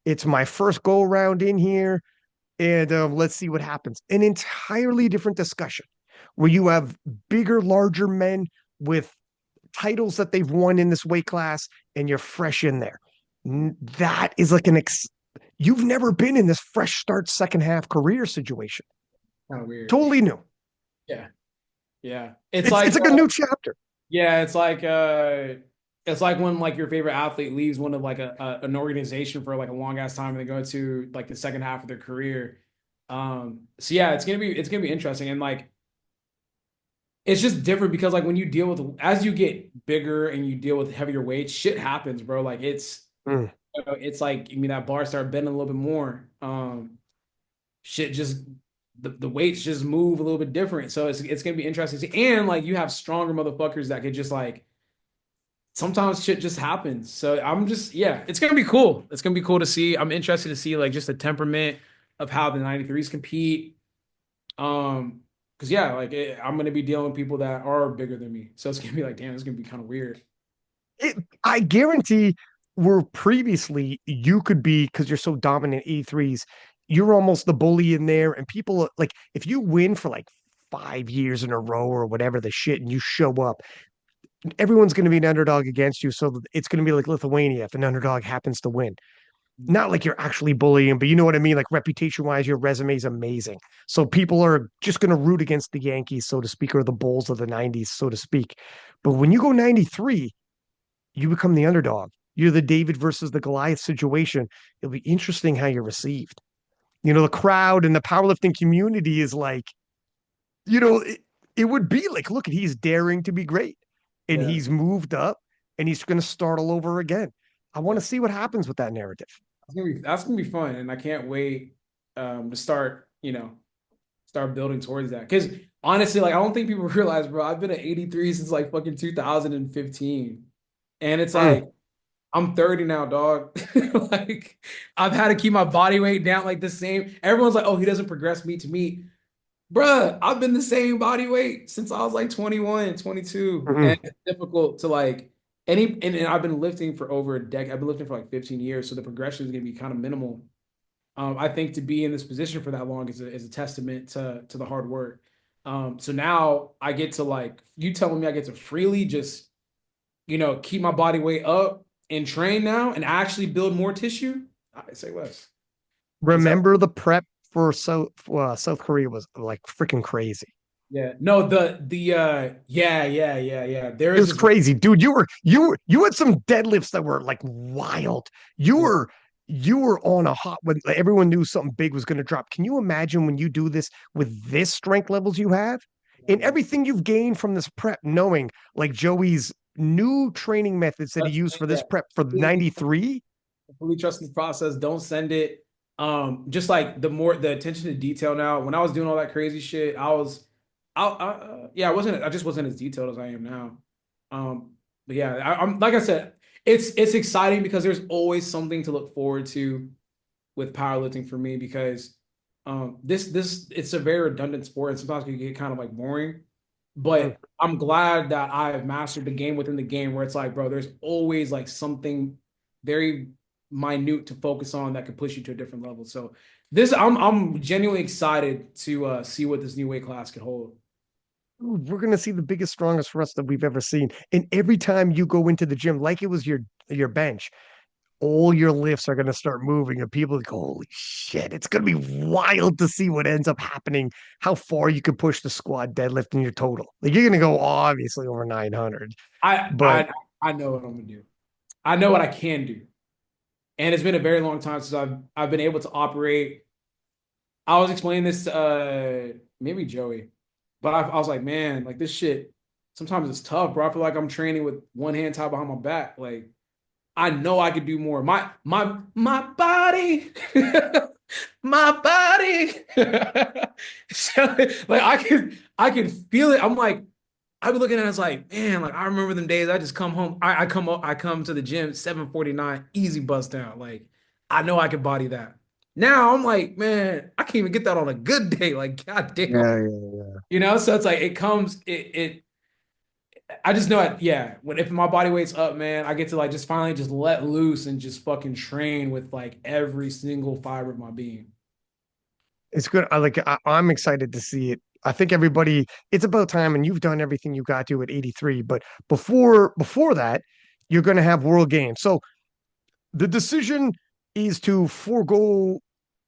A: It's my first go around in here and let's see what happens. An entirely different discussion where you have bigger, larger men with titles that they've won in this weight class, and you're fresh in there. That is like you've never been in this fresh start second half career situation.
B: Kind of weird.
A: Totally new.
B: Yeah. Yeah.
A: It's like a new chapter.
B: Yeah, it's like when like your favorite athlete leaves one of like an organization for like a long ass time and they go to like the second half of their career. So yeah, it's gonna be interesting and like it's just different because like when you deal with as you get bigger and you deal with heavier weights, shit happens, bro. Like
A: Mm.
B: it's like that bar start bending a little bit more. Shit just the weights just move a little bit different. So it's gonna be interesting to see. And like you have stronger motherfuckers that could just like sometimes shit just happens. So I'm just yeah, it's gonna be cool. It's gonna be cool to see. I'm interested to see like just the temperament of how the 93s compete. Because yeah, I'm gonna be dealing with people that are bigger than me. So it's gonna be like, damn, it's gonna be kind of weird.
A: I guarantee where previously you could be because you're so dominant E3s, you're almost the bully in there. And people like if you win for like 5 years in a row or whatever the shit and you show up, everyone's going to be an underdog against you. So it's going to be like Lithuania if an underdog happens to win. Not like you're actually bullying, but you know what I mean? Like reputation wise, your resume is amazing. So people are just going to root against the Yankees, so to speak, or the Bulls of the 90s, so to speak. But when you go 93, you become the underdog. You're the David versus the Goliath situation. It'll be interesting how you're received. You know, the crowd and the powerlifting community is like, you know, it would be like, look, he's daring to be great and
B: Yeah,
A: he's moved up and he's going to start all over again. I want
B: yeah.
A: to see what happens with that narrative.
B: That's gonna be fun, and I can't wait to start, start building towards that. Because honestly, like I don't think people realize, bro, I've been at 83 since like fucking 2015. And it's
A: Mm.
B: like I'm 30 now, dog. Like I've had to keep my body weight down like the same. Everyone's like, oh, he doesn't progress meet to meet. Bruh, I've been the same body weight since I was like 21, 22. And
A: Mm-hmm.
B: it's difficult to like and I've been lifting for over a decade. I've been lifting for like 15 years. So the progression is gonna be kind of minimal. I think to be in this position for that long is a testament to the hard work. So now I get to like you telling me I get to freely just keep my body weight up and train now and actually build more tissue. I say less. It's that
A: Remember the prep for South Korea was like freaking crazy.
B: yeah. No, yeah. There
A: It
B: is
A: was
B: this
A: crazy, dude. You had some deadlifts that were like wild. You
B: yeah,
A: were you were on a hot when like, everyone knew something big was going to drop. Can you imagine when you do this with this strength levels you have and everything you've gained from this prep, knowing like Joey's new training methods that he
B: that's the
A: used
B: thing,
A: for this
B: yeah.
A: prep for
B: Completely,
A: 93?
B: completely trust the process. Don't send it. Just like the attention to detail now. When I was doing all that crazy shit, yeah, I just wasn't as detailed as I am now. But yeah, I'm like I said, it's exciting because there's always something to look forward to with powerlifting for me because this it's a very redundant sport and sometimes it can get kind of like boring.
A: Mm.
B: But I'm glad that I've mastered the game within the game where it's like, bro, there's always like something very minute to focus on that could push you to a different level. So this I'm genuinely excited to see what this new weight class could hold.
A: We're gonna see the biggest, strongest Russ that we've ever seen. And every time you go into the gym, like it was your bench, all your lifts are going to start moving and people like, holy shit, it's going to be wild to see what ends up happening, how far you can push the squat deadlift in your total. Like you're going to go obviously over 900,
B: I
A: but
B: I I know what I'm gonna do. I know what I can do. And it's been a very long time since I've been able to operate. I was explaining this to maybe Joey, but I was like, man, like this shit, sometimes it's tough, bro. I feel like I'm training with one hand tied behind my back. Like I know I could do more. My body, my body. So, like I could feel it. I'm like, I've been looking at it as like, man, like I remember them days. I just come home. I come to the gym 7:49, easy bust down. Like I know I could body that. Now I'm like, man, I can't even get that on a good day. Like, goddamn.
A: yeah, yeah.
B: So it's like it comes, it I just know it, yeah. When if my body weight's up, man, I get to like just finally just let loose and just fucking train with like every single fiber of my being.
A: It's good. I'm excited to see it. I think everybody, it's about time, and you've done everything you got to at 83. But before that, you're going to have World Games. So the decision is to forego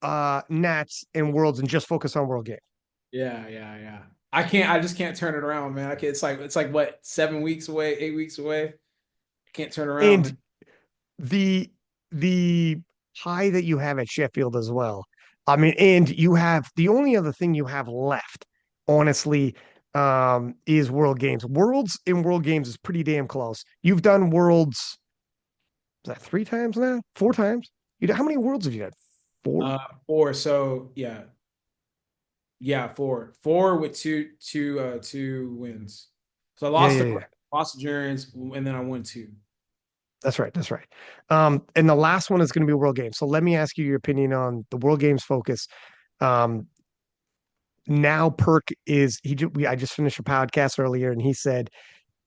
A: Nats and Worlds and just focus on World Games.
B: Yeah. I just can't turn it around, man. It's like what, 7 weeks away, 8 weeks away. I can't turn around,
A: And
B: man.
A: the the high that you have at Sheffield as well. I mean, and you have the only other thing you have left, honestly, is World Games. Worlds in World Games is pretty damn close. You've done Worlds, is that 3 times now? 4 times? How many Worlds have you had? Four?
B: Or so yeah. Yeah, four with two wins. So I
A: Yeah,
B: lost
A: yeah,
B: to
A: yeah.
B: lost to Jurgens, and then I won two.
A: That's right. That's right. And the last one is going to be World Games. So let me ask you your opinion on the World Games focus. Um, Now Perk is I just finished a podcast earlier, and he said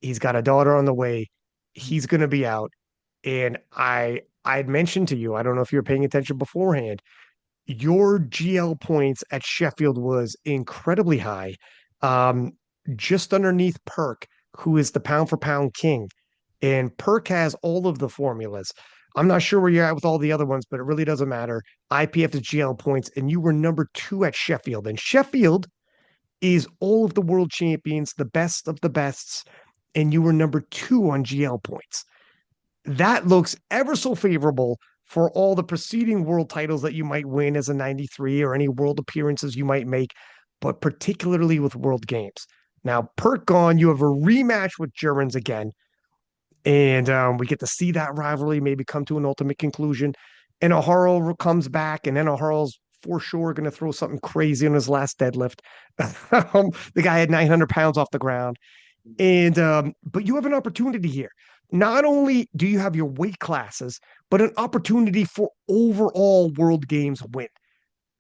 A: he's got a daughter on the way. He's going to be out, and I had mentioned to you. I don't know if you were paying attention beforehand. Your GL points at Sheffield was incredibly high, um, just underneath Perk, who is the pound for pound king. And Perk has all of the formulas. I'm not sure where you're at with all the other ones, but it really doesn't matter. IPF is GL points, and you were number two at Sheffield. And Sheffield is all of the world champions, the best of the bests, and you were number two on GL points. That looks ever so favorable for all the preceding world titles that you might win as a 93 or any world appearances you might make, but particularly with world games. Now, Perk gone, you have a rematch with Germans again, and we get to see that rivalry maybe come to an ultimate conclusion. And O'Hara comes back, and then O'Hara's for sure going to throw something crazy on his last deadlift. The guy had 900 pounds off the ground. And but you have an opportunity here. Not only do you have your weight classes, but an opportunity for overall world games win.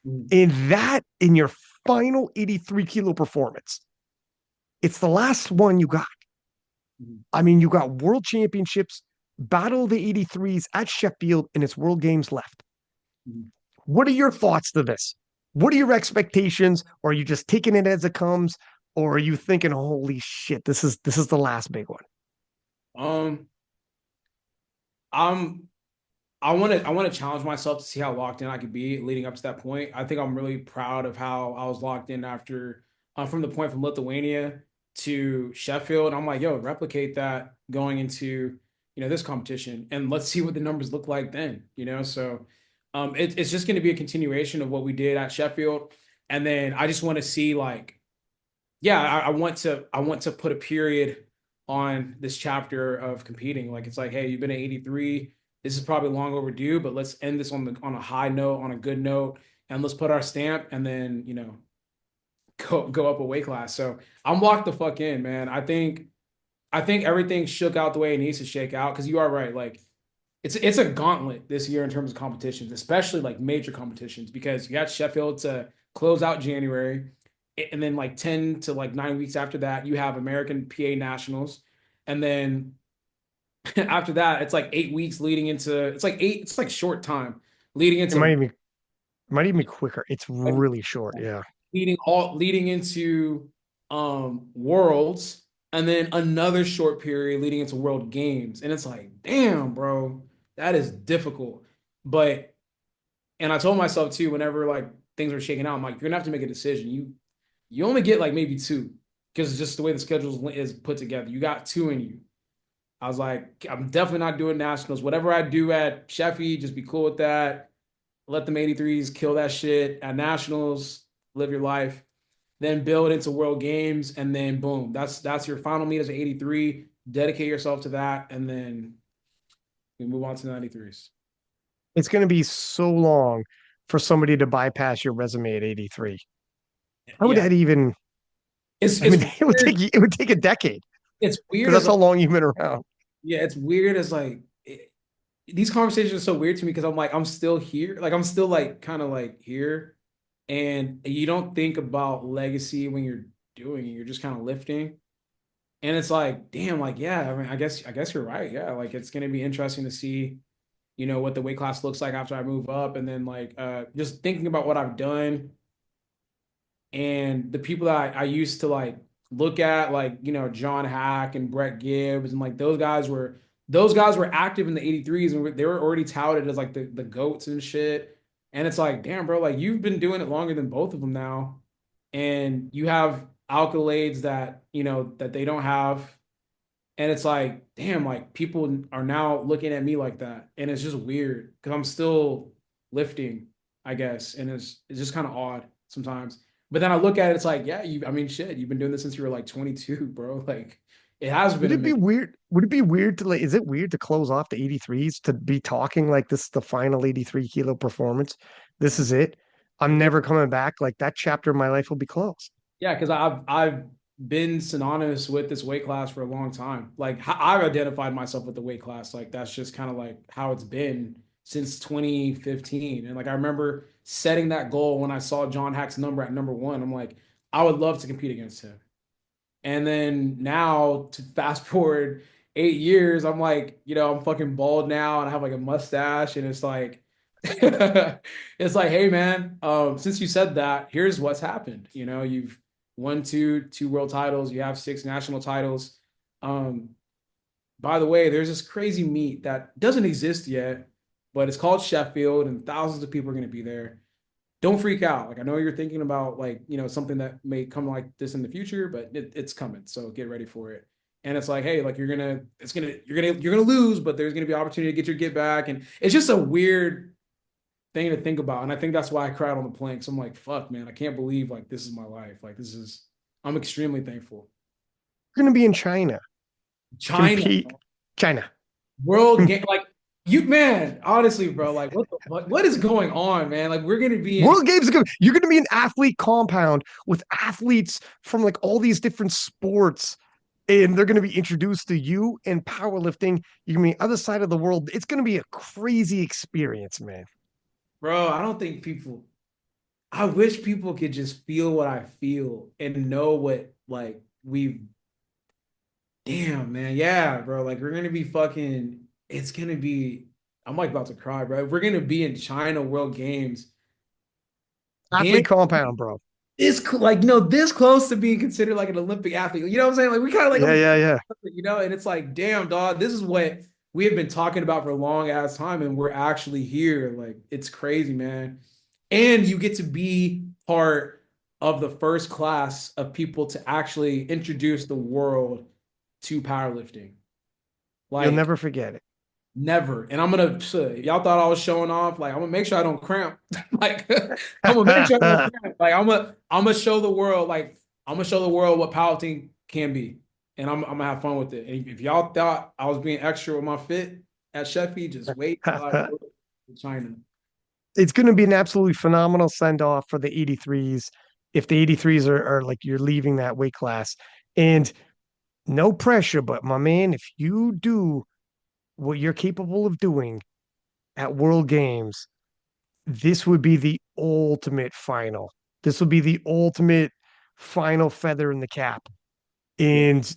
B: Mhm.
A: And that in your final 83 kilo performance. It's the last one you got.
B: Mhm.
A: I mean, you got world championships, battle of the 83s at Sheffield, and it's world games left.
B: Mhm.
A: What are your thoughts to this? What are your expectations? Or are you just taking it as it comes? Or are you thinking, holy shit, this is the last big one?
B: Um, I'm I want to challenge myself to see how locked in I could be leading up to that point. I think I'm really proud of how I was locked in after from the point from Lithuania to Sheffield. I'm like, yo, replicate that going into this competition, and let's see what the numbers look like then. So it's just going to be a continuation of what we did at Sheffield, and then I just want to see like, yeah, I want to put a period on this chapter of competing. Like it's like, hey, you've been at 83. This is probably long overdue, but let's end this on a high note, on a good note, and let's put our stamp and then, go up a weight class. So I'm locked the fuck in, man. I think everything shook out the way it needs to shake out because you are right. Like it's a gauntlet this year in terms of competitions, especially like major competitions, because you got Sheffield to close out January, and then like 10 to like 9 weeks after that, you have American PA Nationals, and then after that, it's like 8 weeks leading into it's like short time leading
A: It
B: into
A: might even be quicker. It's really short. Yeah.
B: leading into worlds, and then another short period leading into world games. And it's like, damn, bro, that is difficult. But and I told myself too, whenever like things were shaking out, I'm like, you're gonna have to make a decision. You only get like maybe two because it's just the way the schedule is put together. You got two in you. I was like, I'm definitely not doing nationals. Whatever I do at Sheffield, just be cool with that. Let them 83s kill that shit at nationals. Live your life, then build into world games, and then boom, that's your final meet as an 83. Dedicate yourself to that, and then we move on to the 93s.
A: It's going to be so long for somebody to bypass your resume at 83. How would
B: Yeah,
A: that even,
B: it's
A: I
B: it's
A: mean,
B: weird.
A: it would take a decade
B: It's
A: because
B: weird
A: that's
B: as
A: how long you've been around.
B: yeah, it's weird as like these conversations are so weird to me because I'm like I'm still here, like I'm still like kind of like here, and you don't think about legacy when you're doing it. You're just kind of lifting, and it's like, damn, like yeah. I mean, I guess you're right. Yeah, like it's gonna be interesting to see, what the weight class looks like after I move up, and then like just thinking about what I've done and the people that I used to like look at, like John Hack and Brett Gibbs, and like those guys were active in the 83s, and they were already touted as like the goats and shit. And it's like, damn, bro, like you've been doing it longer than both of them now, and you have accolades that they don't have. And it's like, damn, like people are now looking at me like that. And it's just weird because I'm still lifting, I guess. And it's just kind of odd sometimes. But then I look at it, it's like, yeah, I mean, shit, you've been doing this since you were like 22, bro. Like it has been
A: Would
B: a
A: it be
B: minute.
A: weird? Would it be weird to like, is it weird to close off the 83s to be talking like this is the final 83 kilo performance? This is it. I'm never coming back. Like that chapter of my life will be closed.
B: Yeah, because I've been synonymous with this weight class for a long time. Like I've identified myself with the weight class. Like that's just kind of like how it's been since 2015. And like I remember setting that goal when I saw John Hack's number at number one. I'm like, I would love to compete against him. And then now to fast forward 8 years, I'm like, I'm fucking bald now and I have like a mustache, and it's like it's like, hey man, since you said that, here's what's happened. You've won two world titles, you have 6 national titles. Um, by the way, there's this crazy meet that doesn't exist yet, but it's called Sheffield, and thousands of people are going to be there. Don't freak out. Like I know you're thinking about like, something that may come like this in the future, but it's coming. So get ready for it. And it's like, hey, like you're gonna lose, but there's gonna be opportunity to get your get back. And it's just a weird thing to think about. And I think that's why I cried on the planks. I'm like, fuck, man, I can't believe like this is my life. Like I'm extremely thankful.
A: We're gonna be in China.
B: China,
A: Compete. China.
B: world game, like you, man, honestly, bro, like what is going on, man? Like we're gonna be in.
A: World Games are good. You're going to be an athlete compound with athletes from like all these different sports, and they're going to be introduced to you in powerlifting. You're going to be other side of the world. It's going to be a crazy experience, man.
B: Bro, I don't think people, I wish people could just feel what I feel and know what like we've, damn, man. Yeah, bro. Like we're gonna be fucking, it's gonna be, I'm like about to cry, bro. We're gonna be in China World Games. Damn,
A: Athlete compound, bro.
B: like this close to being considered like an Olympic athlete. You know what I'm saying? Like we kind of like
A: Yeah, yeah, yeah.
B: and it's like, damn, dog, this is what we have been talking about for a long ass time, and we're actually here. Like it's crazy, man. And you get to be part of the first class of people to actually introduce the world to powerlifting.
A: You'll
B: Like
A: never forget it.
B: never. And I'm gonna y'all thought I was showing off. Like I'm gonna make sure I don't cramp. Like I'm gonna make sure I don't cramp. Like I'm gonna show the world. Like I'm gonna show the world what powerlifting can be, and I'm gonna have fun with it. And if y'all thought I was being extra with my fit at Sheffield, just wait till I go to China.
A: It's going to be an absolutely phenomenal send off for the 83s. If the 83s are like you're leaving that weight class, and no pressure, but my man, if you do what you're capable of doing at World Games, this would be the ultimate final. This would be the ultimate final feather in the cap.
B: Yeah.
A: And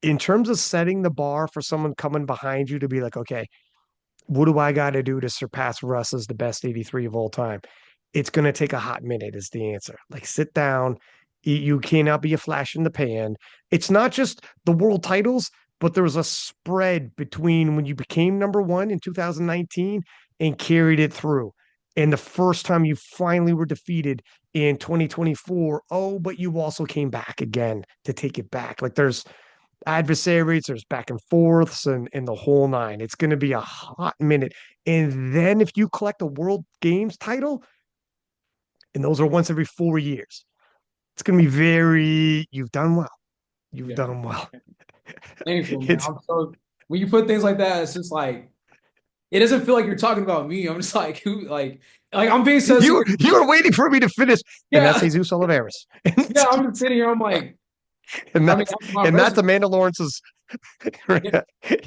A: in terms of setting the bar for someone coming behind you to be like, okay, what do I got to do to surpass Russ as the best 83 of all time? It's going to take a hot minute, is the answer. Like, sit down. You cannot be a flash in the pan. It's not just the world titles, but there was a spread between when you became number one in 2019 and carried it through. And the first time you finally were defeated in 2024, oh, but you also came back again to take it back. Like, there's adversaries, there's back and forths and the whole nine. It's going to be a hot minute. And then if you collect a World Games title, and those are once every 4 years, it's going to be you've done well. You've
B: Yeah.
A: done well.
B: Thankful, man.
A: It's,
B: I'm so when you put things like that, it's just like it doesn't feel like you're talking about me. I'm just like who like I'm being so serious.
A: you were waiting for me to finish, and that's
B: Yeah.
A: Jesus Oliveris.
B: Yeah, I'm just sitting here. I'm like,
A: and
B: I mean,
A: that's
B: my
A: and that's
B: resume.
A: Amanda Lawrence's.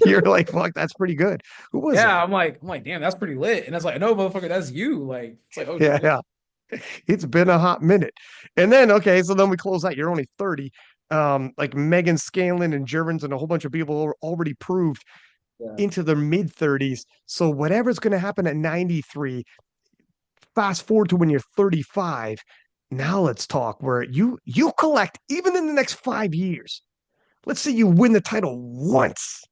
A: You're like, fuck, that's pretty good. Who was
B: Yeah,
A: that?
B: I'm like, damn, that's pretty lit. And that's like, no, motherfucker, that's you. Like, it's like, oh
A: Yeah,
B: shit.
A: yeah. It's been a hot minute. And then, okay, so then we close out. You're only 30. Like Megan Scanlon and Gervins and a whole bunch of people are already proved
B: Yeah.
A: into their mid 30s. So whatever's going to happen at 93, fast forward to when you're 35. Now let's talk where you collect even in the next 5 years. Let's say you win the title once.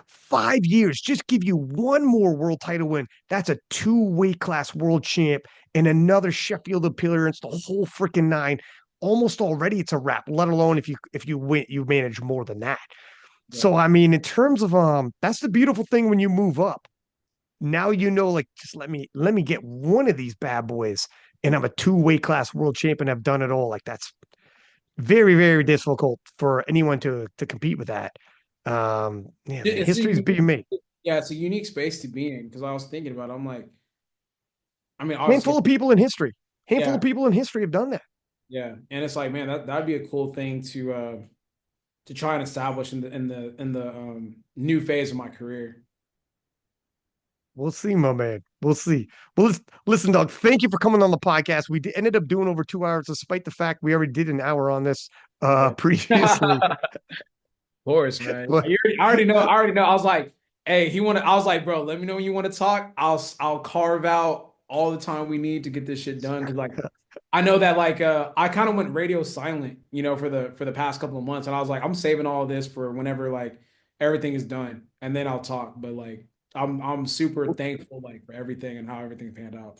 A: 5 years, just give you one more world title win. That's a two weight class world champ and another Sheffield appearance, the whole freaking nine. Almost already it's a wrap, let alone if you win, you manage more than that.
B: Yeah.
A: So I mean, in terms of that's the beautiful thing when you move up. Now you know, like just let me get one of these bad boys, and I'm a two weight class world champion. I've done it all. Like that's very, very difficult for anyone to compete with that. Yeah, man,
B: It's a
A: history's
B: unique,
A: being made.
B: yeah, it's a unique space to be in because I was thinking about it. I'm like, I mean, obviously,
A: Handful of people in history. Handful of
B: yeah,
A: people in history have done that.
B: yeah. And it's like, man, that'd be a cool thing to try and establish in the new phase of my career.
A: We'll see, my man. We'll see. Well, listen, dog. Thank you for coming on the podcast. Ended up doing over 2 hours, despite the fact we already did an hour on this
B: Yeah.
A: previously.
B: Course, man.
A: But
B: I already know. I already know. I was like, hey, he wanted. I was like, bro, let me know when you want to talk. I'll carve out all the time we need to get this shit done. Cause like, I know that like I kind of went radio silent, for the past couple of months, and I was like, I'm saving all this for whenever like everything is done, and then I'll talk. But like, I'm super thankful like for everything and how everything panned out.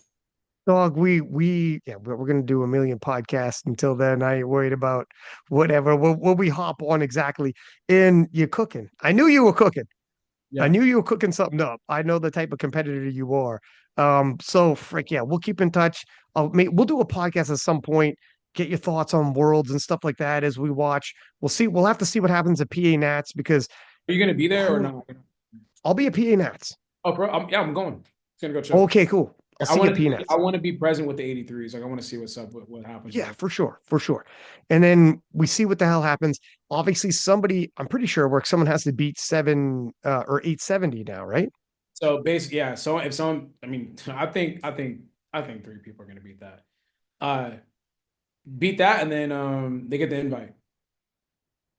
A: dog, yeah, we're gonna do a million podcasts until then. I ain't worried about whatever. What we hop on exactly. And you're cooking. I knew you were cooking. I
B: Yeah.
A: knew you were cooking something up. I know the type of competitor you are. So frick yeah, we'll keep in touch. We'll do a podcast at some point. Get your thoughts on worlds and stuff like that as we watch. We'll see. We'll have to see what happens at PA Nats because
B: Are you gonna be there or
A: holy,
B: not?
A: I'll be at PA Nats.
B: Oh, bro, yeah, I'm going. Just gonna go chill.
A: Okay, cool. I'll see you at PA
B: I
A: Nats.
B: want to be present with the 83s. Like I want to see what's up, what happens
A: Yeah,
B: there.
A: for sure, for sure. And then we see what the hell happens. Obviously, I'm pretty sure, someone has to beat 870 now, right?
B: So basically, yeah. So if someone, I mean, I think three people are gonna beat that. Uh, beat that, and then they get the invite,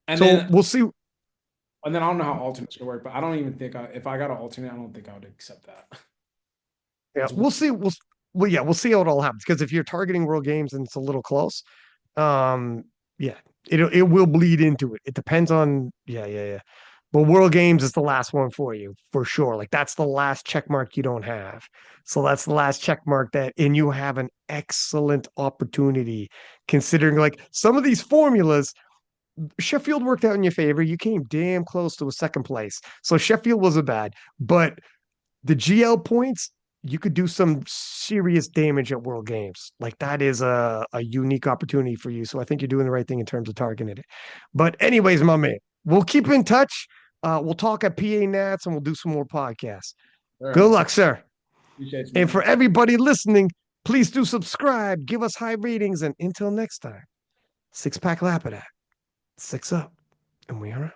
B: and
A: So
B: then
A: we'll see.
B: I don't know how alternates gonna work, but I don't even think if I got an alternate, I don't think I would accept that.
A: Yeah,
B: It's
A: we'll see. Yeah, we'll see how it all happens. Because if you're targeting World Games and it's a little close, um, yeah, it will bleed into it. It depends on yeah. But World Games is the last one for you for sure. Like that's the last check mark you don't have. So that's the last check mark and you have an excellent opportunity considering like some of these formulas. Sheffield worked out in your favor. You came damn close to a second place. So Sheffield wasn't bad, but the GL points, you could do some serious damage at World Games. Like that is a unique opportunity for you. So I think you're doing the right thing in terms of targeting it. But anyways, my man, we'll keep in touch. We'll talk at PA Nats and we'll do some more podcasts.
B: All
A: Good
B: right, so
A: luck, sir.
B: appreciate you,
A: And for
B: man.
A: everybody listening, please do subscribe, give us high ratings, and until next time, six pack Lapadat, six up, and we are out.